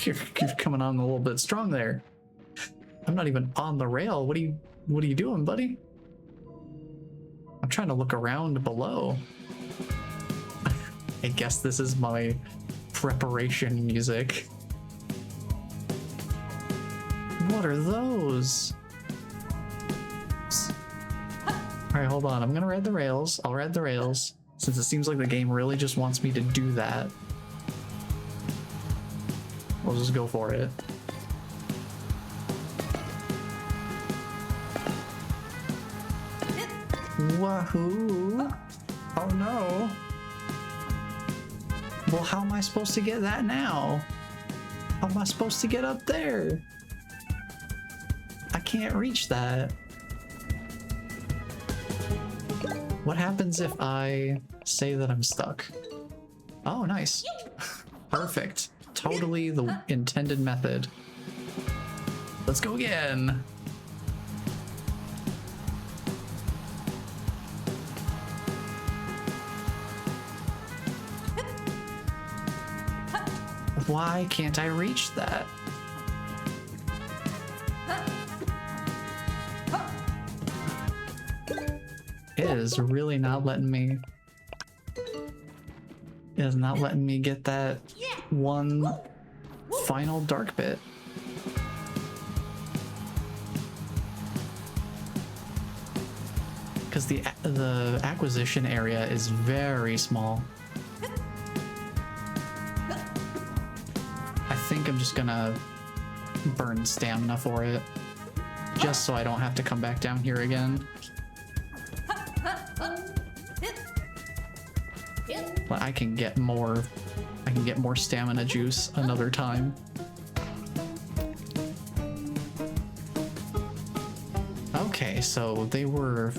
You're coming on a little bit strong there. I'm not even on the rail. What are you doing, buddy? I'm trying to look around below. I guess this is my preparation music. What are those? Alright, hold on. I'm gonna ride the rails. I'll ride the rails, since it seems like the game really just wants me to do that. We'll just go for it. Wahoo! Oh no! Well, how am I supposed to get that now? How am I supposed to get up there? I can't reach that. What happens if I say that I'm stuck? Oh, nice. Perfect. totally the intended method. Let's go again. Why can't I reach that? It is really not letting me. It is not letting me get that one final dark bit. Because the acquisition area is very small. I think I'm just gonna burn stamina for it, just so I don't have to come back down here again. But I can get more stamina juice another time. Okay, so they were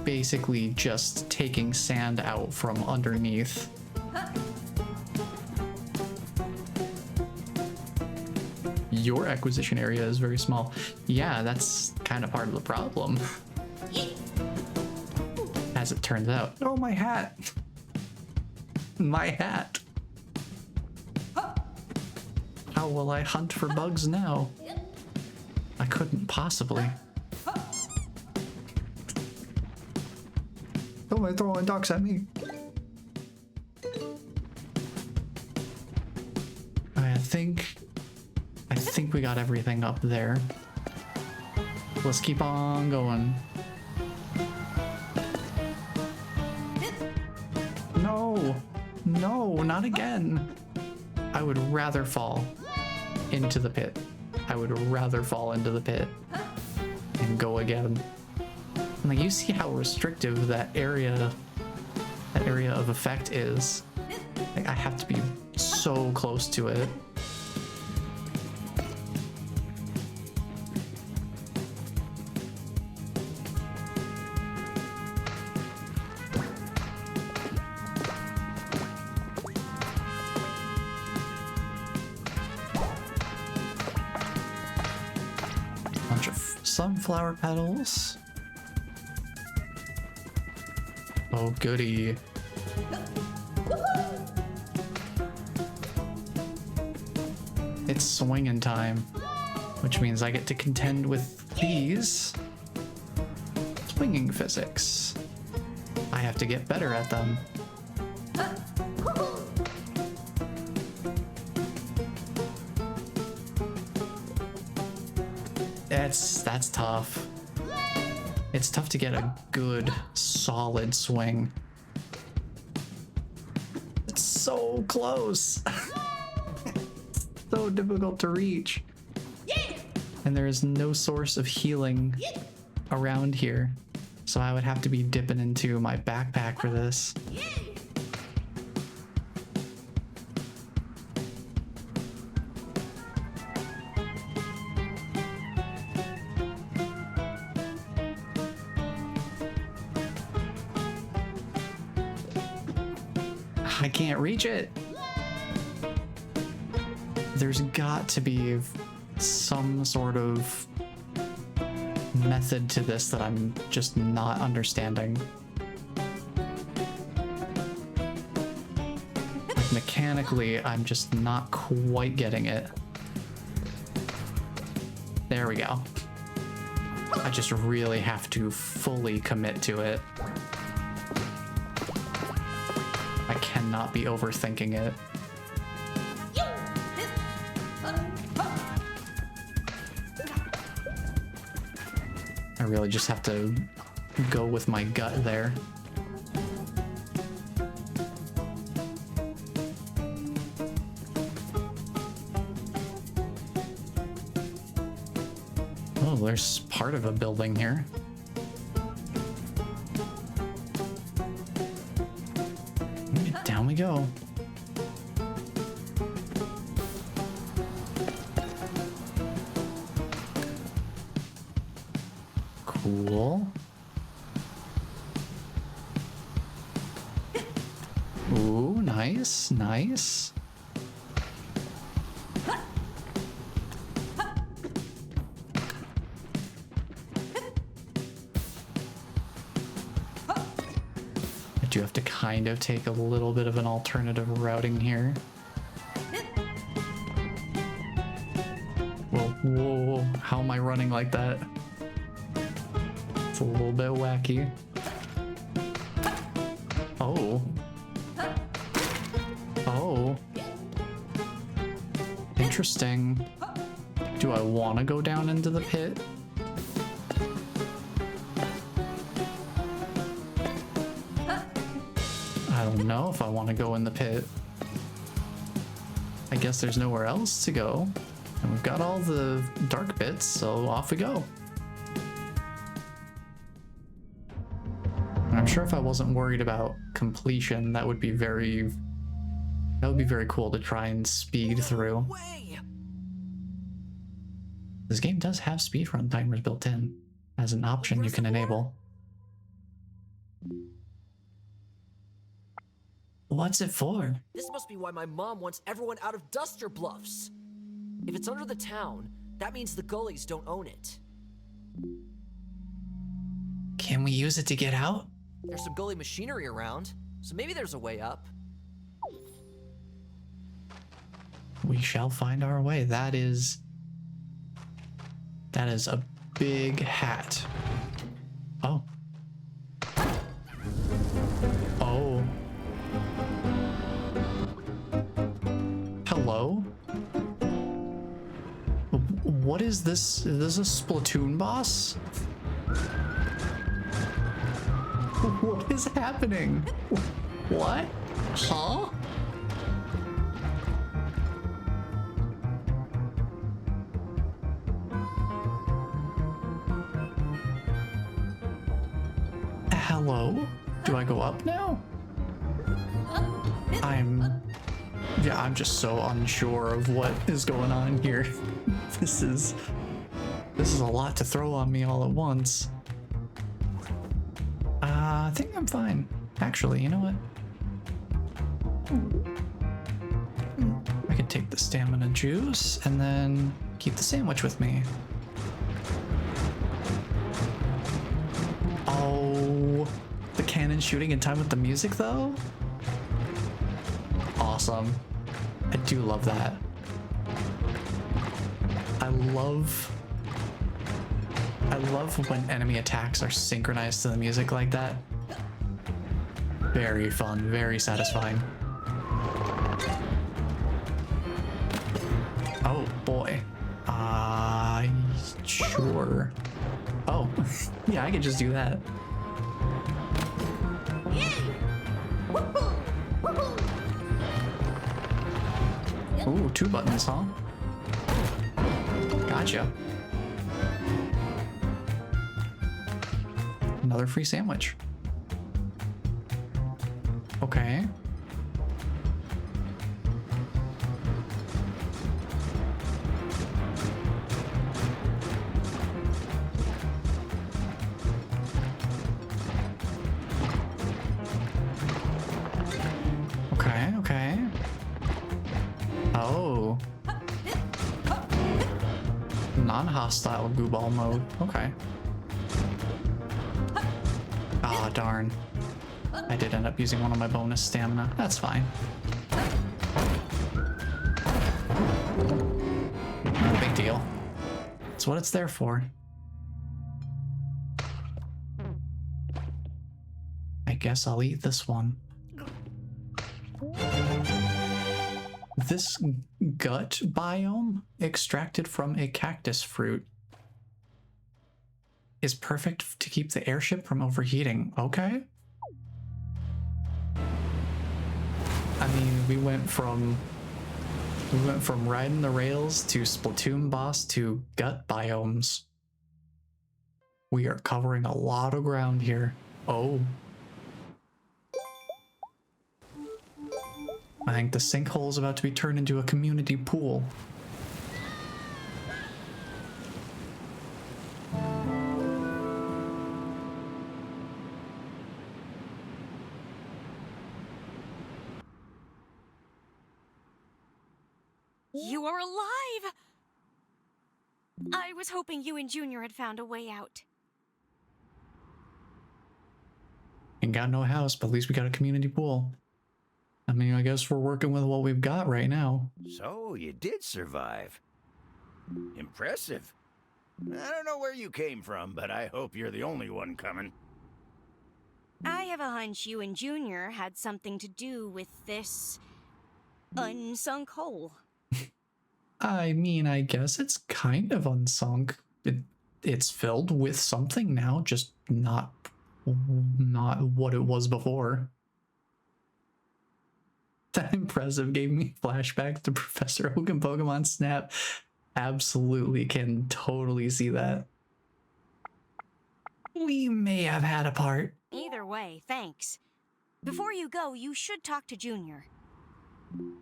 basically just taking sand out from underneath. Your acquisition area is very small. Yeah, that's kind of part of the problem. As it turns out. Oh, my hat! My hat! How will I hunt for bugs now? I couldn't possibly. Oh, they're throwing ducks at me. I think we got everything up there. Let's keep on going. No, no, not again. I would rather fall into the pit. I would rather fall into the pit and go again. Like, you see how restrictive that area of effect is. Like, I have to be so close to it. Bunch of sunflower petals. Oh, goody. It's swinging time, which means I get to contend with these swinging physics. I have to get better at them. That's tough. It's tough to get a good, solid swing. It's so close. So difficult to reach. And there is no source of healing around here. So I would have to be dipping into my backpack for this. I can't reach it. There's got to be some sort of method to this that I'm just not understanding. Like, mechanically, I'm just not quite getting it. There we go. I just really have to fully commit to it. I cannot be overthinking it. I really just have to go with my gut there. Oh, there's part of a building here. Down we go. Cool. Ooh, nice, nice. do have to kind of take a little bit of an alternative routing here. Whoa, whoa, how am I running like that? It's a little bit wacky. Oh. Oh. Interesting. Do I want to go down into the pit? I don't know if I want to go in the pit. I guess there's nowhere else to go. And we've got all the dark bits, so off we go. And I'm sure if I wasn't worried about completion, that would be very cool to try and speed through. This game does have speedrun timers built in as an option you can enable. What's it for? This must be why my mom wants everyone out of Duster Bluffs. If it's under the town, that means the gullies don't own it. Can we use it to get out? There's some gully machinery around, so maybe there's a way up. We shall find our way. That is a big hat. Oh. Oh. Hello? What is this? Is this a Splatoon boss? What is happening? What? Huh? Hello? Do I go up now? I'm just so unsure of what is going on here. This is a lot to throw on me all at once. I think I'm fine. Actually, you know what? I could take the stamina juice and then keep the sandwich with me. Oh, the cannon shooting in time with the music though? Awesome. I do love that. I love when enemy attacks are synchronized to the music like that. Very fun, very satisfying. Oh boy. Sure. Oh, yeah, I could just do that. Ooh, 2 buttons, huh? Gotcha. Another free sandwich. Okay. Okay, okay. Oh. Non-hostile goo ball mode. Okay. Ah, darn. I did end up using one of my bonus stamina. That's fine. Not a big deal. It's what it's there for. I guess I'll eat this one. This gut biome, extracted from a cactus fruit, is perfect to keep the airship from overheating. Okay. I mean, we went from riding the rails to Splatoon boss to gut biomes. We are covering a lot of ground here. Oh. I think the sinkhole is about to be turned into a community pool. You are alive! I was hoping you and Junior had found a way out. Ain't got no house, but at least we got a community pool. I mean, I guess we're working with what we've got right now. So, you did survive. Impressive. I don't know where you came from, but I hope you're the only one coming. I have a hunch you and Junior had something to do with this unsunk hole. I mean, I guess it's kind of unsunk. It's filled with something now, just not what it was before. That impressive gave me flashbacks to Professor Oak and Pokemon Snap. Absolutely can totally see that. We may have had a part. Either way, thanks. Before you go, you should talk to Junior.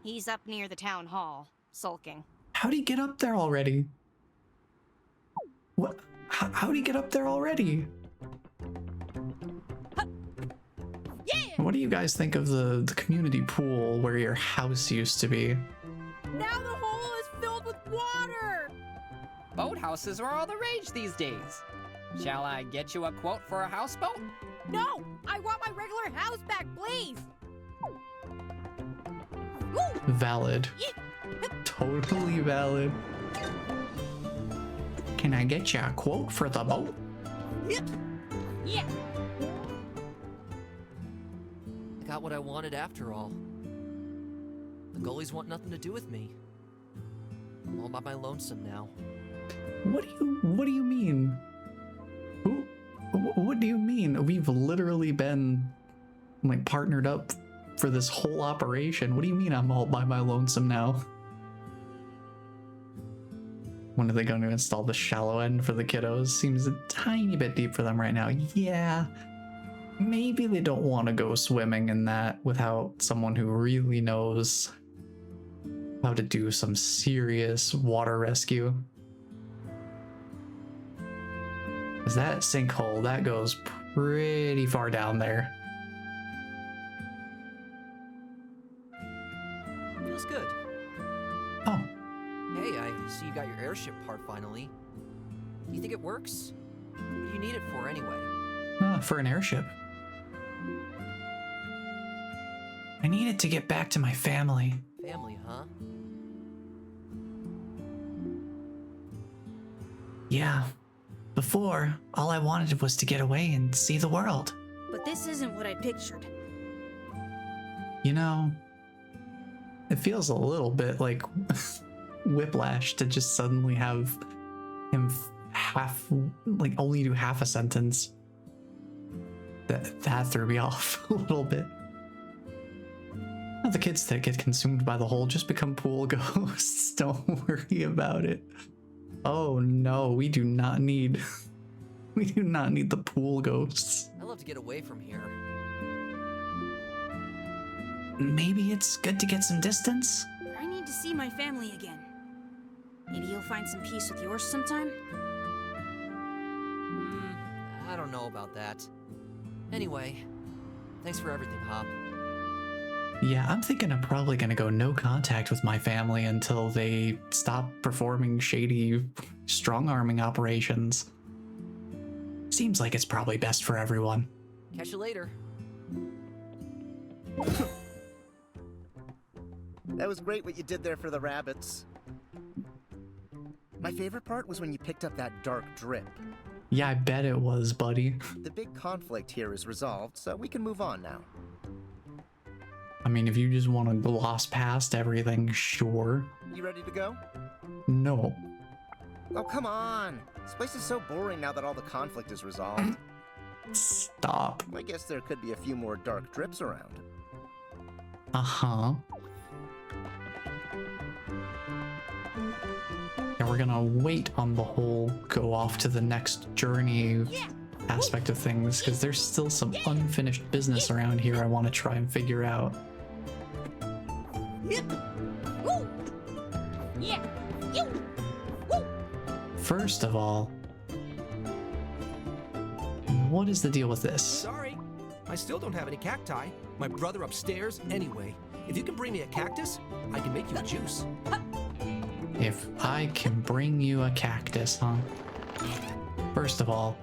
He's up near the town hall, sulking. How'd he get up there already? What? How'd he get up there already? Yeah! What do you guys think of the community pool where your house used to be? Now the hole is filled with water! Boathouses are all the rage these days. Shall I get you a quote for a houseboat? No! I want my regular house back, please! Valid. Totally valid. Can I get you a quote for the boat? Yeah! I got what I wanted after all. The goalies want nothing to do with me. I'm all by my lonesome now. What do you mean? What do you mean? We've literally been like partnered up for this whole operation. What do you mean I'm all by my lonesome now? When are they going to install the shallow end for the kiddos? Seems a tiny bit deep for them right now. Yeah, maybe they don't want to go swimming in that without someone who really knows how to do some serious water rescue. Is that sinkhole? That goes pretty far down there. Feels good. Oh. Hey, I see you got your airship part finally. Do you think it works? What do you need it for anyway? For an airship. I need it to get back to my family. Family, huh? Yeah. Before, all I wanted was to get away and see the world. But this isn't what I pictured. You know, it feels a little bit like Whiplash to just suddenly have him only do half a sentence. That threw me off a little bit. Now the kids that get consumed by the hole just become pool ghosts. Don't worry about it. Oh no, we do not need the pool ghosts. I'd love to get away from here. Maybe it's good to get some distance? I need to see my family again. Maybe you'll find some peace with yours sometime? I don't know about that. Anyway, thanks for everything, Hop. Yeah, I'm thinking I'm probably gonna go no contact with my family until they stop performing shady strong-arming operations. Seems like it's probably best for everyone. Catch you later. That was great what you did there for the rabbits. My favorite part was when you picked up that dark drip. Yeah, I bet it was, buddy. The big conflict here is resolved, so we can move on now. I mean, if you just want to gloss past everything, sure. You ready to go? No. Oh, come on. This place is so boring now that all the conflict is resolved. Stop. I guess there could be a few more dark drips around. Uh-huh. And we're gonna wait on the whole go off to the next journey aspect of things, because there's still some unfinished business around here I want to try and figure out. First of all, what is the deal with this? Sorry, I still don't have any cacti. My brother upstairs, anyway. If you can bring me a cactus, I can make you a juice. If I can bring you a cactus, huh? First of all,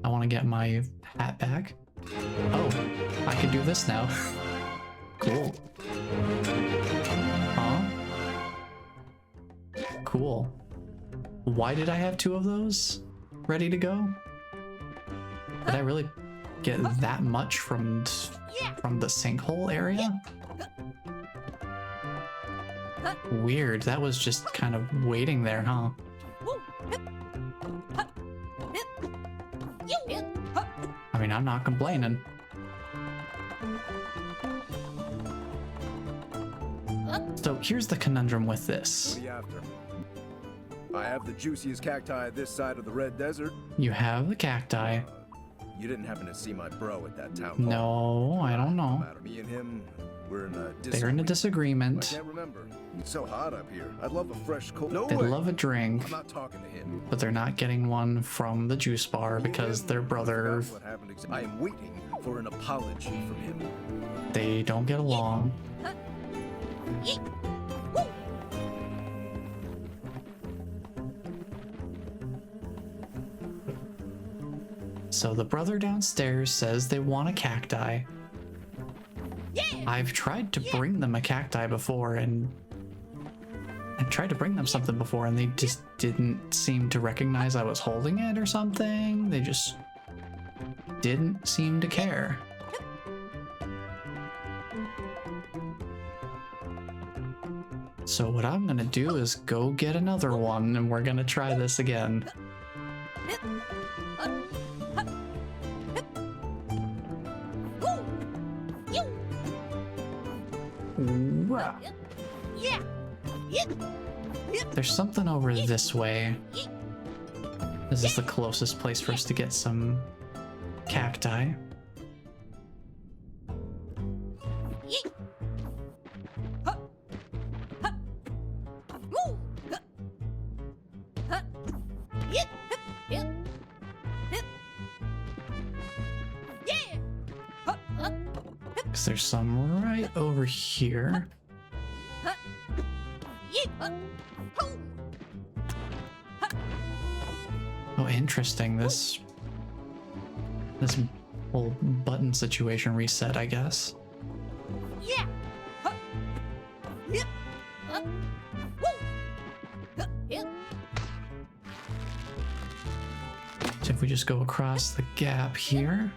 I want to get my hat back. Oh, I can do this now. Cool. Huh? Cool. Why did I have 2 of those ready to go? Did I really get that much from the sinkhole area? Weird. That was just kind of waiting there, huh? I mean, I'm not complaining. So here's the conundrum with this. What are you after? I have the juiciest cacti this side of the Red Desert. You have the cacti. You didn't happen to see my bro at that town hall? No, I don't know. Me and him, we're in a They're in a disagreement. I can't remember. It's so hot up here. I'd love a fresh cold. No They way. love a drink, I'm not talking to him. but they're not getting one from the juice bar because their brother, What happened I am waiting for an apology from him. they don't get along. So the brother downstairs says they want a cacti. I've tried to bring them a cacti before, and I tried to bring them something before, and they just didn't seem to recognize I was holding it or something. They just didn't seem to care. So what I'm gonna do is go get another one, and we're gonna try this again. Wow. There's something over this way. This is the closest place for us to get some cacti. Because there's some right over here. Oh, interesting. This whole button situation reset, I guess. So if we just go across the gap here.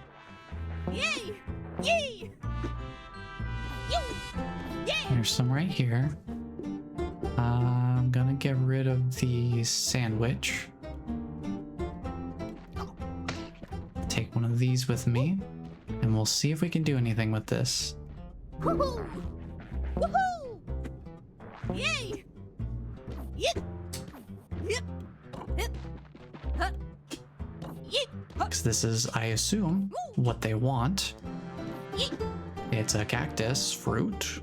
There's some right here. I'm gonna get rid of the sandwich. Take one of these with me, and we'll see if we can do anything with this. Woohoo! Woohoo! Yay! Yip! Yip! Yip! Huh! Yip! Because this is, I assume, what they want. It's a cactus fruit.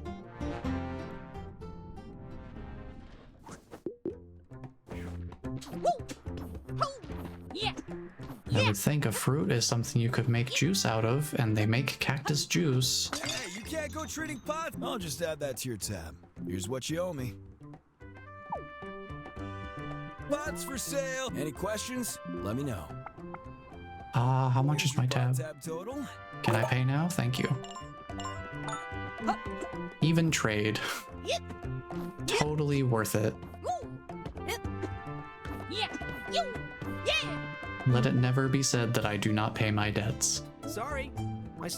I would think a fruit is something you could make juice out of, and they make cactus juice. Hey, you can't go trading pots? I'll just add that to your tab. Here's what you owe me. Pots for sale. Any questions? Let me know. How much is my tab? Tab total. Can I pay now? Thank you. Even trade. Totally worth it. Let it never be said that I do not pay my debts. Sorry.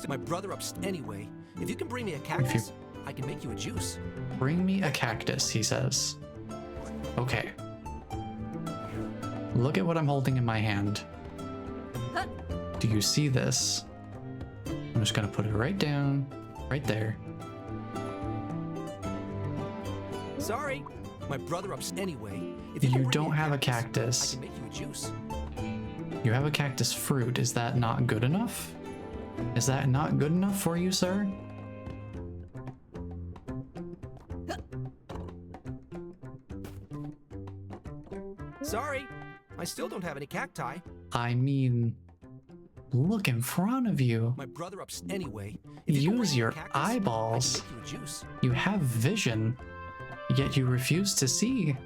My brother anyway. If you can bring me a cactus, I can make you a juice. Bring me a cactus, he says. Okay. Look at what I'm holding in my hand. Do you see this? I'm just gonna put it right down, right there. Sorry. My brother anyway. If You don't have a cactus. I can make you a juice. You have a cactus fruit. Is that not good enough? Is that not good enough for you, sir? Sorry. I still don't have any cacti. I mean, look in front of you. My brother anyway. Use your eyeballs. I can make you a juice. You have vision, yet you refuse to see.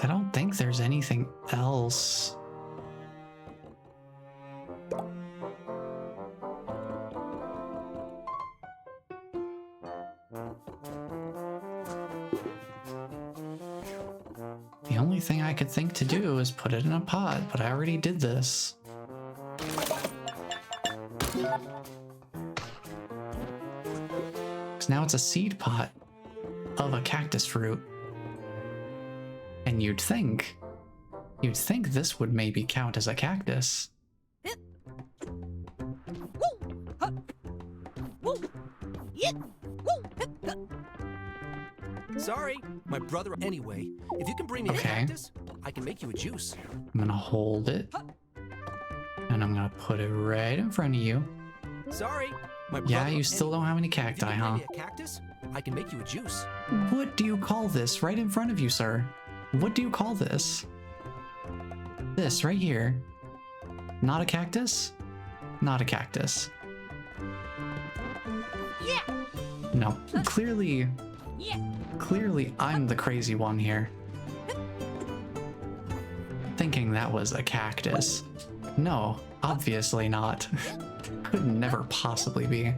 I don't think there's anything else. The only thing I could think to do is put it in a pot, but I already did this. Because now it's a seed pot of a cactus fruit. And you'd think this would maybe count as a cactus. Sorry, my brother. Anyway, if you can bring me a cactus, I can make you a juice. I'm gonna hold it. And I'm gonna put it right in front of you. Sorry, my brother. Yeah, you still don't have any cacti, if you can huh? bring me a cactus, I can make you a juice. What do you call this? Right in front of you, sir. What do you call this? This right here. Not a cactus? Not a cactus. Yeah. No, clearly Yeah. Clearly, I'm the crazy one here. Thinking that was a cactus. No, obviously not. Could never possibly be.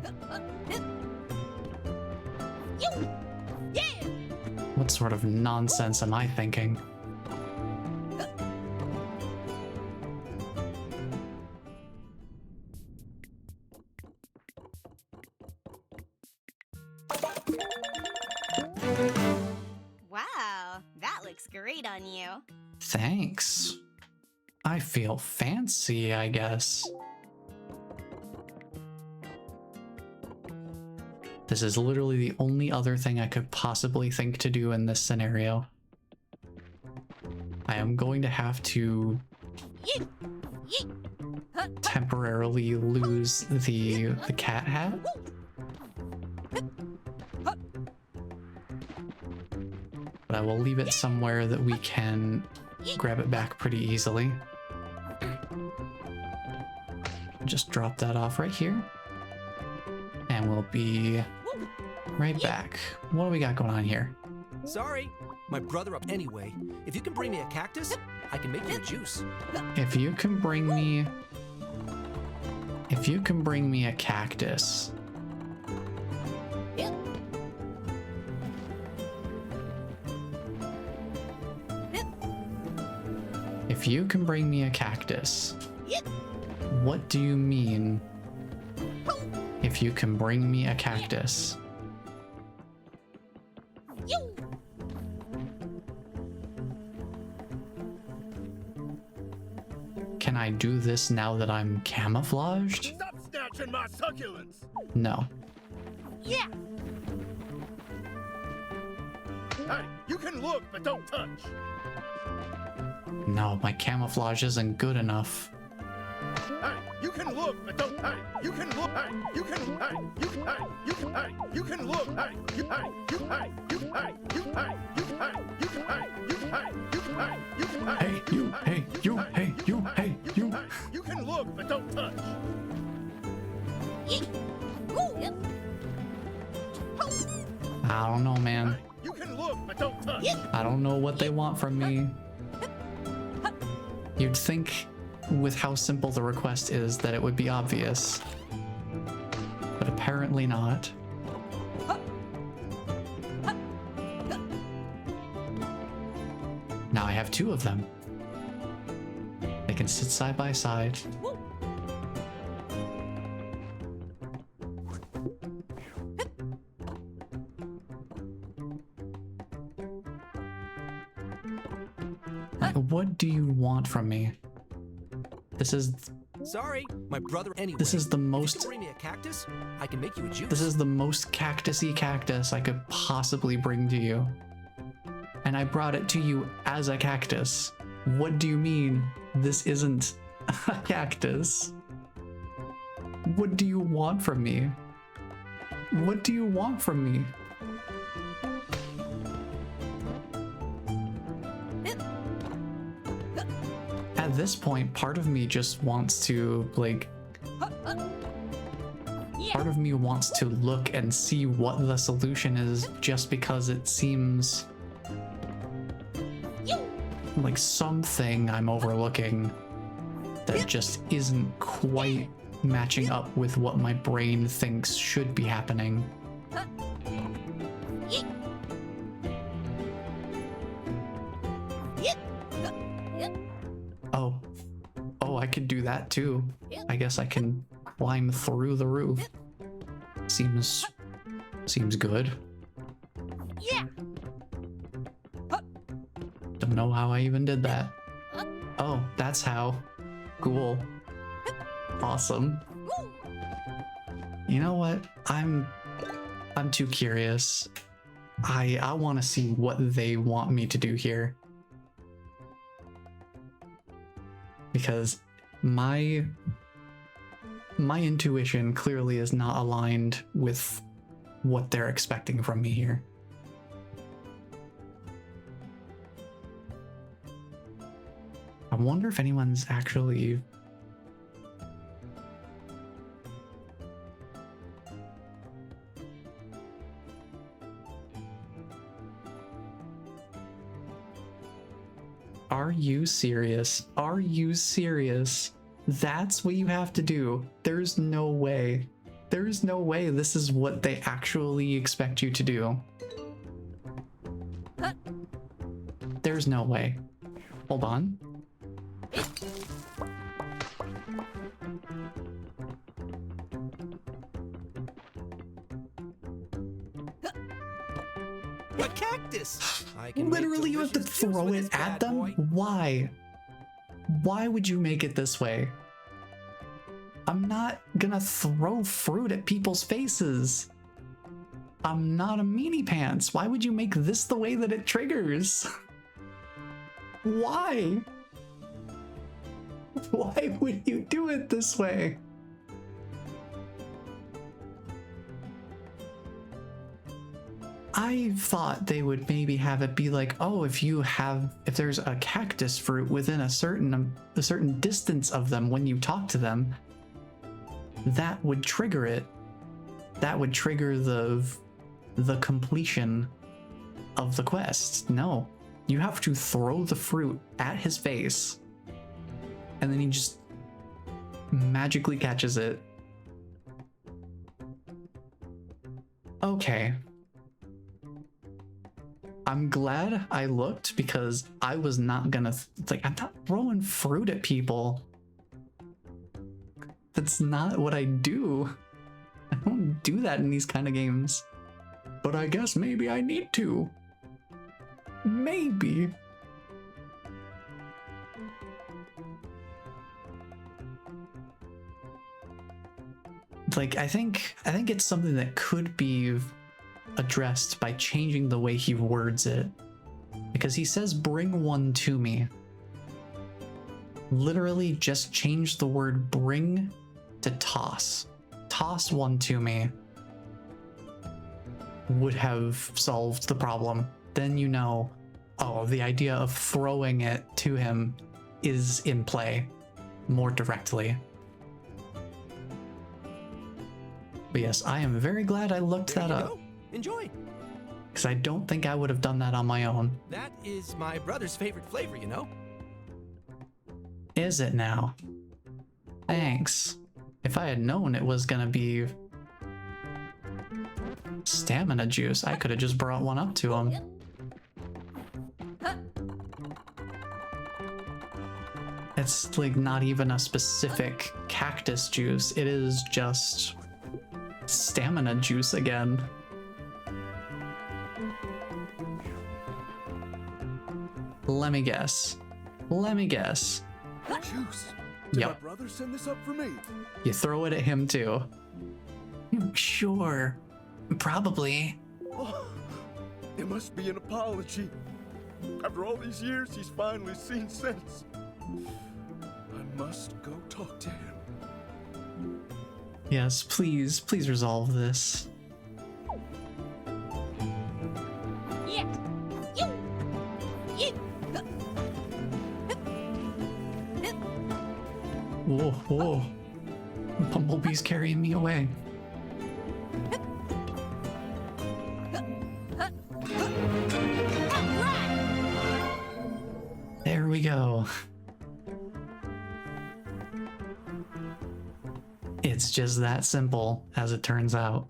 What sort of nonsense am I thinking? Wow, that looks great on you. Thanks. I feel fancy, I guess. This is literally the only other thing I could possibly think to do in this scenario. I am going to have to temporarily lose the cat hat. But I will leave it somewhere that we can grab it back pretty easily. Just drop that off right here. And we'll be right back. What do we got going on here? Sorry, my brother up. Anyway, if you can bring me a cactus, I can make you a juice. If you can bring me a cactus. If you can bring me a cactus. What do you mean? If you can bring me a cactus. Can I do this now that I'm camouflaged? Stop snatching my succulents! No. Yeah. Hey, you can look, but don't touch. No, my camouflage isn't good enough. Hey, you can look, but don't. Hey, you can look. Hey, you can. Hey, you can. Hey, you can. Hey, you can look. Hey, you. Hey, you. Hey, you. Hey, you. Hey, you. Hey, you can. Hey, you. Hey, you. Hey, you. Hey, you. Hey, you. Hey, you. Hey, you. You can look, but don't touch. I don't know, man. You can look, but don't touch. I don't know what they want from me. You'd think, with how simple the request is, that it would be obvious. But apparently not. Now I have two of them. They can sit side by side. What do you want from me? This is... Sorry, my brother. Anyway, this is the if you most... can bring me a cactus, I can make you a juice. This is the most cactus-y cactus I could possibly bring to you. And I brought it to you as a cactus. What do you mean this isn't a cactus? What do you want from me? What do you want from me? At this point, part of me just wants to, like... Part of me wants to look and see what the solution is just because it seems... like something I'm overlooking that just isn't quite matching up with what my brain thinks should be happening. Oh, I could do that too. I guess I can climb through the roof. Seems good. Yeah. Don't know how I even did that. Oh, that's how. Cool. Awesome. You know what? I'm too curious. I want to see what they want me to do here. Because my intuition clearly is not aligned with what they're expecting from me here. I wonder if anyone's actually... Are you serious? Are you serious? That's what you have to do. There's no way. There's no way this is what they actually expect you to do. There's no way. Hold on. A cactus! I can Literally, you have to throw it at them? Why? Why would you make it this way? I'm not gonna throw fruit at people's faces. I'm not a meanie pants. Why would you make this the way that it triggers? Why? Why would you do it this way? I thought they would maybe have it be like, oh, if there's a cactus fruit within a certain distance of them when you talk to them, that would trigger it. That would trigger the completion of the quest. No, you have to throw the fruit at his face, and then he just magically catches it. Okay. I'm glad I looked because I was not gonna, I'm not throwing fruit at people. That's not what I do. I don't do that in these kind of games. But I guess maybe I need to. Maybe. I think it's something that could be addressed by changing the way he words it, because he says bring one to me. Literally just change the word bring to toss. Toss one to me would have solved the problem. Then you know, oh, the idea of throwing it to him is in play more directly. But yes, I am very glad I looked that up. Enjoy. Because I don't think I would have done that on my own. That is my brother's favorite flavor, you know? Is it now? Thanks. If I had known it was gonna be stamina juice, I could have just brought one up to him. It's not even a specific cactus juice. It is just stamina juice again. Let me guess. Juice. Did Yep. my brother send this up for me? You throw it at him too. Sure. Probably. Oh, it must be an apology. After all these years, he's finally seen sense. I must go talk to him. Yes, please resolve this. Whoa. Bumblebee's carrying me away. It's just that simple, as it turns out.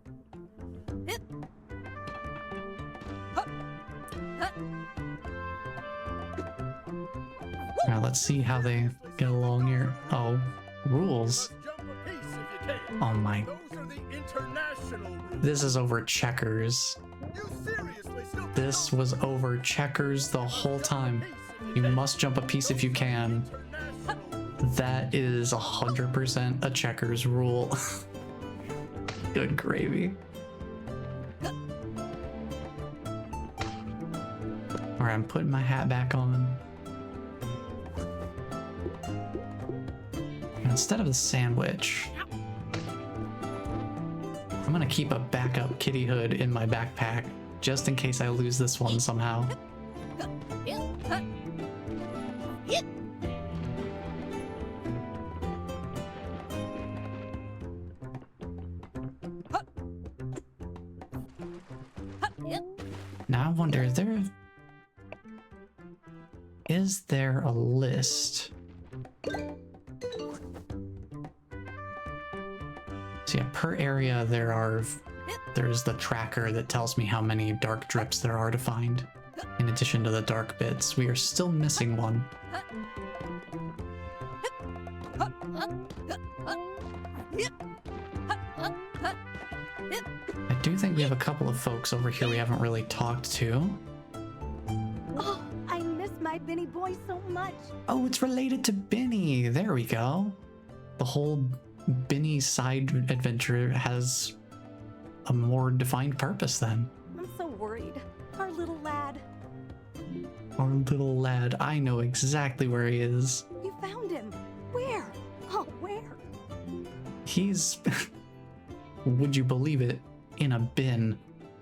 Alright, let's see how they get along here. Oh, rules. Oh my. This is over checkers. This was over checkers the whole time. You must jump a piece if you can. That is 100% a checkers rule. Good gravy. Alright, I'm putting my hat back on. And instead of the sandwich, I'm gonna keep a backup kitty hood in my backpack just in case I lose this one somehow. Now I wonder, is there a list? So yeah, per area there's the tracker that tells me how many dark drips there are to find. In addition to the dark bits, we are still missing one. I do think we have a couple of folks over here we haven't really talked to. Oh, I miss my Benny boy so much. Oh, it's related to Benny. There we go. The whole Benny side adventure has a more defined purpose then. I'm so worried. Our little lad. Our little lad. I know exactly where he is. You found him. Where? Oh, where? He's, would you believe it, in a bin.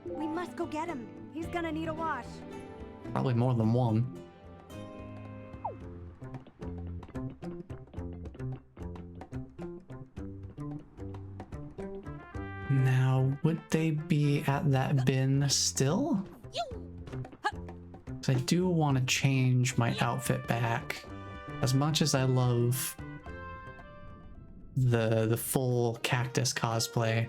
We must go get him. He's gonna need a wash. Probably more than one. Now, would they be at that bin still? So I do want to change my outfit back. As much as I love the full cactus cosplay,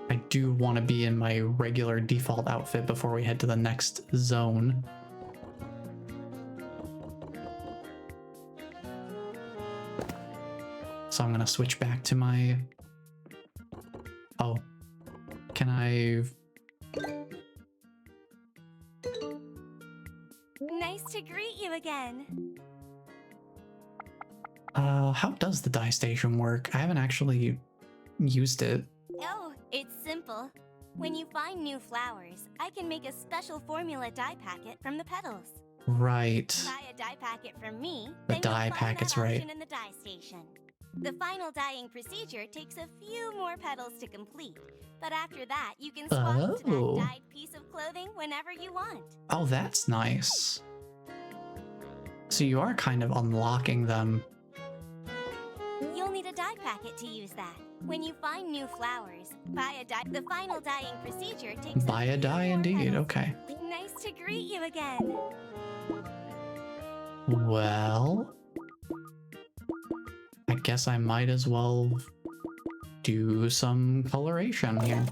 I do want to be in my regular default outfit before we head to the next zone. So I'm gonna switch back to my... Oh, can I... Nice to greet you again. How does the dye station work? I haven't actually used it. Oh, it's simple. When you find new flowers, I can make a special formula dye packet from the petals. Right. Buy a dye packet from me, The then dye you'll find packet's that right. option in the dye station. The final dyeing procedure takes a few more petals to complete, but after that, you can swap to Oh. that dyed piece of clothing whenever you want. Oh, that's nice. So you are kind of unlocking them. You'll need a dye packet to use that. When you find new flowers, buy a dye. The final dyeing procedure takes Buy a dye indeed, okay. Nice to greet you again. Well, I guess I might as well do some coloration here.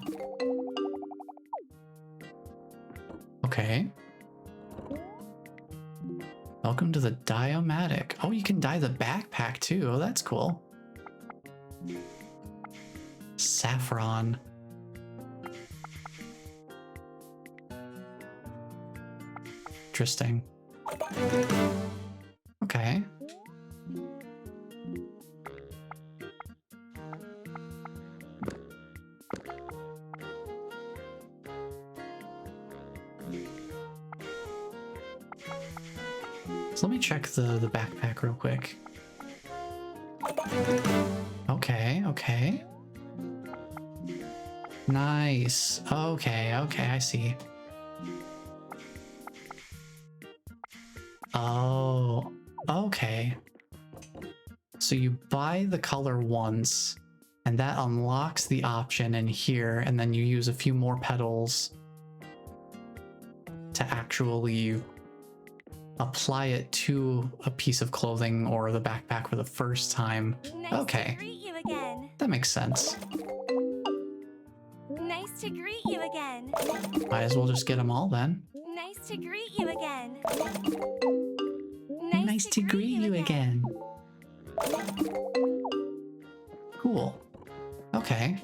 Okay. Welcome to the Dye-O-Matic. Oh, you can dye the backpack too. Oh, that's cool. Saffron. Interesting. Okay. So let me check the backpack real quick. Okay, okay. Nice. Okay, okay, I see. Oh, okay. So you buy the color once, and that unlocks the option in here, and then you use a few more petals to actually apply it to a piece of clothing or the backpack for the first time. Nice Okay, to greet you again. that makes sense. Nice to greet you again. Might as well just get them all then. Nice to greet you again. Nice to greet you again. Cool. Okay.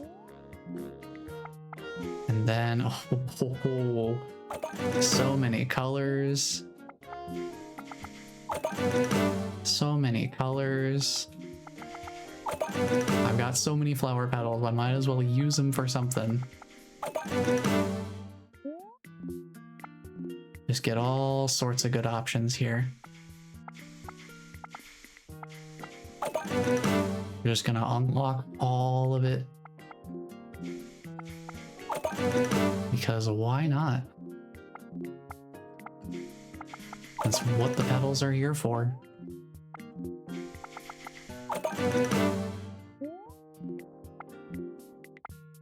And then, oh, so many colors. So many colors. I've got so many flower petals, I might as well use them for something. Just get all sorts of good options here. We're just gonna unlock all of it. Because why not? That's what the petals are here for.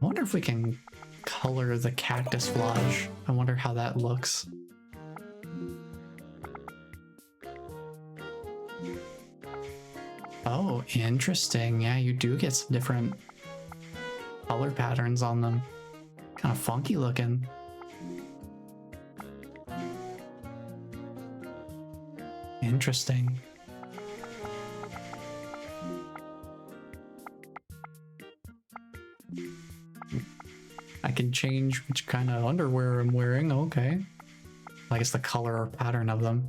I wonder if we can color the cactus flage. I wonder how that looks. Oh, interesting. Yeah, you do get some different color patterns on them. Kind of funky looking. Interesting. I can change which kind of underwear I'm wearing. Okay. I guess the color or pattern of them.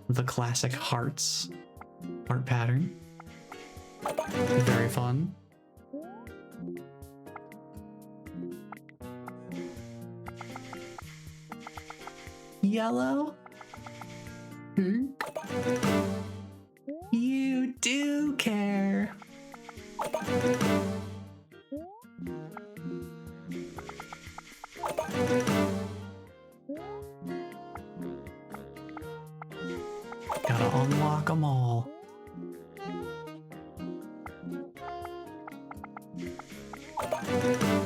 The classic heart pattern. Very fun. Yellow? Pink? You do care. Gotta unlock them all.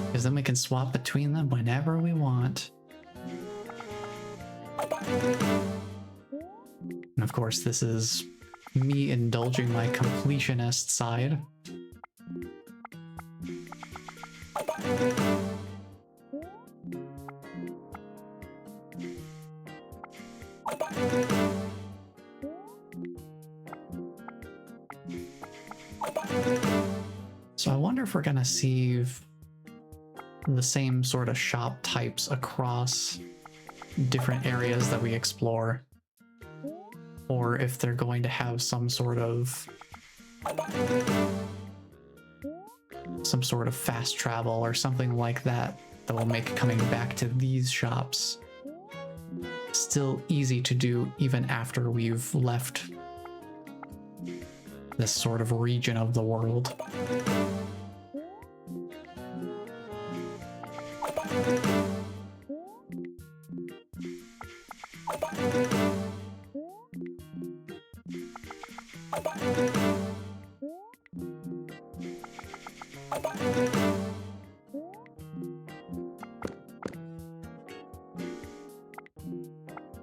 Because then we can swap between them whenever we want. And of course, this is me indulging my completionist side. So I wonder if we're gonna see the same sort of shop types across different areas that we explore, or if they're going to have some sort of fast travel or something like that that will make coming back to these shops still easy to do even after we've left this sort of region of the world.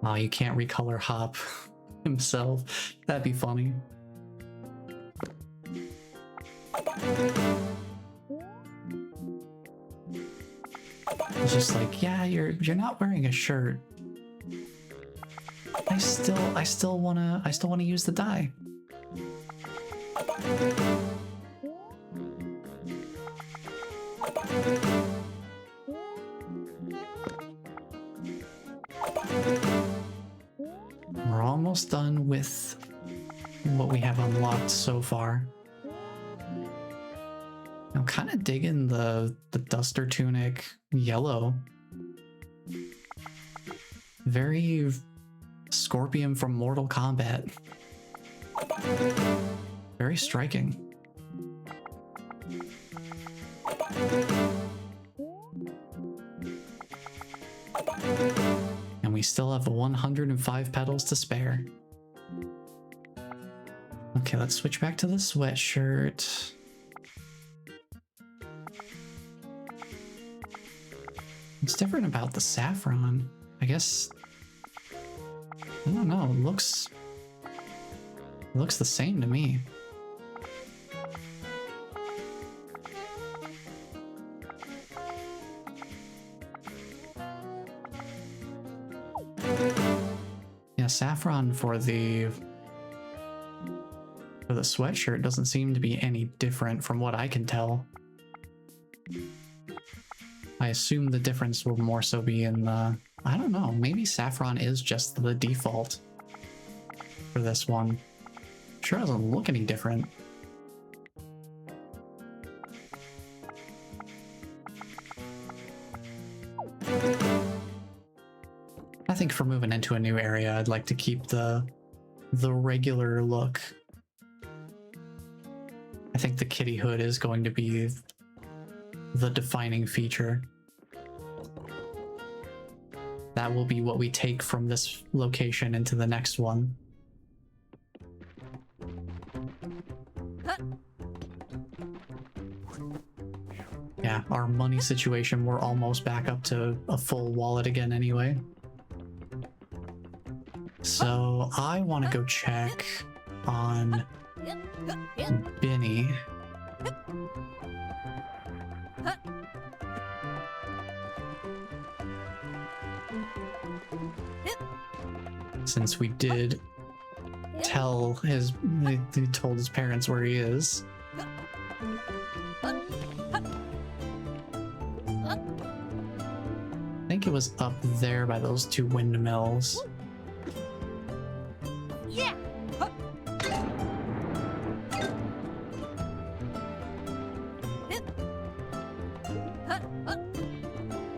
Oh, you can't recolor Hop himself. That'd be funny. It's just like, yeah, you're not wearing a shirt. I still wanna use the dye. We're almost done with what we have unlocked so far. I'm kind of digging the Duster Tunic yellow. Very Scorpion from Mortal Kombat. Very striking. And we still have 105 petals to spare. Okay, let's switch back to the sweatshirt. What's different about the saffron? I guess I don't know. It looks the same to me. Yeah, saffron for the sweatshirt doesn't seem to be any different from what I can tell. I assume the difference will more so be in the, I don't know, maybe saffron is just the default for this one. Sure doesn't look any different. I think for moving into a new area, I'd like to keep the regular look. I think the kitty hood is going to be the defining feature. That will be what we take from this location into the next one. Yeah, our money situation, we're almost back up to a full wallet again anyway. So I want to go check on Benny. Since we did tell he told his parents where he is. I think it was up there by those two windmills. Yeah.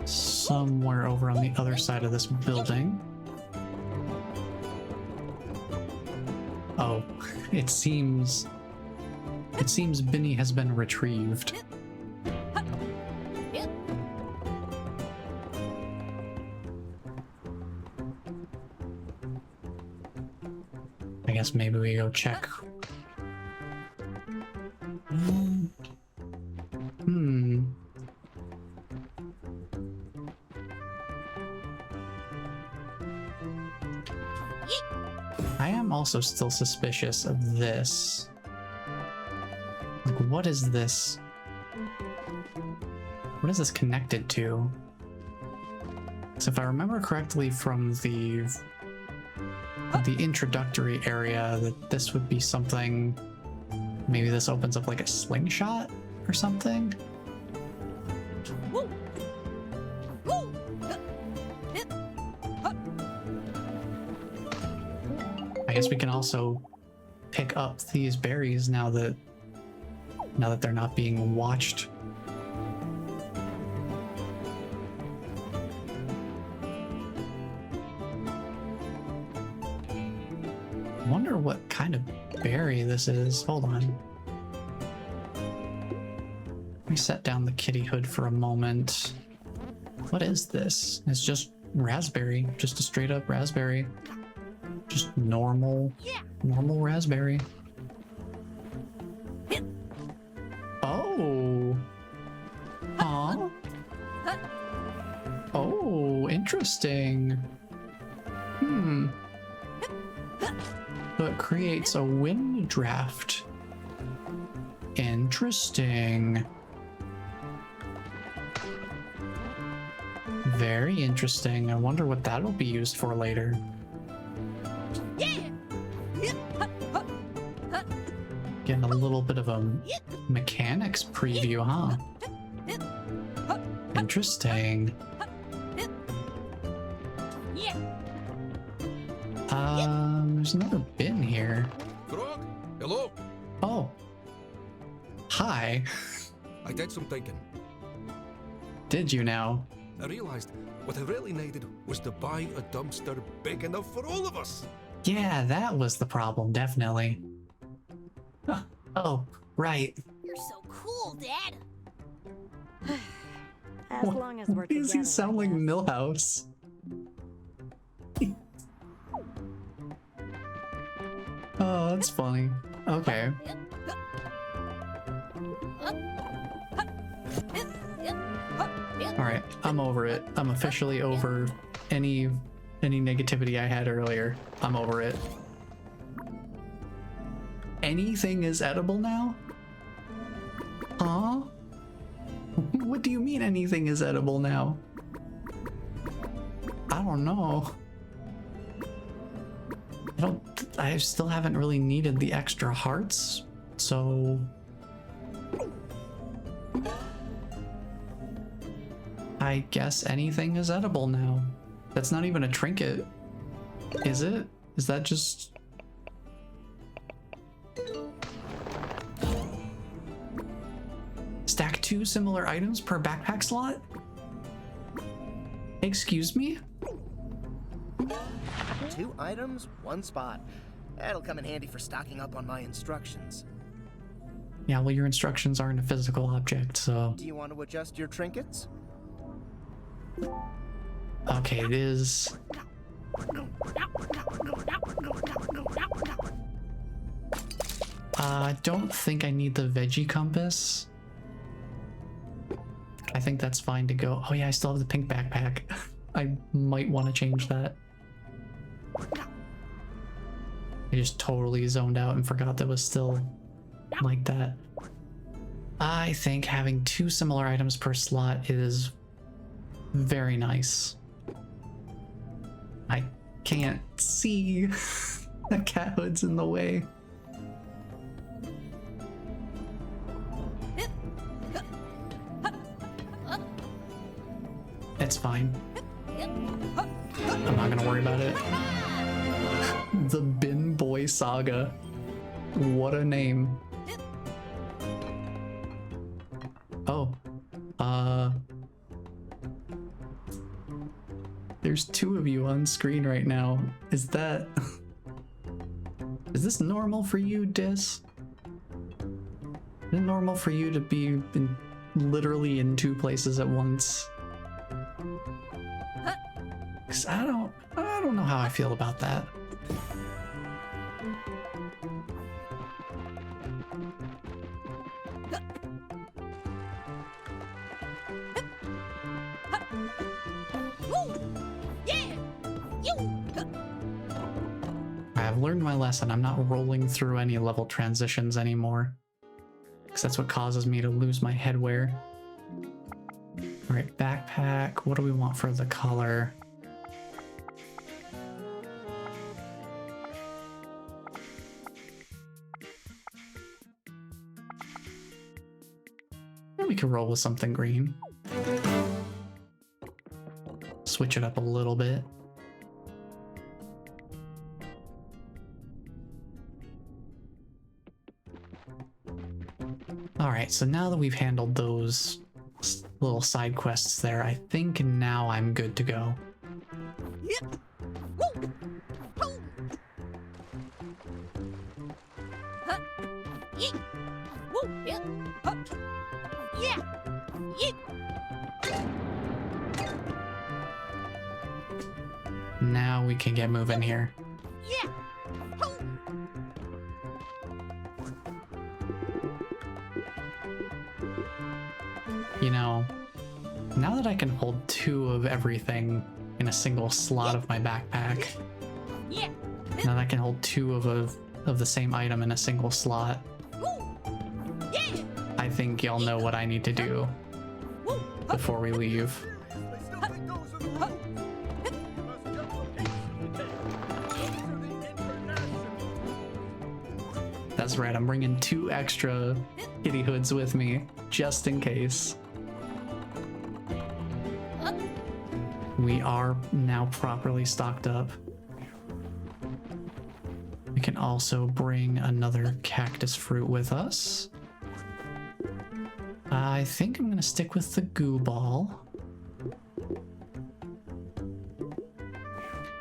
Somewhere over on the other side of this building. Oh, it seems Benny has been retrieved. I guess maybe we go check. I am also still suspicious of this. Like, what is this? What is this connected to? So if I remember correctly from the introductory area, that this would be something. Maybe this opens up like a slingshot or something. I guess we can also pick up these berries now that they're not being watched. I wonder what kind of berry this is. Hold on. Let me set down the kitty hood for a moment. What is this? It's just raspberry. Just a straight up raspberry. Just normal raspberry. Oh. Huh? Oh, interesting. So it creates a wind draft. Interesting. Very interesting. I wonder what that'll be used for later. Getting a little bit of a mechanics preview, huh? Interesting. There's another bin here. Frog, hello. Oh. Hi. I did some thinking. Did you now? I realized what I really needed was to buy a dumpster big enough for all of us. Yeah, that was the problem, definitely. Oh, right. You're so cool, Dad. As long as we're Why does he sound like Millhouse? Oh, that's funny. Okay. Alright, I'm over it. I'm officially over any any negativity I had earlier. I'm over it. Anything is edible now? Huh? What do you mean anything is edible now? I don't know. I still haven't really needed the extra hearts, so... I guess anything is edible now. That's not even a trinket, is it? Is that just... Stack 2 similar items per backpack slot? Excuse me? 2 items, 1 spot. That'll come in handy for stocking up on my instructions. Yeah, well, your instructions aren't a physical object, so... Do you want to adjust your trinkets? Okay, it is... I don't think I need the veggie compass. I think that's fine to go. Oh yeah, I still have the pink backpack. I might want to change that. I just totally zoned out and forgot that was still like that. I think having 2 similar items per slot is very nice. I can't see. The cat hood's in the way. It's fine. I'm not gonna worry about it. The Bin Boy Saga. What a name. Oh. There's 2 of you on screen right now. Is that... Is this normal for you, Dis? Is it normal for you to be literally in 2 places at once? 'Cause I don't know how I feel about that. I've learned my lesson. I'm not rolling through any level transitions anymore, because that's what causes me to lose my headwear. All right, backpack. What do we want for the color? We could roll with something green. Switch it up a little bit. Alright, so now that we've handled those little side quests there, I think now I'm good to go. Yep. Now we can get moving here. Yeah. You know, now that I can hold 2 of everything in a single slot of my backpack, now that I can hold 2 of the same item in a single slot, I think y'all know what I need to do before we leave. That's right, I'm bringing 2 extra kitty hoods with me, just in case. We are now properly stocked up. We can also bring another cactus fruit with us. I think I'm gonna stick with the goo ball.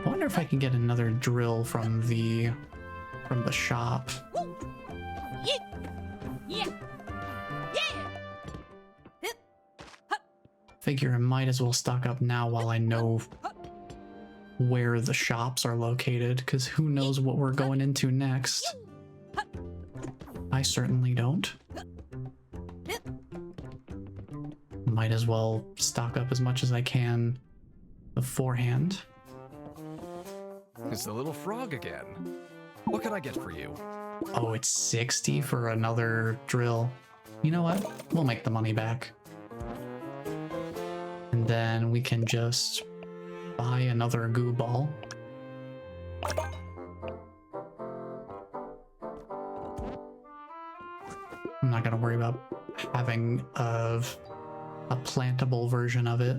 I wonder if I can get another drill from the shop. Figure I might as well stock up now while I know where the shops are located, because who knows what we're going into next. I certainly don't. Might as well stock up as much as I can beforehand. It's the little frog again. What can I get for you? Oh, it's 60 for another drill. You know what? We'll make the money back. And then we can just buy another goo ball. I'm not gonna worry about having a plantable version of it.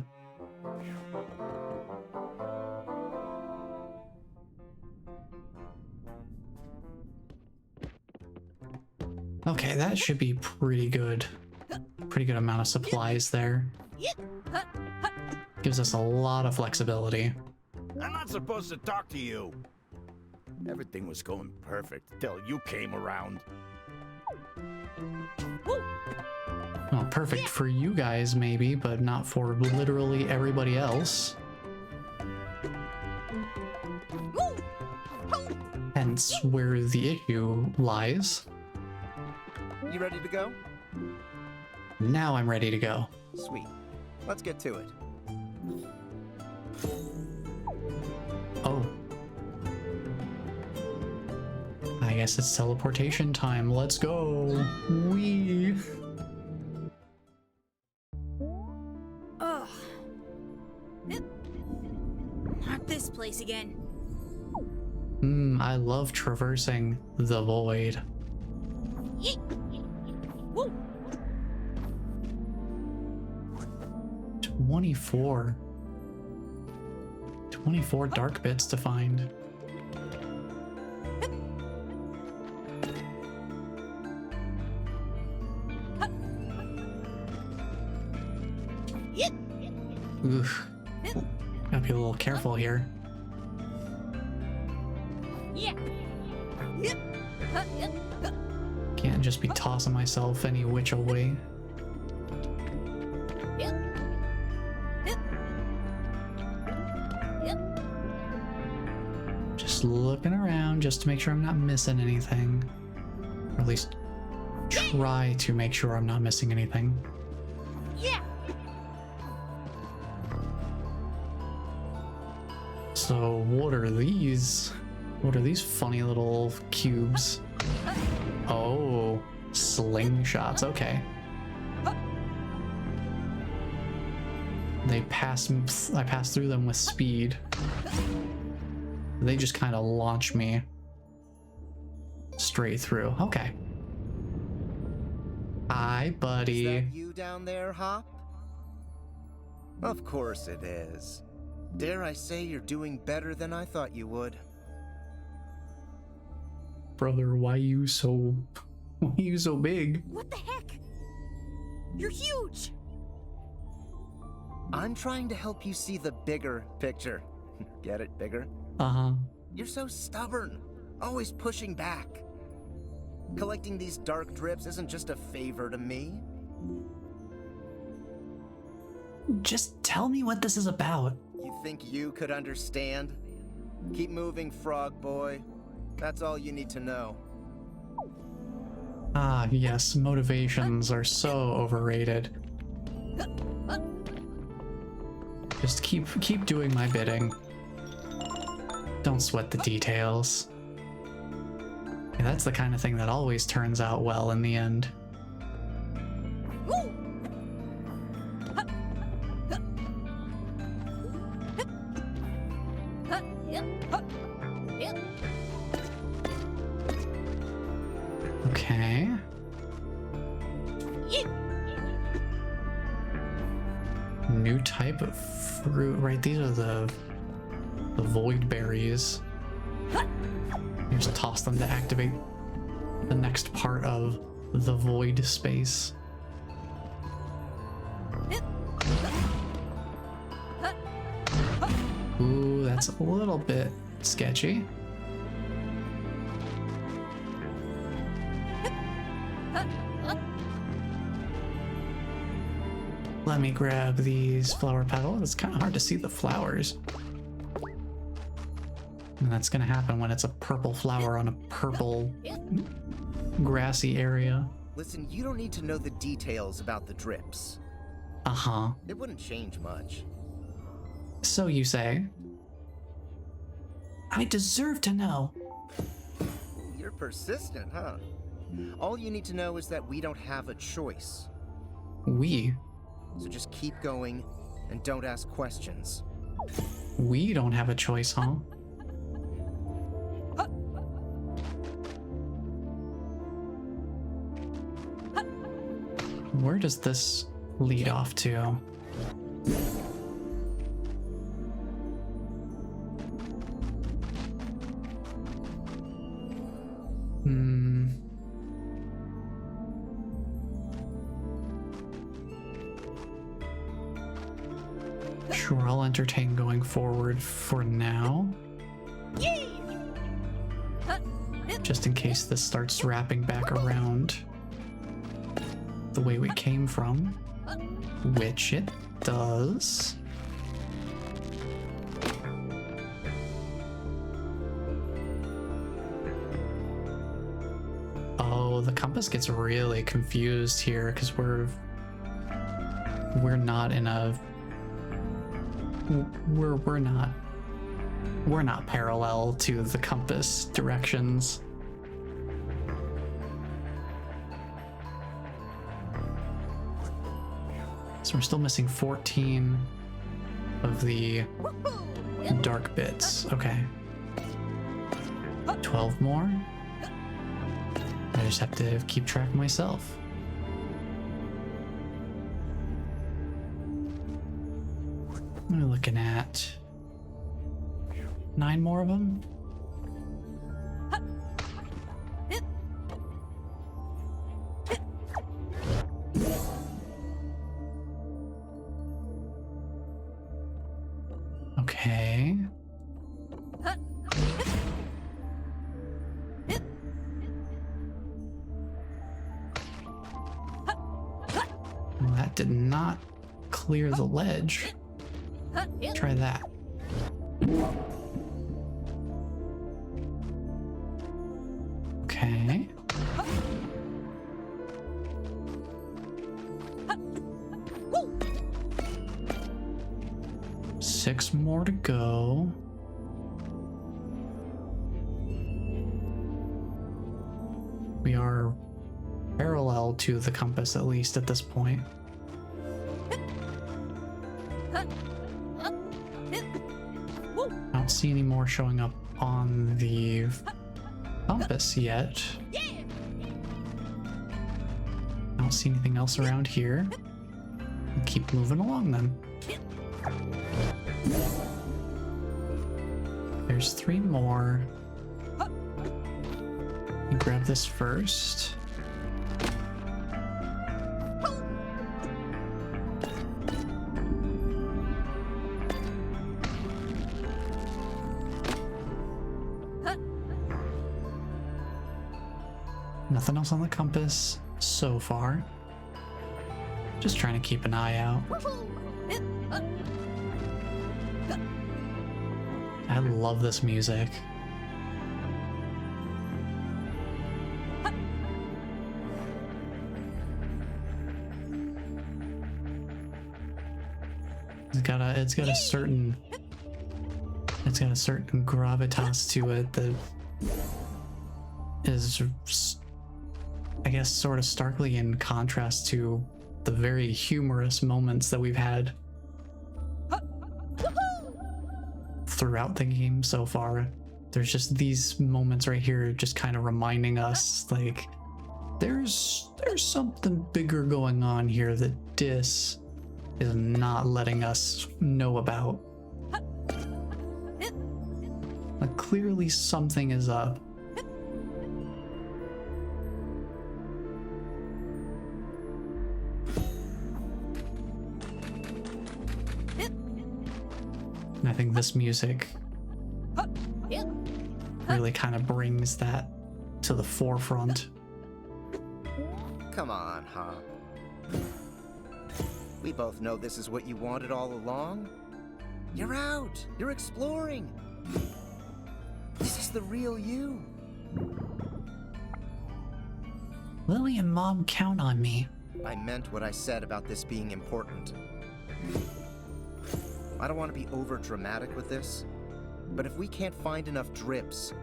Okay, that should be pretty good. Pretty good amount of supplies there. Gives us a lot of flexibility. I'm not supposed to talk to you. Everything was going perfect till you came around. Well, perfect for you guys maybe, but not for literally everybody else. Hence where the issue lies. You ready to go? Now I'm ready to go. Sweet. Let's get to it. Oh. I guess it's teleportation time. Let's go. Wee. Ugh. Not this place again. I love traversing the void. Yeet. Woo. 24 dark bits to find. Oof. Gotta be a little careful here. Can't just be tossing myself any which way. Just looking around just to make sure I'm not missing anything. Or at least try to make sure I'm not missing anything. So what are these? What are these funny little cubes? Oh, slingshots, okay. I pass through them with speed. They just kind of launch me straight through. Okay. Hi, buddy. Is that you down there, Hop? Of course it is. Dare I say you're doing better than I thought you would. Brother, why you so big? What the heck? You're huge. I'm trying to help you see the bigger picture. Get it, bigger? Uh-huh. You're so stubborn, always pushing back. Collecting these dark drips isn't just a favor to me. Just tell me what this is about. You think you could understand? Keep moving, frog boy. That's all you need to know. Ah, yes, motivations are so overrated. Just keep doing my bidding. Don't sweat the details. Yeah, that's the kind of thing that always turns out well in the end. Okay. New type of fruit, right? These are the void berries. You just toss them to activate the next part of the void space. Ooh, that's a little bit sketchy. Let me grab these flower petals. It's kind of hard to see the flowers. And that's gonna happen when it's a purple flower on a purple grassy area. Listen, you don't need to know the details about the drips. Uh-huh. It wouldn't change much. So you say. I deserve to know. You're persistent, huh? All you need to know is that we don't have a choice. We? So just keep going and don't ask questions. We don't have a choice, huh? Where does this lead off to? Sure, I'll entertain going forward for now. Just in case this starts wrapping back around the way we came from, which it does. Oh, the compass gets really confused here because we're not in a we're not parallel to the compass directions. So we're still missing 14 of the dark bits. Okay. 12 more. I just have to keep track of myself. We're looking at 9 more of them. Okay. Well, that did not clear the ledge. Try that. Okay. Six more to go. We are parallel to the compass, at least at this point. I don't see any more showing up on the compass yet. I don't see anything else around here. We'll keep moving along then. There's 3 more. Grab this first. Nothing else on the compass so far. Just trying to keep an eye out. I love this music. It's got a certain gravitas to it that is, I guess, sort of starkly in contrast to the very humorous moments that we've had throughout the game so far. There's just these moments right here just kind of reminding us, like, there's something bigger going on here that Dis is not letting us know about. Like, clearly something is up. And I think this music really kind of brings that to the forefront. Come on, Hop. We both know this is what you wanted all along. You're out. You're exploring. This is the real you. Lily and Mom count on me. I meant what I said about this being important. I don't want to be over dramatic with this, But if we can't find enough drips,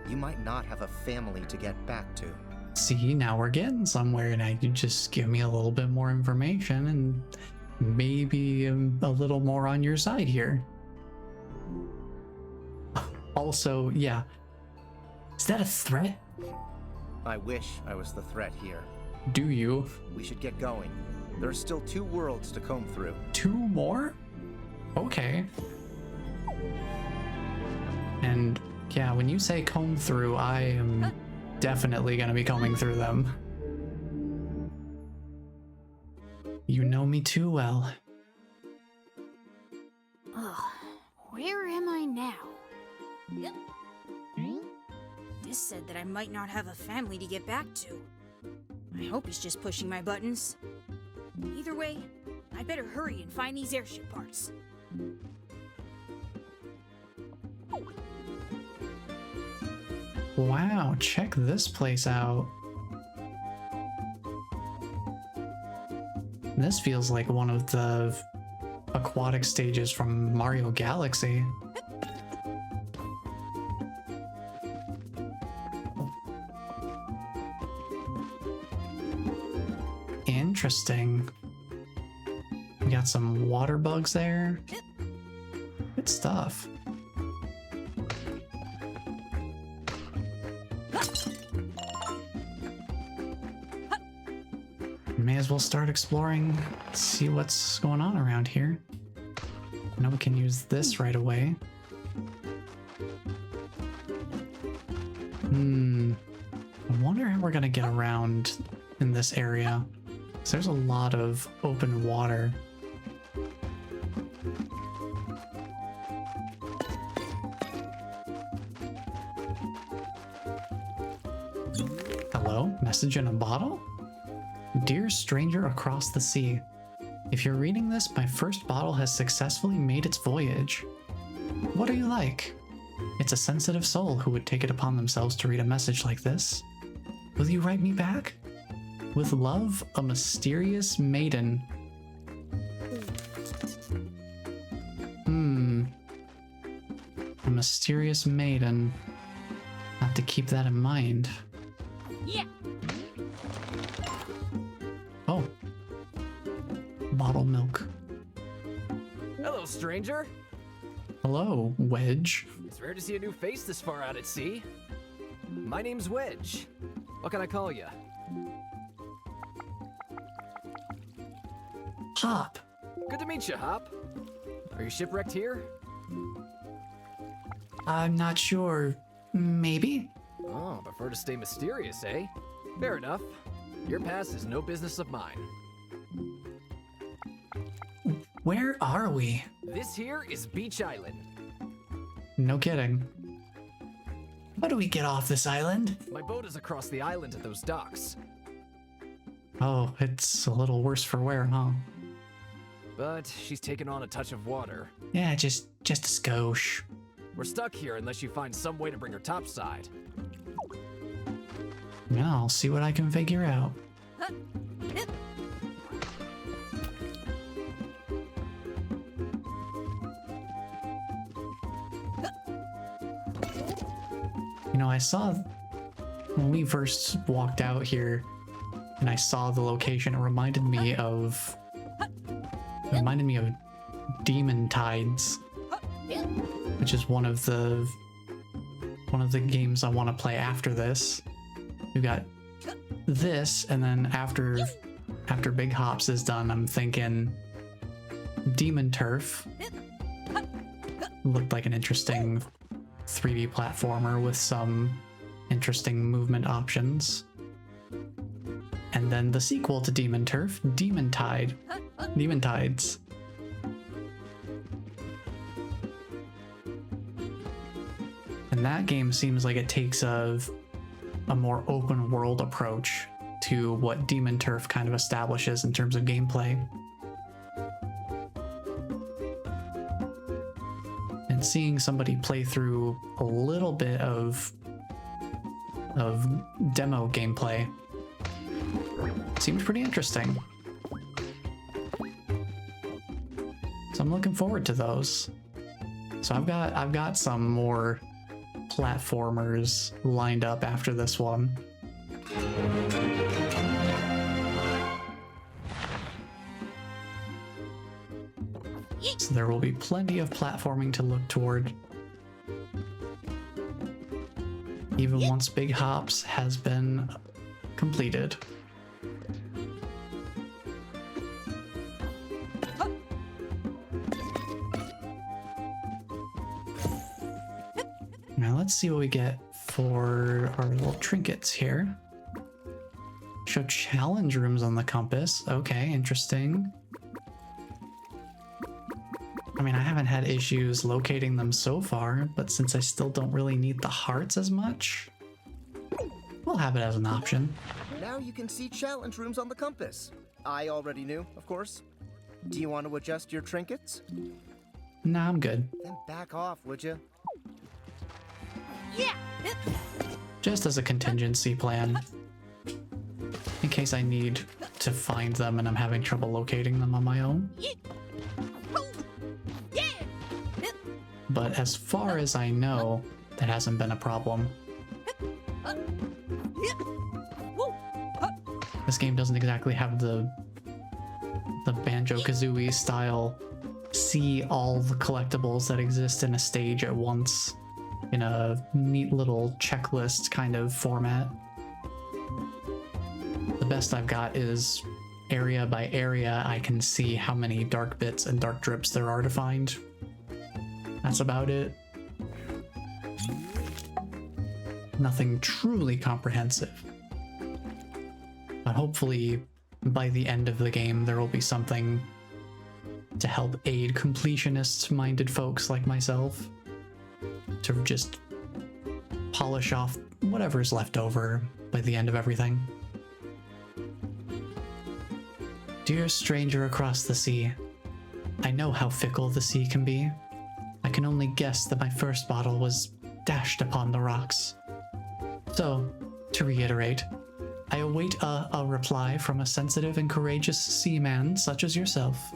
you might not have a family to get back to. See, now we're getting somewhere. Now you just give me a little bit more information and maybe I'm a little more on your side here. Also, yeah. Is that a threat? I wish I was the threat here. Do you? We should get going. There are still 2 worlds to comb through. 2 more? Okay. And yeah, when you say comb through, I am definitely gonna be combing through them. You know me too well. Ugh, where am I now? This said that I might not have a family to get back to. I hope he's just pushing my buttons. Either way, I better hurry and find these airship parts. Wow, check this place out. This feels like one of the aquatic stages from Mario Galaxy. Interesting. We got some water bugs there. Good stuff. May as well start exploring, see what's going on around here. I know we can use this right away. I wonder how we're gonna get around in this area. So there's a lot of open water. Hello? Message in a bottle? Dear stranger across the sea, if you're reading this, my first bottle has successfully made its voyage. What are you like? It's a sensitive soul who would take it upon themselves to read a message like this. Will you write me back? With love, a mysterious maiden. A mysterious maiden. Have to keep that in mind. Yeah. Oh. Bottle milk. Hello, stranger. Hello, Wedge. It's rare to see a new face this far out at sea. My name's Wedge. What can I call you? Hop. Good to meet you, Hop. Are you shipwrecked here? I'm not sure. Maybe? Oh, prefer to stay mysterious, eh? Fair enough. Your past is no business of mine. Where are we? This here is Beach Island. No kidding. How do we get off this island? My boat is across the island at those docks. Oh, it's a little worse for wear, huh? But she's taken on a touch of water. Yeah, just a skosh. We're stuck here unless you find some way to bring her topside. Yeah, I'll see what I can figure out. You know, I saw when we first walked out here and I saw the location, it reminded me of Demon Tides, which is one of the games I want to play after this. We've got this, and then after Big Hops is done, I'm thinking Demon Turf. Looked like an interesting 3D platformer with some interesting movement options. And then the sequel to Demon Turf, Demon Tides. And that game seems like it takes a more open world approach to what Demon Turf kind of establishes in terms of gameplay. And seeing somebody play through a little bit of demo gameplay seemed pretty interesting. So I'm looking forward to those. So I've got some more platformers lined up after this one. So there will be plenty of platforming to look toward. Even once Big Hops has been completed. Now let's see what we get for our little trinkets here. Show challenge rooms on the compass. Okay, interesting. I mean, I haven't had issues locating them so far, but since I still don't really need the hearts as much, we'll have it as an option. Now you can see challenge rooms on the compass. I already knew, of course. Do you want to adjust your trinkets? Nah, I'm good. Then back off, would you? Yeah. Just as a contingency plan. In case I need to find them and I'm having trouble locating them on my own. But as far as I know, that hasn't been a problem. This game doesn't exactly have the Banjo-Kazooie style see all the collectibles that exist in a stage at once in a neat little checklist kind of format. The best I've got is area by area I can see how many dark bits and dark drips there are to find. That's about it. Nothing truly comprehensive. But hopefully, by the end of the game, there will be something to help aid completionist-minded folks like myself to just polish off whatever's left over by the end of everything. Dear stranger across the sea, I know how fickle the sea can be. I can only guess that my first bottle was dashed upon the rocks. So, to reiterate, I await a reply from a sensitive and courageous seaman such as yourself.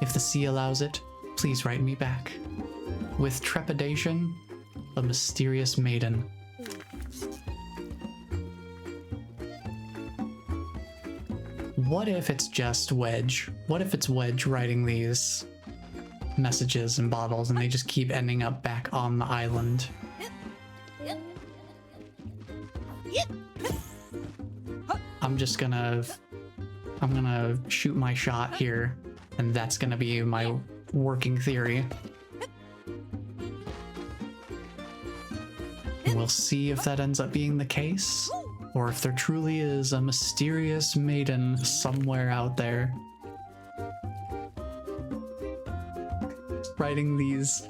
If the sea allows it, please write me back. With trepidation, a mysterious maiden. What if it's just Wedge? What if it's Wedge writing these messages and bottles and they just keep ending up back on the island? I'm gonna shoot my shot here, and that's gonna be my working theory. And we'll see if that ends up being the case, or if there truly is a mysterious maiden somewhere out there writing these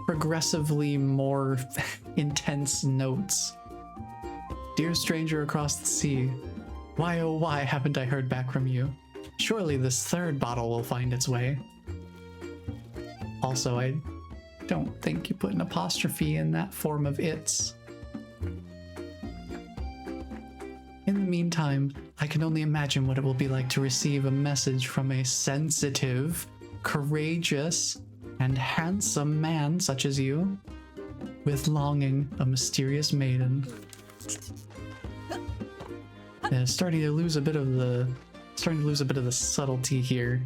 progressively more intense notes. Dear stranger across the sea, why oh why haven't I heard back from you? Surely this third bottle will find its way. Also, I don't think you put an apostrophe in that form of its. In the meantime, I can only imagine what it will be like to receive a message from a sensitive, courageous, and handsome man such as you, with longing, a mysterious maiden. Yeah, starting to lose a bit of the subtlety here.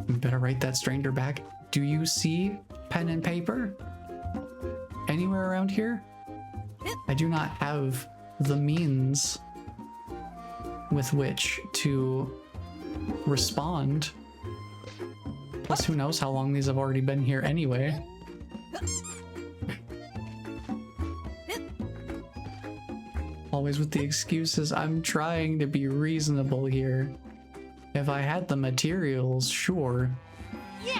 You better write that stranger back. Do you see pen and paper anywhere around here? I do not have the means with which to respond. Plus, who knows how long these have already been here anyway. Always with the excuses, I'm trying to be reasonable here. If I had the materials, sure,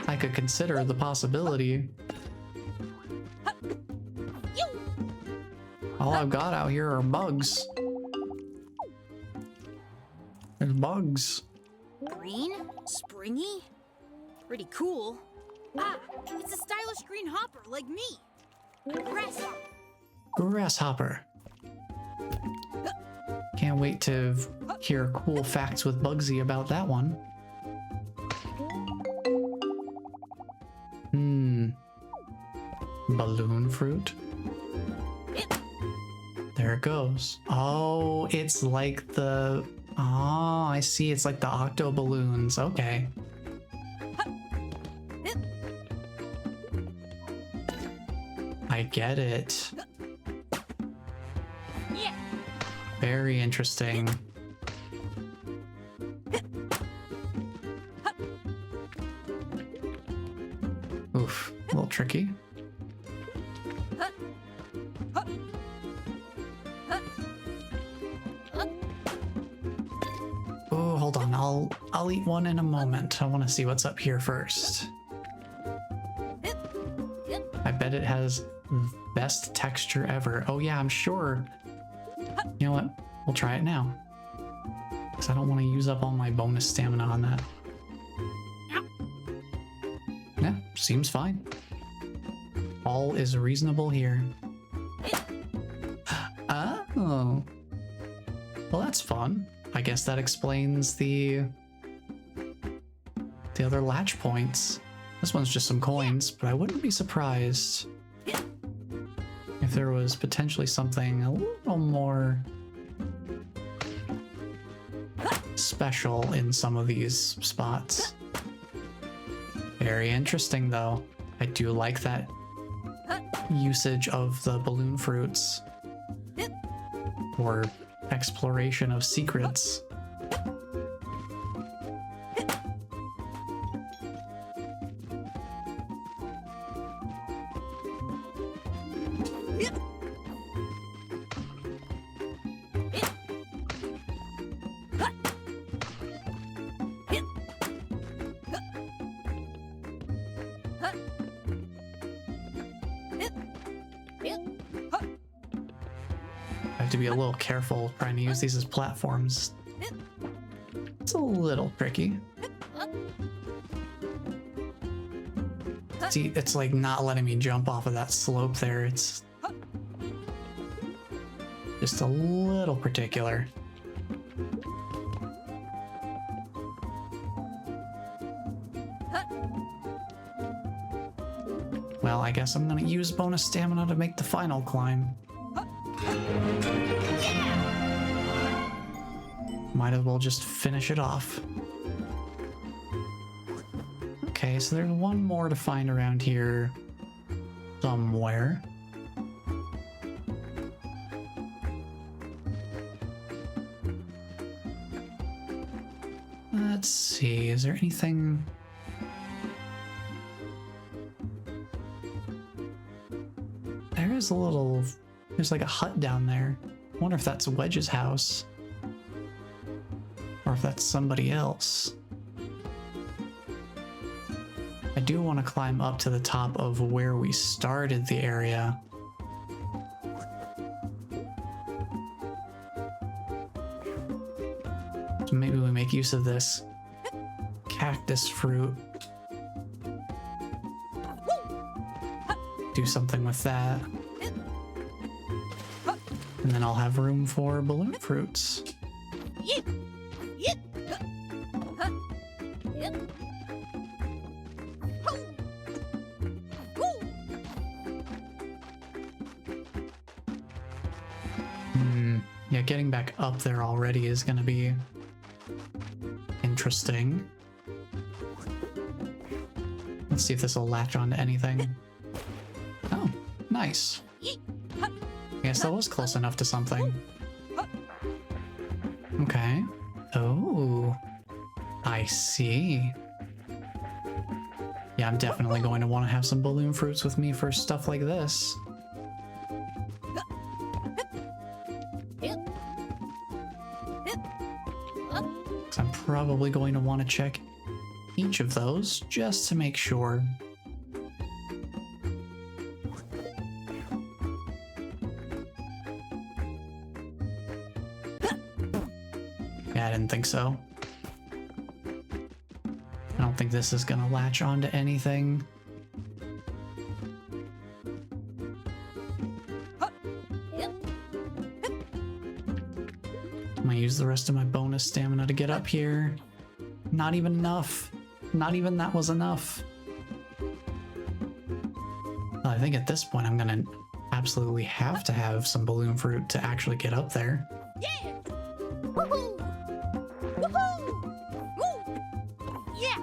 I could consider the possibility. All I've got out here are bugs. There's bugs. Green? Springy? Pretty cool. Ah, it's a stylish green hopper like me. Grasshopper. Grasshopper. Can't wait to hear cool facts with Bugsy about that one. balloon fruit. There it goes. Oh, it's like the... Oh, I see. It's like the octo balloons. Okay. I get it. Very interesting. Oof, a little tricky. Oh, hold on. I'll eat one in a moment. I want to see what's up here first. I bet it has best texture ever. Oh yeah, I'm sure. You know what? We'll try it now. Because I don't want to use up all my bonus stamina on that. Yeah, seems fine. All is reasonable here. Oh. Well, that's fun. I guess that explains the other latch points. This one's just some coins, but I wouldn't be surprised if there was potentially something a little more special in some of these spots. Very interesting, though. I do like that usage of the balloon fruits for exploration of secrets. To be a little careful trying to use these as platforms. It's a little tricky. See, it's like not letting me jump off of that slope there. It's just a little particular. Well, I guess I'm gonna use bonus stamina to make the final climb. Might as well just finish it off. Okay, so there's one more to find around here somewhere. Let's see, is there anything... There is a little... There's like a hut down there. I wonder if that's Wedge's house. Or if that's somebody else. I do want to climb up to the top of where we started the area. So maybe we make use of this cactus fruit. Do something with that. And then I'll have room for balloon fruits. Yeah, getting back up there already is going to be interesting. Let's see if this will latch onto anything. Oh, nice. I guess that was close enough to something. Okay. Oh, I see. Yeah, I'm definitely going to want to have some balloon fruits with me for stuff like this. I'm probably going to want to check each of those just to make sure. Yeah, I didn't think so. I don't think this is gonna latch onto anything. I'm gonna use the rest of my bonus stamina to get up here. Not even enough. Not even that was enough. I think at this point I'm gonna absolutely have to have some balloon fruit to actually get up there. Yeah! Woohoo! Woohoo! Woo! Yeah!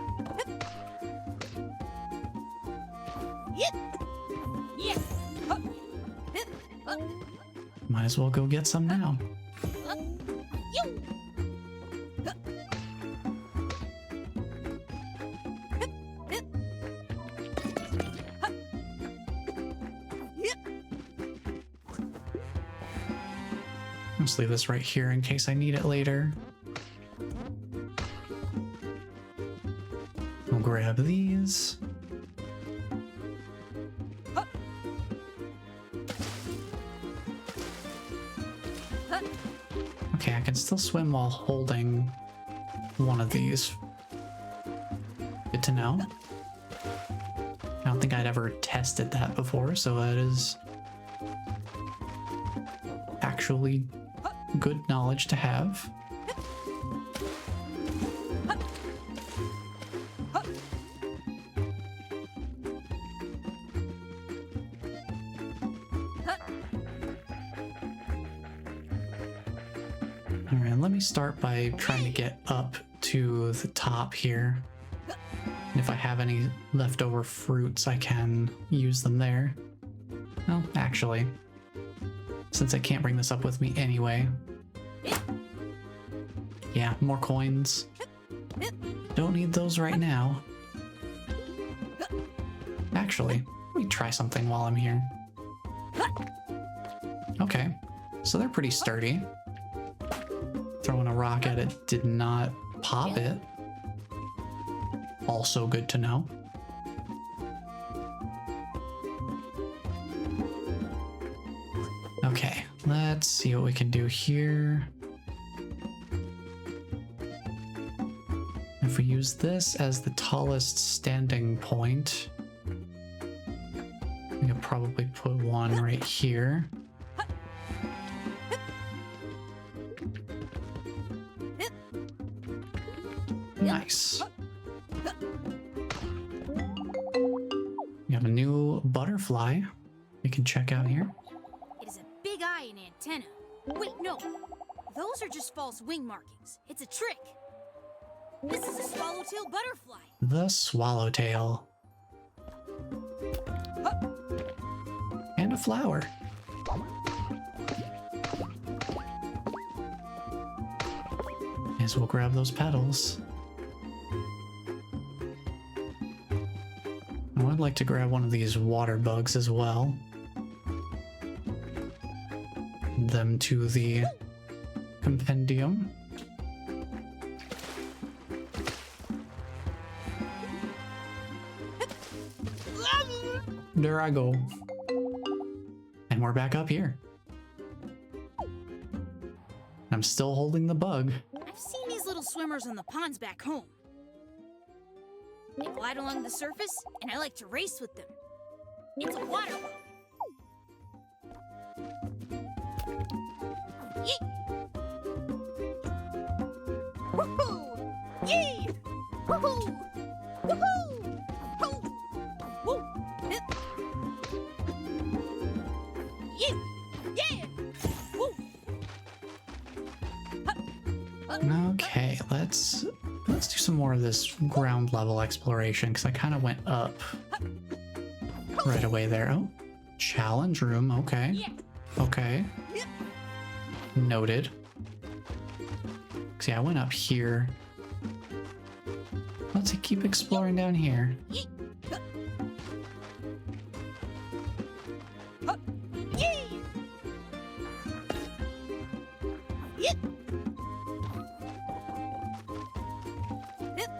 Yep! Yeah! Hup! Hip! Hup! Might as well go get some now. Hup! You! Hup! Hip! Hip! Hup! Yep! Let's leave this right here in case I need it later. We'll grab these. Hup! Hup! Okay, I can still swim while holding one of these. Good to know. I don't think I'd ever tested that before, so that is actually good knowledge to have. All right, let me start by trying to get up to the top here. And if I have any leftover fruits, I can use them there. Well, actually, since I can't bring this up with me anyway. Yeah, more coins. Don't need those right now. Actually, let me try something while I'm here. Okay, so they're pretty sturdy. Throwing a rock at it did not pop it. Also good to know. Okay, let's see what we can do here. If we use this as the tallest standing point, we could probably put one right here. Nice. We have a new butterfly we can check out here. It is a big eye and antenna. Wait, no. Those are just false wing markings. It's a trick. This is a swallowtail butterfly. The swallowtail. And a flower. May as well grab those petals. I would like to grab one of these water bugs as well. Them to the compendium. There I go. And we're back up here. I'm still holding the bug. I've seen these little swimmers on the ponds back home. They glide along the surface, and I like to race with them. It's a water bug. Yeet! Woohoo! Yee! Woohoo! Woohoo! Hoo! Woo! Hip! Yee! Yeah! Woo! Hup! Hup! Okay, let's do some more of this ground level exploration because I kind of went up right away there. Oh, challenge room. Okay. Yeah. Okay. Yep. Noted. See, I went up here. Let's keep exploring down here. Yeet! Hup! Hup! Yee! Yep!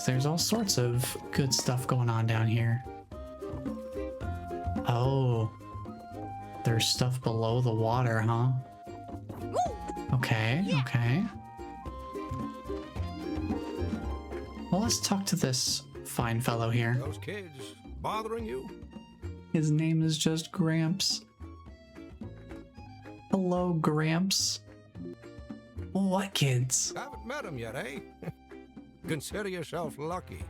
There's all sorts of good stuff going on down here. Oh, there's stuff below the water, huh? Okay, okay. Well, let's talk to this fine fellow here. Those kids bothering you? His name is just Gramps. Hello, Gramps. What kids? Haven't met him yet, eh? Consider yourself lucky.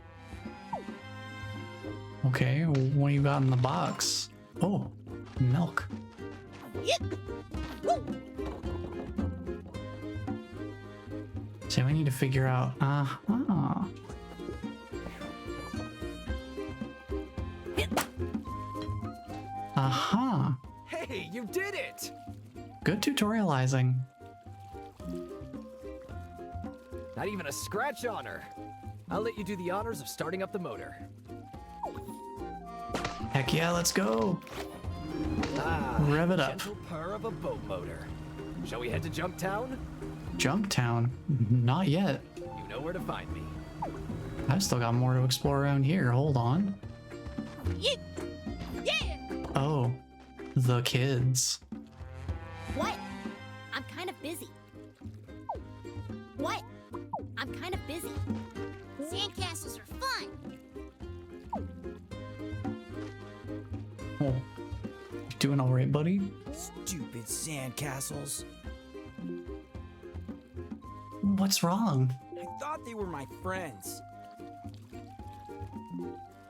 Okay, what do you got in the box? Oh, milk. So we need to figure out, Hey, you did it! Good tutorializing. Not even a scratch on her. I'll let you do the honors of starting up the motor. Heck yeah, let's go. Ah, Rev it up. Gentle purr of a boat motor. Shall we head to Junktown? Junktown? Not yet. You know where to find me. I've still got more to explore around here. Hold on. Yeah. Oh, the kids. What? I'm kind of busy. What? I'm kind of busy. Sandcastles are fun. Oh, you doing all right, buddy? Stupid sandcastles. What's wrong? I thought they were my friends.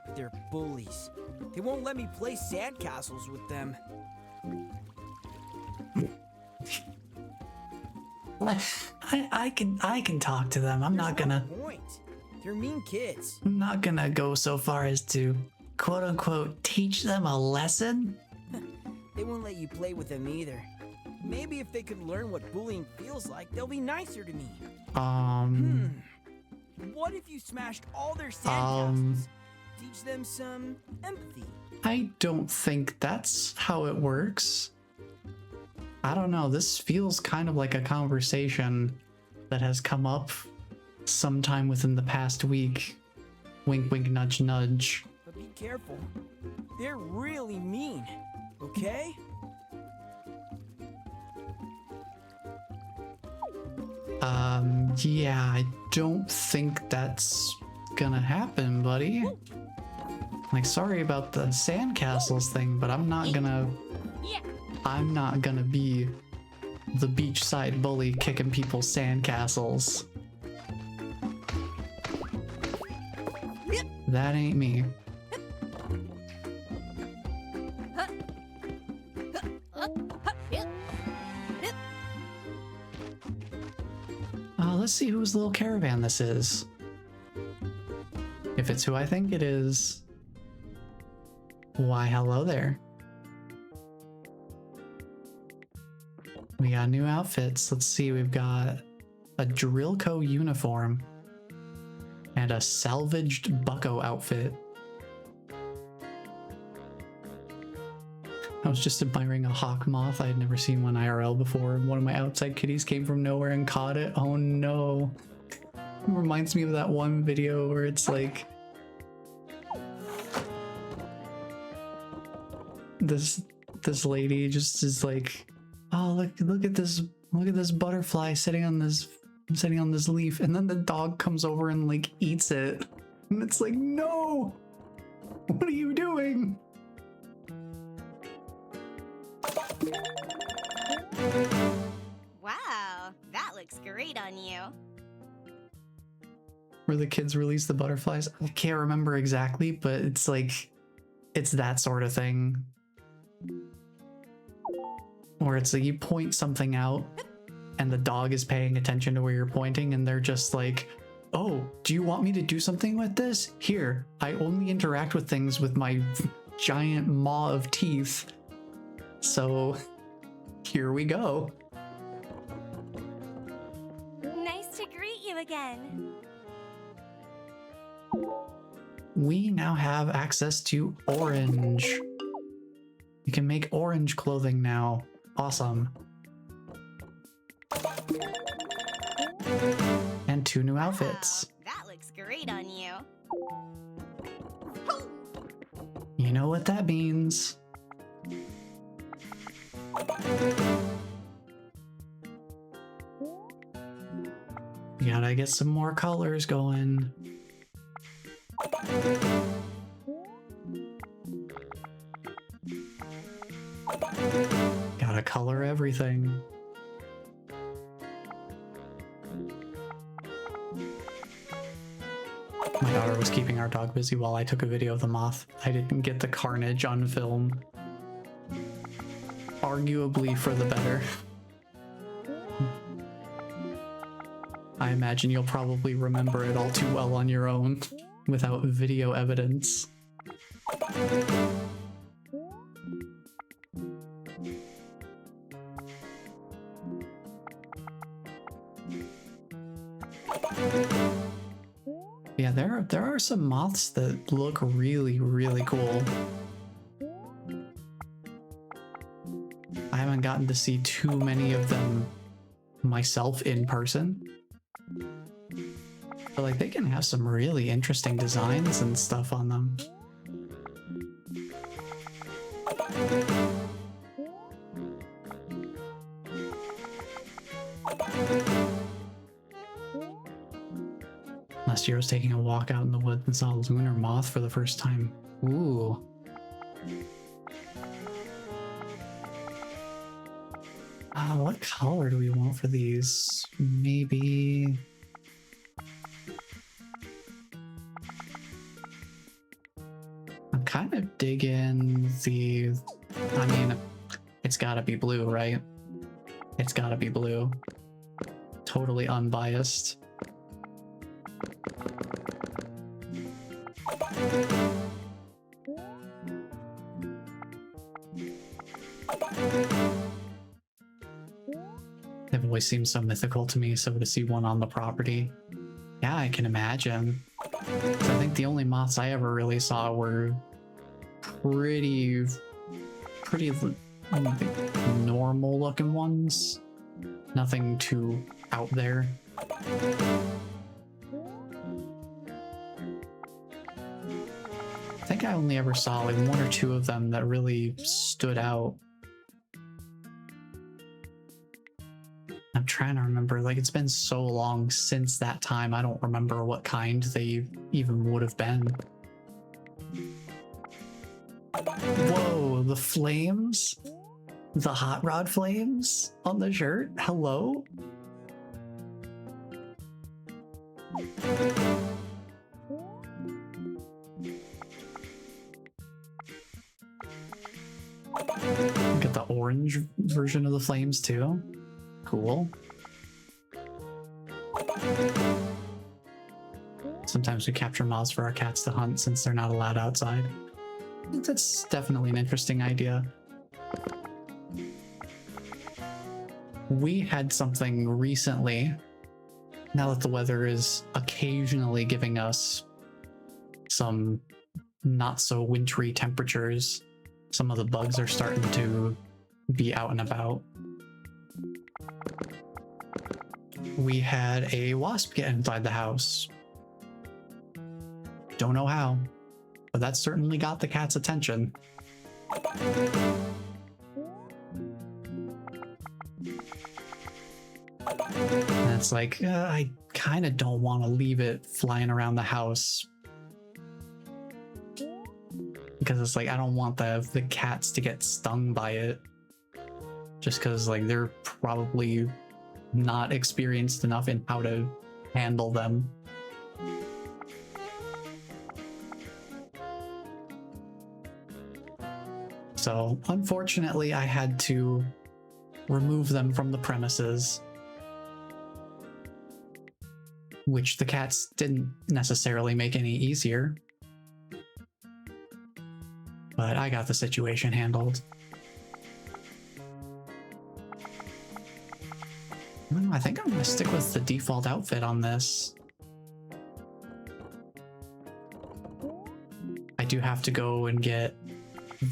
But they're bullies. They won't let me play sandcastles with them. I can talk to them. I'm not gonna. No point. They're mean kids. I'm not gonna go so far as to quote unquote teach them a lesson. They won't let you play with them either. Maybe if they could learn what bullying feels like, they'll be nicer to me. What if you smashed all their sandcastles? Teach them some empathy. I don't think that's how it works. I don't know. This feels kind of like a conversation that has come up sometime within the past week. Wink, wink, nudge, nudge. But be careful. They're really mean, okay? Yeah, I don't think that's gonna happen, buddy. Like, sorry about the sandcastles thing, but I'm not gonna be the beachside bully kicking people's sandcastles. That ain't me. Let's see whose little caravan this is. If it's who I think it is, why hello there. We got new outfits. Let's see, we've got a Drillco uniform and a salvaged bucko outfit. I was just admiring a hawk moth. I had never seen one IRL before. One of my outside kitties came from nowhere and caught it. Oh no. It reminds me of that one video where it's like this lady just is like, oh look at this butterfly sitting on this leaf, and then the dog comes over and like eats it. And it's like, no! What are you doing? Wow, that looks great on you. Where the kids release the butterflies. I can't remember exactly, but it's like, it's that sort of thing. Where it's like you point something out and the dog is paying attention to where you're pointing and they're just like, oh, do you want me to do something with this? Here, I only interact with things with my giant maw of teeth. So here we go. Nice to greet you again. We now have access to orange. You can make orange clothing now. Awesome. And 2 new outfits. Wow, that looks great on you. You know what that means. We gotta get some more colors going. Gotta color everything. My daughter was keeping our dog busy while I took a video of the moth. I didn't get the carnage on film. arguably for the better. I imagine you'll probably remember it all too well on your own without video evidence. Yeah, there are some moths that look really, really cool. I haven't gotten to see too many of them myself in person. But like they can have some really interesting designs and stuff on them. Last year I was taking a walk out in the woods and saw a lunar moth for the first time. Ooh. What color do we want for these? Maybe... I'm kind of digging the... I mean, it's gotta be blue, right? It's gotta be blue. Totally unbiased. They've always seemed so mythical to me, so to see one on the property, yeah, I can imagine. I think the only moths I ever really saw were pretty normal looking ones. Nothing too out there. I think I only ever saw like one or two of them that really stood out. I'm trying to remember, like it's been so long since that time, I don't remember what kind they even would have been. Whoa, the flames? The hot rod flames on the shirt? Hello? Get the orange version of the flames too. Cool. Sometimes we capture moths for our cats to hunt since they're not allowed outside. I think that's definitely an interesting idea. We had something recently, now that the weather is occasionally giving us some not so wintry temperatures, some of the bugs are starting to be out and about. We had a wasp get inside the house. Don't know how, but that certainly got the cat's attention. And it's like, I kind of don't want to leave it flying around the house. Because it's like, I don't want the cats to get stung by it. Just because like they're probably not experienced enough in how to handle them. So unfortunately, I had to remove them from the premises, which the cats didn't necessarily make any easier. But I got the situation handled. I think I'm gonna stick with the default outfit on this. I do have to go and get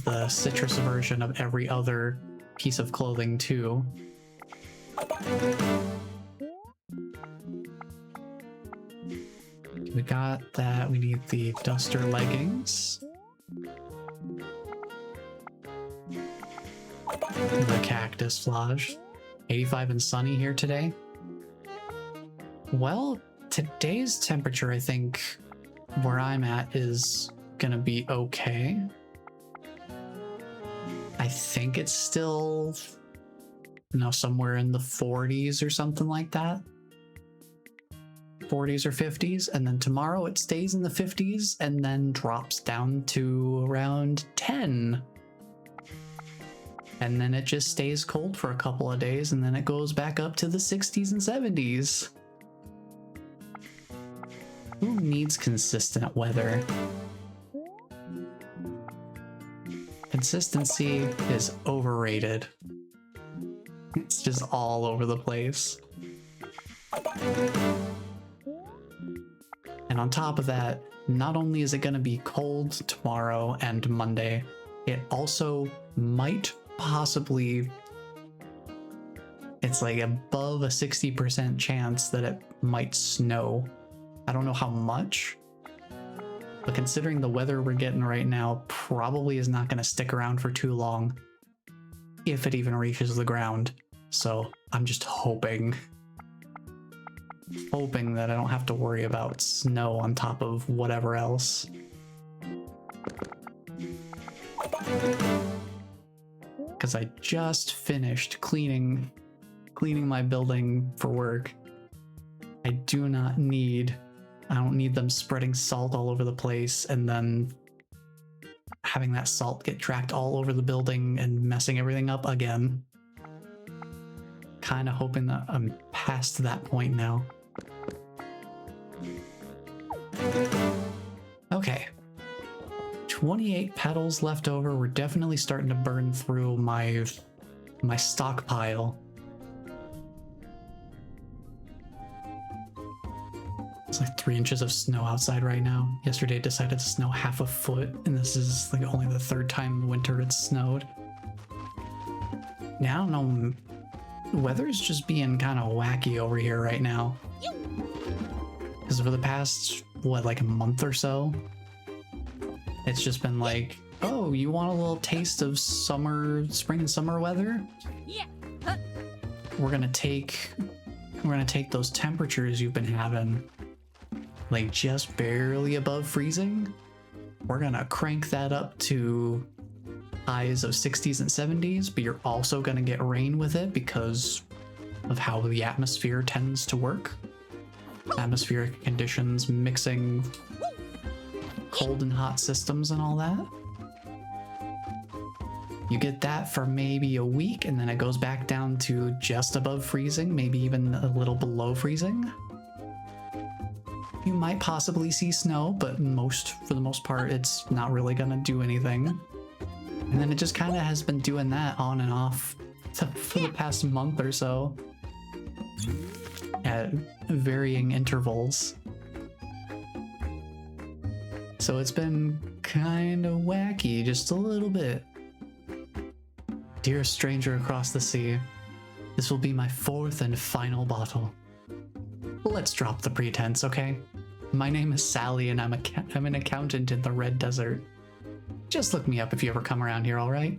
the citrus version of every other piece of clothing too. We got that. We need the Duster leggings. The cactus flage. 85 and sunny here today. Well, today's temperature, I think, where I'm at is gonna be okay. I think it's still, somewhere in the 40s or something like that. 40s or 50s, and then tomorrow it stays in the 50s and then drops down to around 10. and then it just stays cold for a couple of days, and then it goes back up to the 60s and 70s. Who needs consistent weather? Consistency is overrated. It's just all over the place. And on top of that, not only is it going to be cold tomorrow and Monday, it also might possibly, it's like above a 60% chance that it might snow. I don't know how much, but considering the weather we're getting right now, probably is not going to stick around for too long, if it even reaches the ground. So I'm just hoping that I don't have to worry about snow on top of whatever else. Because I just finished cleaning my building for work. I don't need them spreading salt all over the place and then having that salt get tracked all over the building and messing everything up again. Kind of hoping that I'm past that point now. Okay. 28 petals left over. We're definitely starting to burn through my stockpile. It's like 3 inches of snow outside right now. Yesterday it decided to snow half a foot, and this is like only the 3rd time in the winter it's snowed. Now, I don't know. The weather's just being kind of wacky over here right now. Because for the past, what, like a month or so, it's just been like, oh, you want a little taste of spring and summer weather? Yeah. We're gonna take those temperatures you've been having, like just barely above freezing. We're gonna crank that up to highs of 60s and 70s, but you're also gonna get rain with it because of how the atmosphere tends to work. Atmospheric conditions mixing cold and hot systems and all that. You get that for maybe a week, and then it goes back down to just above freezing, maybe even a little below freezing. You might possibly see snow, but for the most part, it's not really gonna do anything. And then it just kind of has been doing that on and off for the past month or so at varying intervals. So it's been kind of wacky, just a little bit. Dear stranger across the sea, this will be my 4th and final bottle. Let's drop the pretense, okay? My name is Sally, and I'm an accountant in the Red Desert. Just look me up if you ever come around here, alright?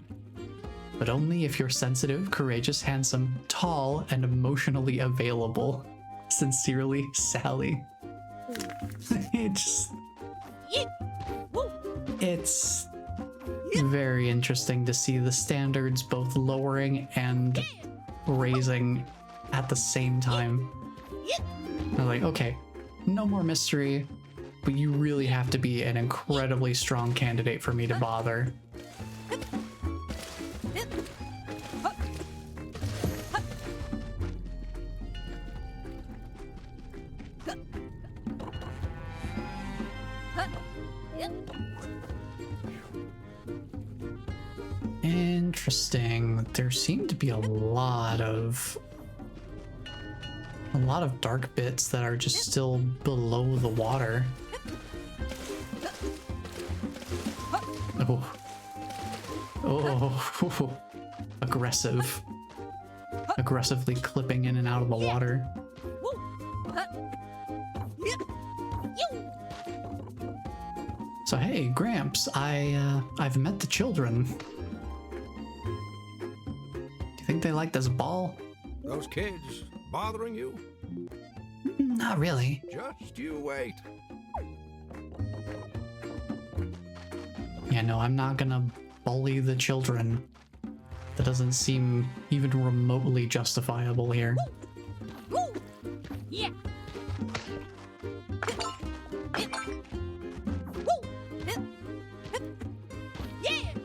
But only if you're sensitive, courageous, handsome, tall, and emotionally available. Sincerely, Sally. It's very interesting to see the standards both lowering and raising at the same time. I'm like, okay, no more mystery, but you really have to be an incredibly strong candidate for me to bother. Interesting. There seem to be a lot of dark bits that are just still below the water. Oh, aggressively clipping in and out of the water. So hey, Gramps, I've met the children. Do you think they like this ball? Those kids bothering you? Not really. Just you wait. Yeah, no, I'm not gonna bully the children. That doesn't seem even remotely justifiable here. Yeah.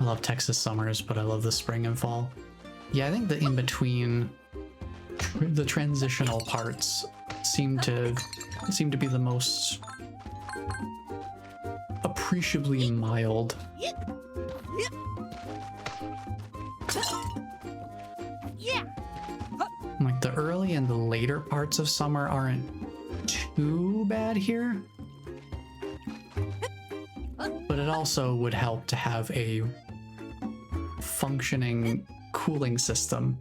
I love Texas summers, but I love the spring and fall. Yeah, I think the in-between, the transitional parts seem to be the most appreciably mild. Like the early and the later parts of summer aren't too bad here, but it also would help to have a functioning cooling system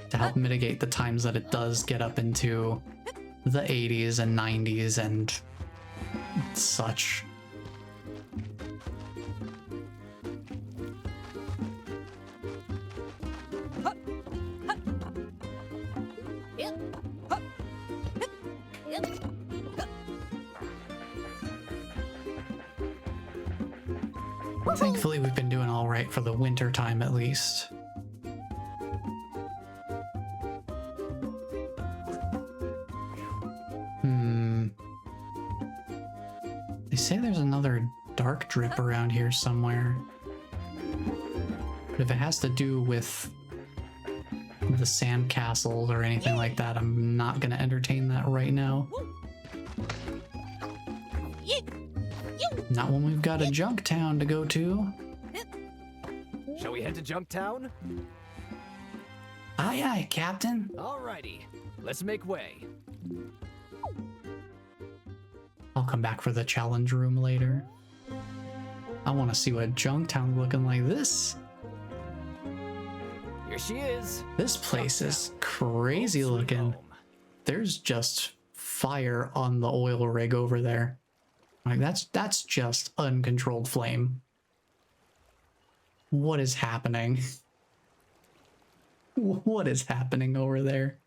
to help mitigate the times that it does get up into the 80s and 90s and such. Thankfully, we've been doing all right for the winter time at least. They say there's another dark drip around here somewhere. But if it has to do with the sandcastles or anything like that, I'm not gonna entertain that right now. Not when we've got a junk town to go to. Shall we head to Junktown? Aye, aye, Captain. Alrighty, let's make way. I'll come back for the challenge room later. I want to see what Junktown looking like this. Here she is. This place is crazy looking. There's just fire on the oil rig over there. Like that's just uncontrolled flame. What is happening? What is happening over there?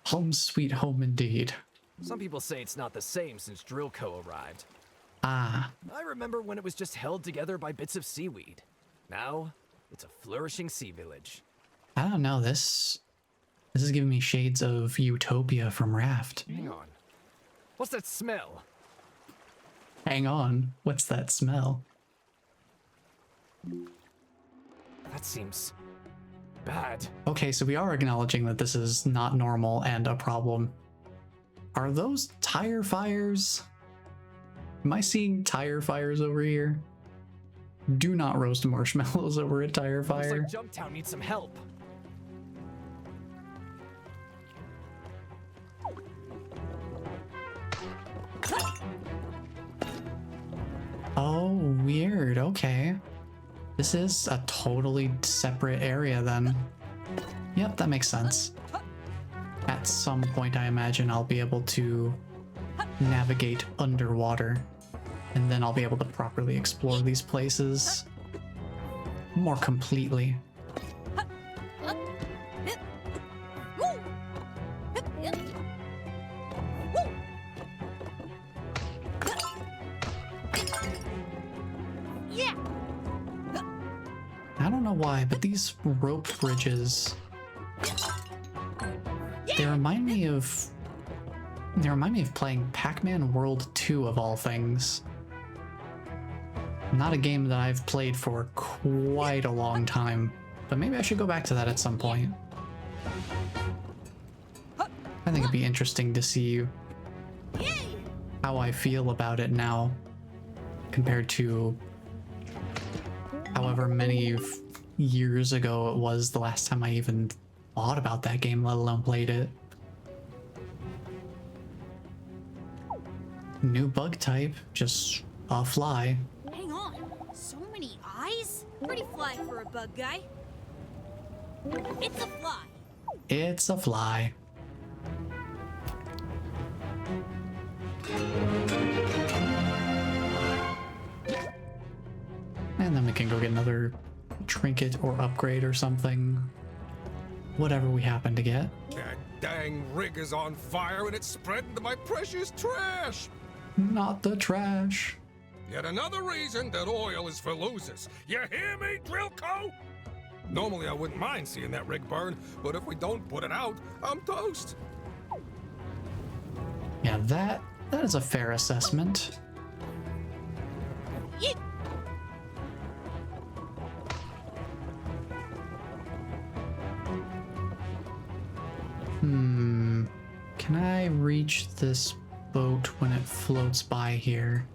Home sweet home indeed. Some people say it's not the same since Drillco arrived. Ah. I remember when it was just held together by bits of seaweed. Now, it's a flourishing sea village. I don't know, this is giving me shades of Utopia from Raft. Hang on. What's that smell? Hang on, what's that smell? That seems bad. Okay, so we are acknowledging that this is not normal and a problem. Are those tire fires? Am I seeing tire fires over here? Do not roast marshmallows over a tire fire. Looks like Junktown needs some help. Oh, weird. Okay. This is a totally separate area then. Yep, that makes sense. At some point, I imagine I'll be able to navigate underwater, and then I'll be able to properly explore these places more completely. I don't know why, but these rope bridges, they remind me of playing Pac-Man World 2 of all things. Not a game that I've played for quite a long time, but maybe I should go back to that at some point. I think it'd be interesting to see how I feel about it now compared to however many years ago it was the last time I even thought about that game, let alone played it. New bug type, just a fly. Hang on, so many eyes? Pretty fly for a bug guy. It's a fly. It's a fly. And then we can go get another trinket or upgrade or something. Whatever we happen to get. That dang rig is on fire and it's spreading to my precious trash. Not the trash. Yet another reason that oil is for losers. You hear me, Drillco? Normally I wouldn't mind seeing that rig burn, but if we don't put it out, I'm toast. Yeah, that is a fair assessment. Can I reach this boat when it floats by here?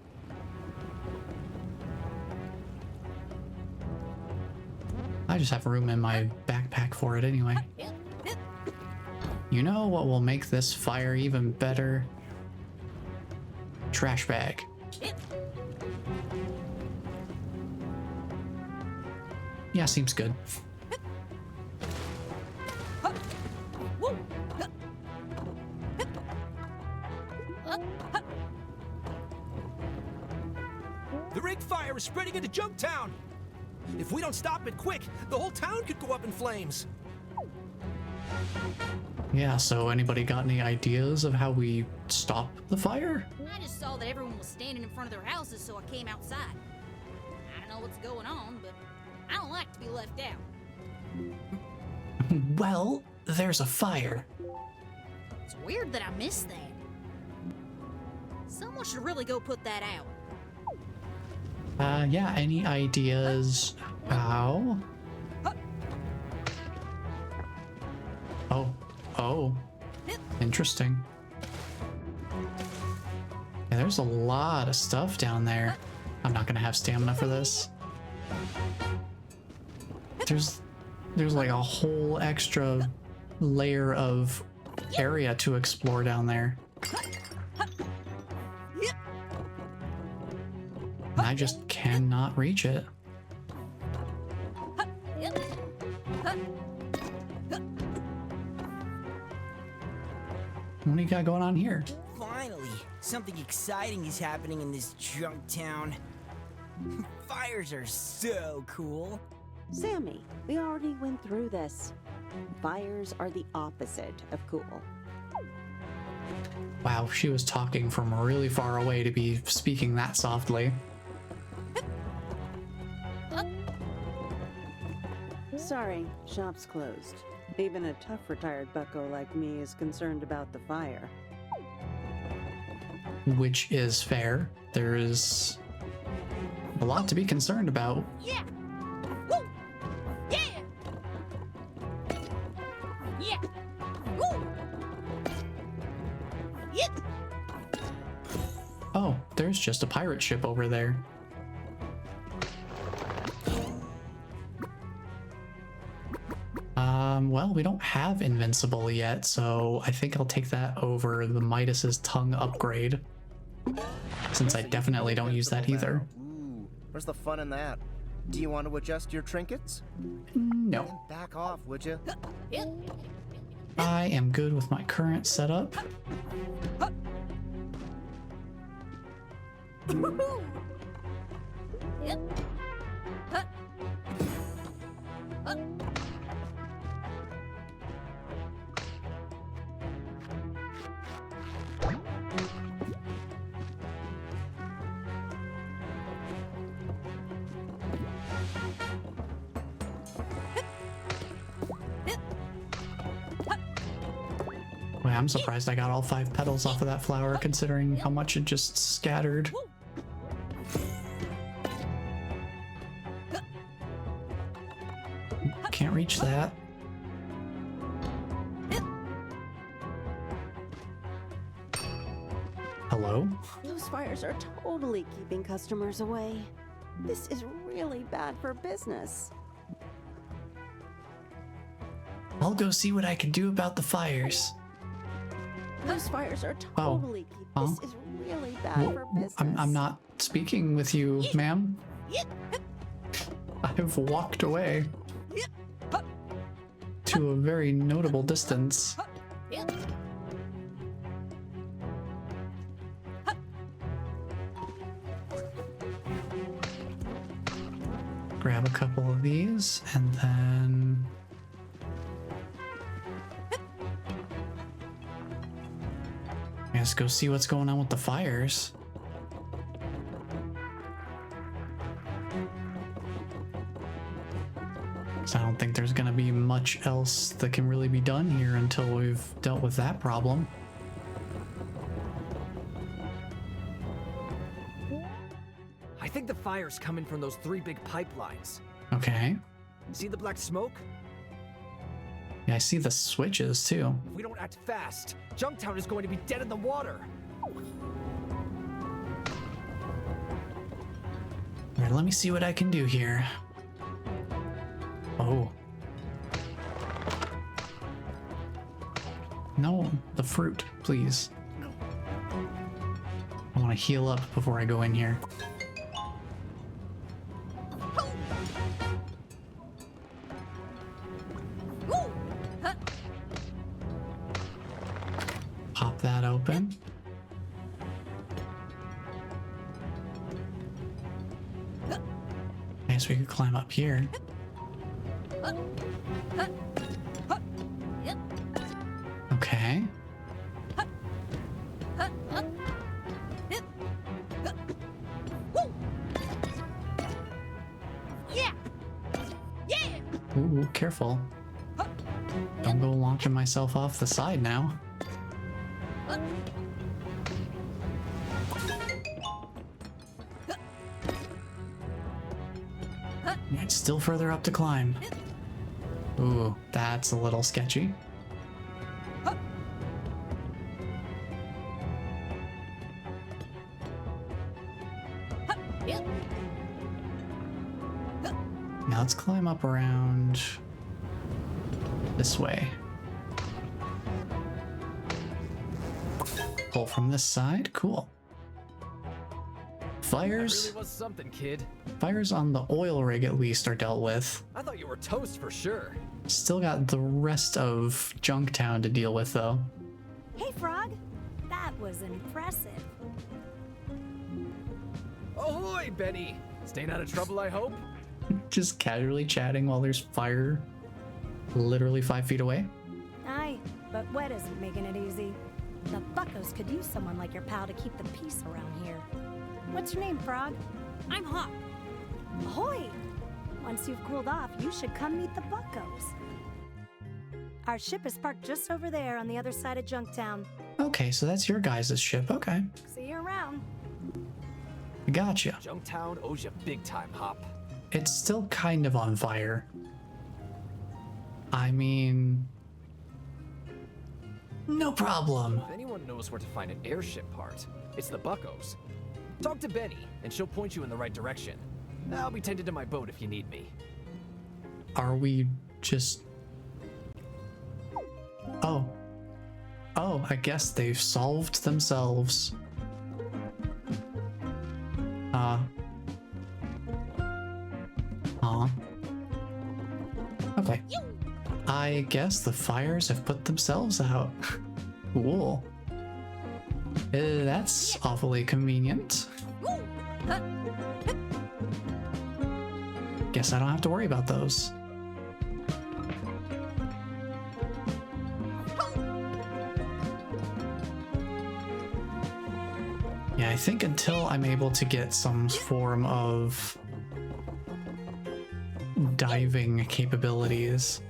I just have room in my backpack for it anyway. You know what will make this fire even better? Trash bag. Yeah, seems good. The rig fire is spreading into Junktown! If we don't stop it quick, the whole town could go up in flames! Yeah, so anybody got any ideas of how we stop the fire? I just saw that everyone was standing in front of their houses, so I came outside. I don't know what's going on, but I don't like to be left out. Well, there's a fire. It's weird that I missed that. Someone should really go put that out. Yeah, any ideas how? Oh, interesting. Yeah, there's a lot of stuff down there. I'm not gonna have stamina for this. There's like a whole extra layer of area to explore down there. And I just cannot reach it. What do you got going on here? Finally, something exciting is happening in this junk town. Fires are so cool. Sammy, we already went through this. Fires are the opposite of cool. Wow, she was talking from really far away to be speaking that softly. Sorry, shop's closed. Even a tough retired bucko like me is concerned about the fire. Which is fair. There is a lot to be concerned about. Yeah! Woo! Yeah! Yeah! Woo! Yeah! Oh, there's just a pirate ship over there. Well, we don't have invincible yet, so I think I'll take that over the Midas's tongue upgrade. Since I definitely don't use that either. Ooh, where's the fun in that? Do you want to adjust your trinkets? No. Back off, would you? I am good with my current setup. Wait, I'm surprised I got all 5 petals off of that flower, considering how much it just scattered. Can't reach that. Hello? Those fires are totally keeping customers away. This is really bad for business. I'll go see what I can do about the fires. Those fires are totally keeping. Huh? This is really bad for business. I'm not speaking with you, ma'am. I've walked away to a very notable distance. Grab a couple of these and then let's go see what's going on with the fires. So I don't think there's gonna be much else that can really be done here until we've dealt with that problem. I think the fire's coming from those 3 big pipelines. Okay. See the black smoke? Yeah, I see the switches too. If we don't act fast, Junktown is going to be dead in the water. All right, let me see what I can do here. Oh. No, the fruit, please. I want to heal up before I go in here. Pop that open. I guess we could climb up here. Okay. Ooh, careful. Don't go launching myself off the side now. It's still further up to climb. Ooh, that's a little sketchy. Now let's climb up around this way. Pull from this side, cool. Fires. That really was something, kid. Fires on the oil rig at least are dealt with. I thought you were toast for sure. Still got the rest of Junktown to deal with though. Hey, Frog. That was impressive. Ahoy, Benny! Staying out of trouble, I hope? Just casually chatting while there's fire literally 5 feet away. Aye, but wet isn't making it easy. The buckos could use someone like your pal to keep the peace around here. What's your name, Frog? I'm Hawk. Ahoy! Once you've cooled off, you should come meet the buckos. Our ship is parked just over there on the other side of Junktown. Okay, so that's your guys' ship. Okay. See you around. Gotcha. Junktown owes you big time, Hop. It's still kind of on fire. I mean... no problem. If anyone knows where to find an airship part, it's the buckos. Talk to Benny, and she'll point you in the right direction. I'll be tended to my boat if you need me. Are we just... Oh. Oh, I guess they've solved themselves. Okay. I guess the fires have put themselves out. Cool. That's awfully convenient. Guess I don't have to worry about those. Yeah, I think until I'm able to get some form of diving capabilities,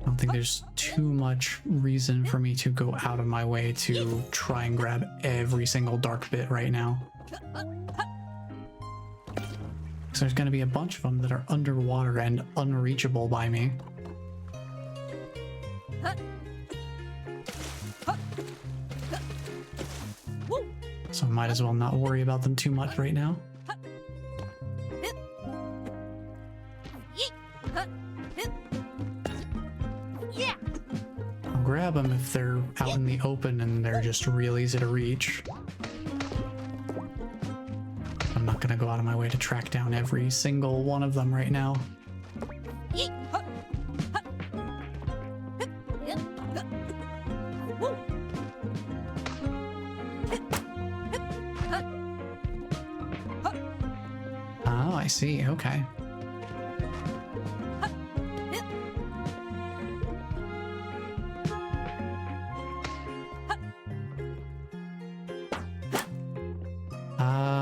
I don't think there's too much reason for me to go out of my way to try and grab every single dark bit right now. So there's going to be a bunch of them that are underwater and unreachable by me. So I might as well not worry about them too much right now. I'll grab them if they're out in the open and they're just real easy to reach. I'm not gonna go out of my way to track down every single one of them right now. Oh, I see. Okay.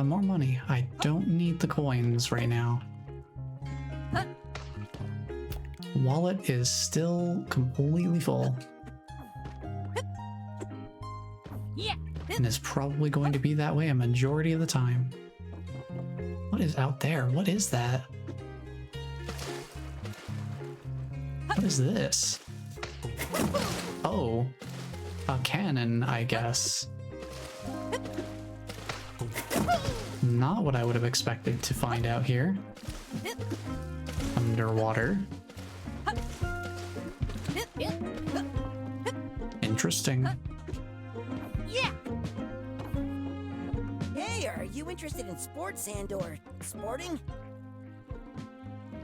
More money. I don't need the coins right now. Wallet is still completely full. And is probably going to be that way a majority of the time. What is out there? What is that? What is this? Oh, a cannon, I guess. Not what I would have expected to find out here. Underwater. Interesting. Yeah. Hey, are you interested in sports and/or sporting?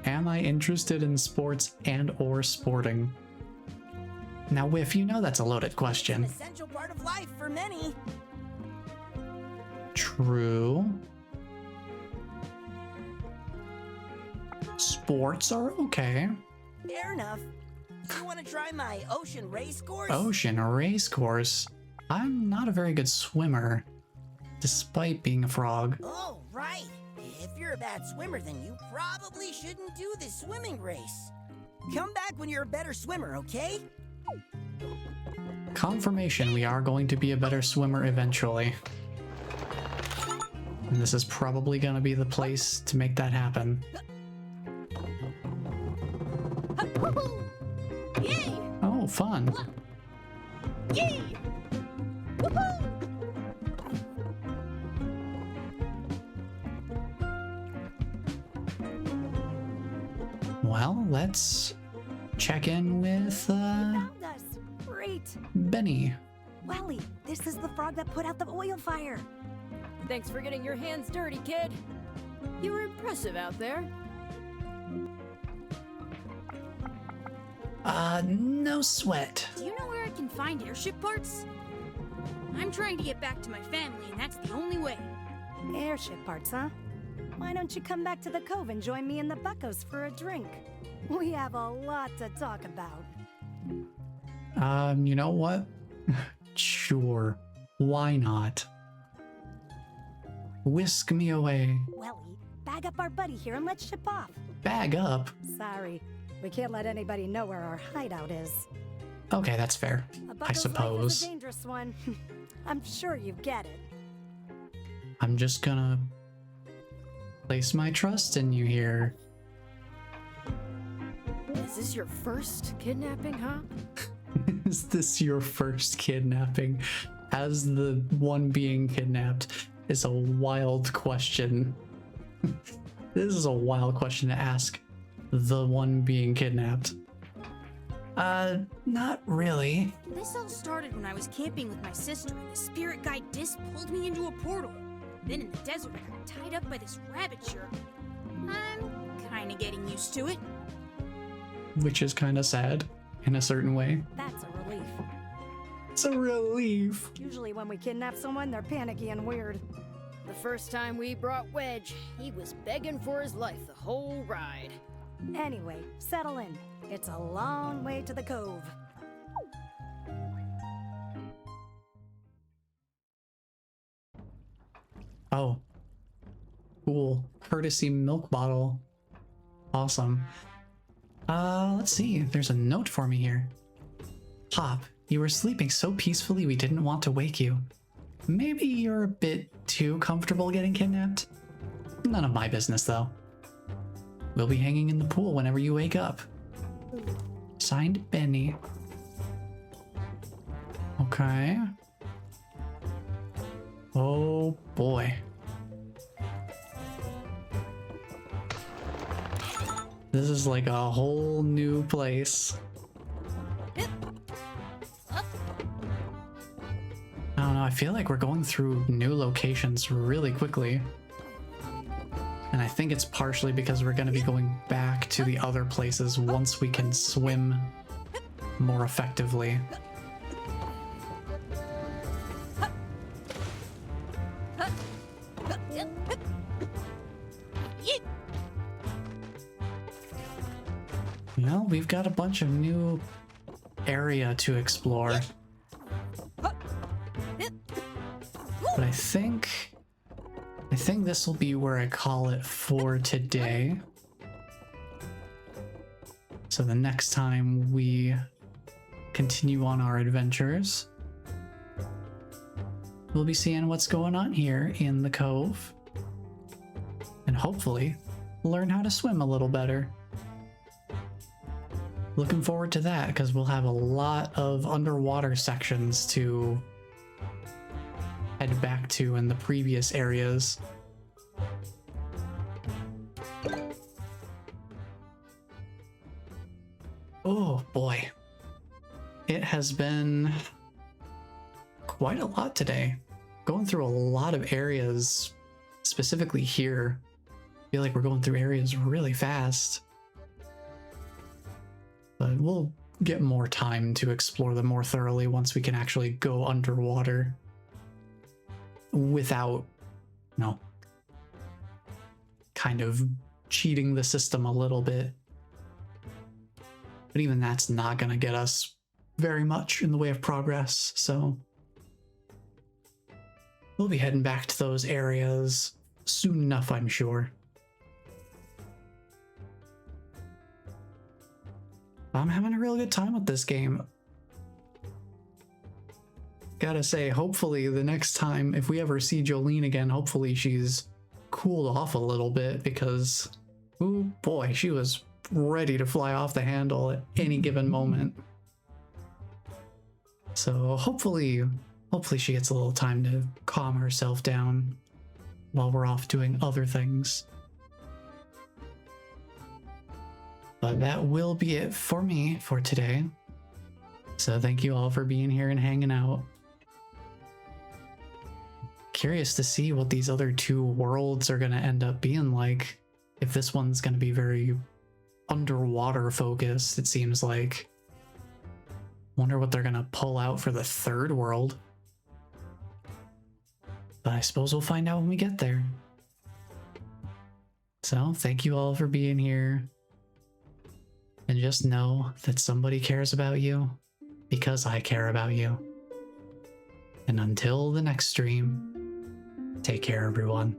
Am I interested in sports and or sporting? Now, Whiff, you know that's a loaded question. It's an essential part of life for many. True. Sports are okay. Fair enough. You want to try my ocean race course? Ocean race course. I'm not a very good swimmer, despite being a frog. Oh, right. If you're a bad swimmer, then you probably shouldn't do this swimming race. Come back when you're a better swimmer, okay? Confirmation, we are going to be a better swimmer eventually. And this is probably going to be the place to make that happen. Yay! Oh, fun. Yay! Woohoo! Well, let's check in with Found us. Great. Benny. Welly, this is the frog that put out the oil fire. Thanks for getting your hands dirty, kid. You were impressive out there. No sweat. Do you know where I can find airship parts? I'm trying to get back to my family, and that's the only way. Airship parts, huh? Why don't you come back to the cove and join me and the buckos for a drink? We have a lot to talk about. You know what? Sure. Why not? Whisk me away. Welly, bag up our buddy here and let's ship off. Bag up? Sorry, we can't let anybody know where our hideout is. Okay, that's fair. A I bucko's life is suppose. a dangerous one. I'm sure you get it. I'm just gonna place my trust in you here. Is this your first kidnapping, huh? Is this your first kidnapping? As the one being kidnapped is a wild question. This is a wild question to ask the one being kidnapped. Not really. This all started when I was camping with my sister, and the spirit guide Dis pulled me into a portal. Then in the desert, I got tied up by this rabbit shirt. I'm kinda getting used to it. Which is kind of sad in a certain way. That's a relief. It's a relief. Usually when we kidnap someone, they're panicky and weird. The first time we brought Wedge, he was begging for his life the whole ride. Anyway, settle in. It's a long way to the cove. Oh. Cool. Courtesy milk bottle. Awesome. Let's see. There's a note for me here. Pop, you were sleeping so peacefully we didn't want to wake you. Maybe you're a bit too comfortable getting kidnapped? None of my business, though. We'll be hanging in the pool whenever you wake up. Signed, Benny. Okay. Oh, boy. This is like a whole new place. I don't know, I feel like we're going through new locations really quickly. And I think it's partially because we're going to be going back to the other places once we can swim more effectively. Well, we've got a bunch of new area to explore. But I think this will be where I call it for today. So the next time we continue on our adventures, we'll be seeing what's going on here in the cove. And hopefully learn how to swim a little better. looking forward to that because we'll have a lot of underwater sections to head back to in the previous areas. Oh boy. It has been quite a lot today. Going through a lot of areas, specifically here. I feel like we're going through areas really fast. But we'll get more time to explore them more thoroughly once we can actually go underwater without, you know, kind of cheating the system a little bit. But even that's not going to get us very much in the way of progress, so we'll be heading back to those areas soon enough, I'm sure. I'm having a real good time with this game. Gotta say, hopefully the next time, if we ever see Jolene again, hopefully she's cooled off a little bit because, ooh boy, she was ready to fly off the handle at any given moment. So hopefully she gets a little time to calm herself down while we're off doing other things. But that will be it for me for today. So thank you all for being here and hanging out. Curious to see what these other two worlds are going to end up being like. If this one's going to be very underwater focused, it seems like. Wonder what they're going to pull out for the third world. But I suppose we'll find out when we get there. So thank you all for being here. And just know that somebody cares about you because I care about you. And until the next stream, take care, everyone.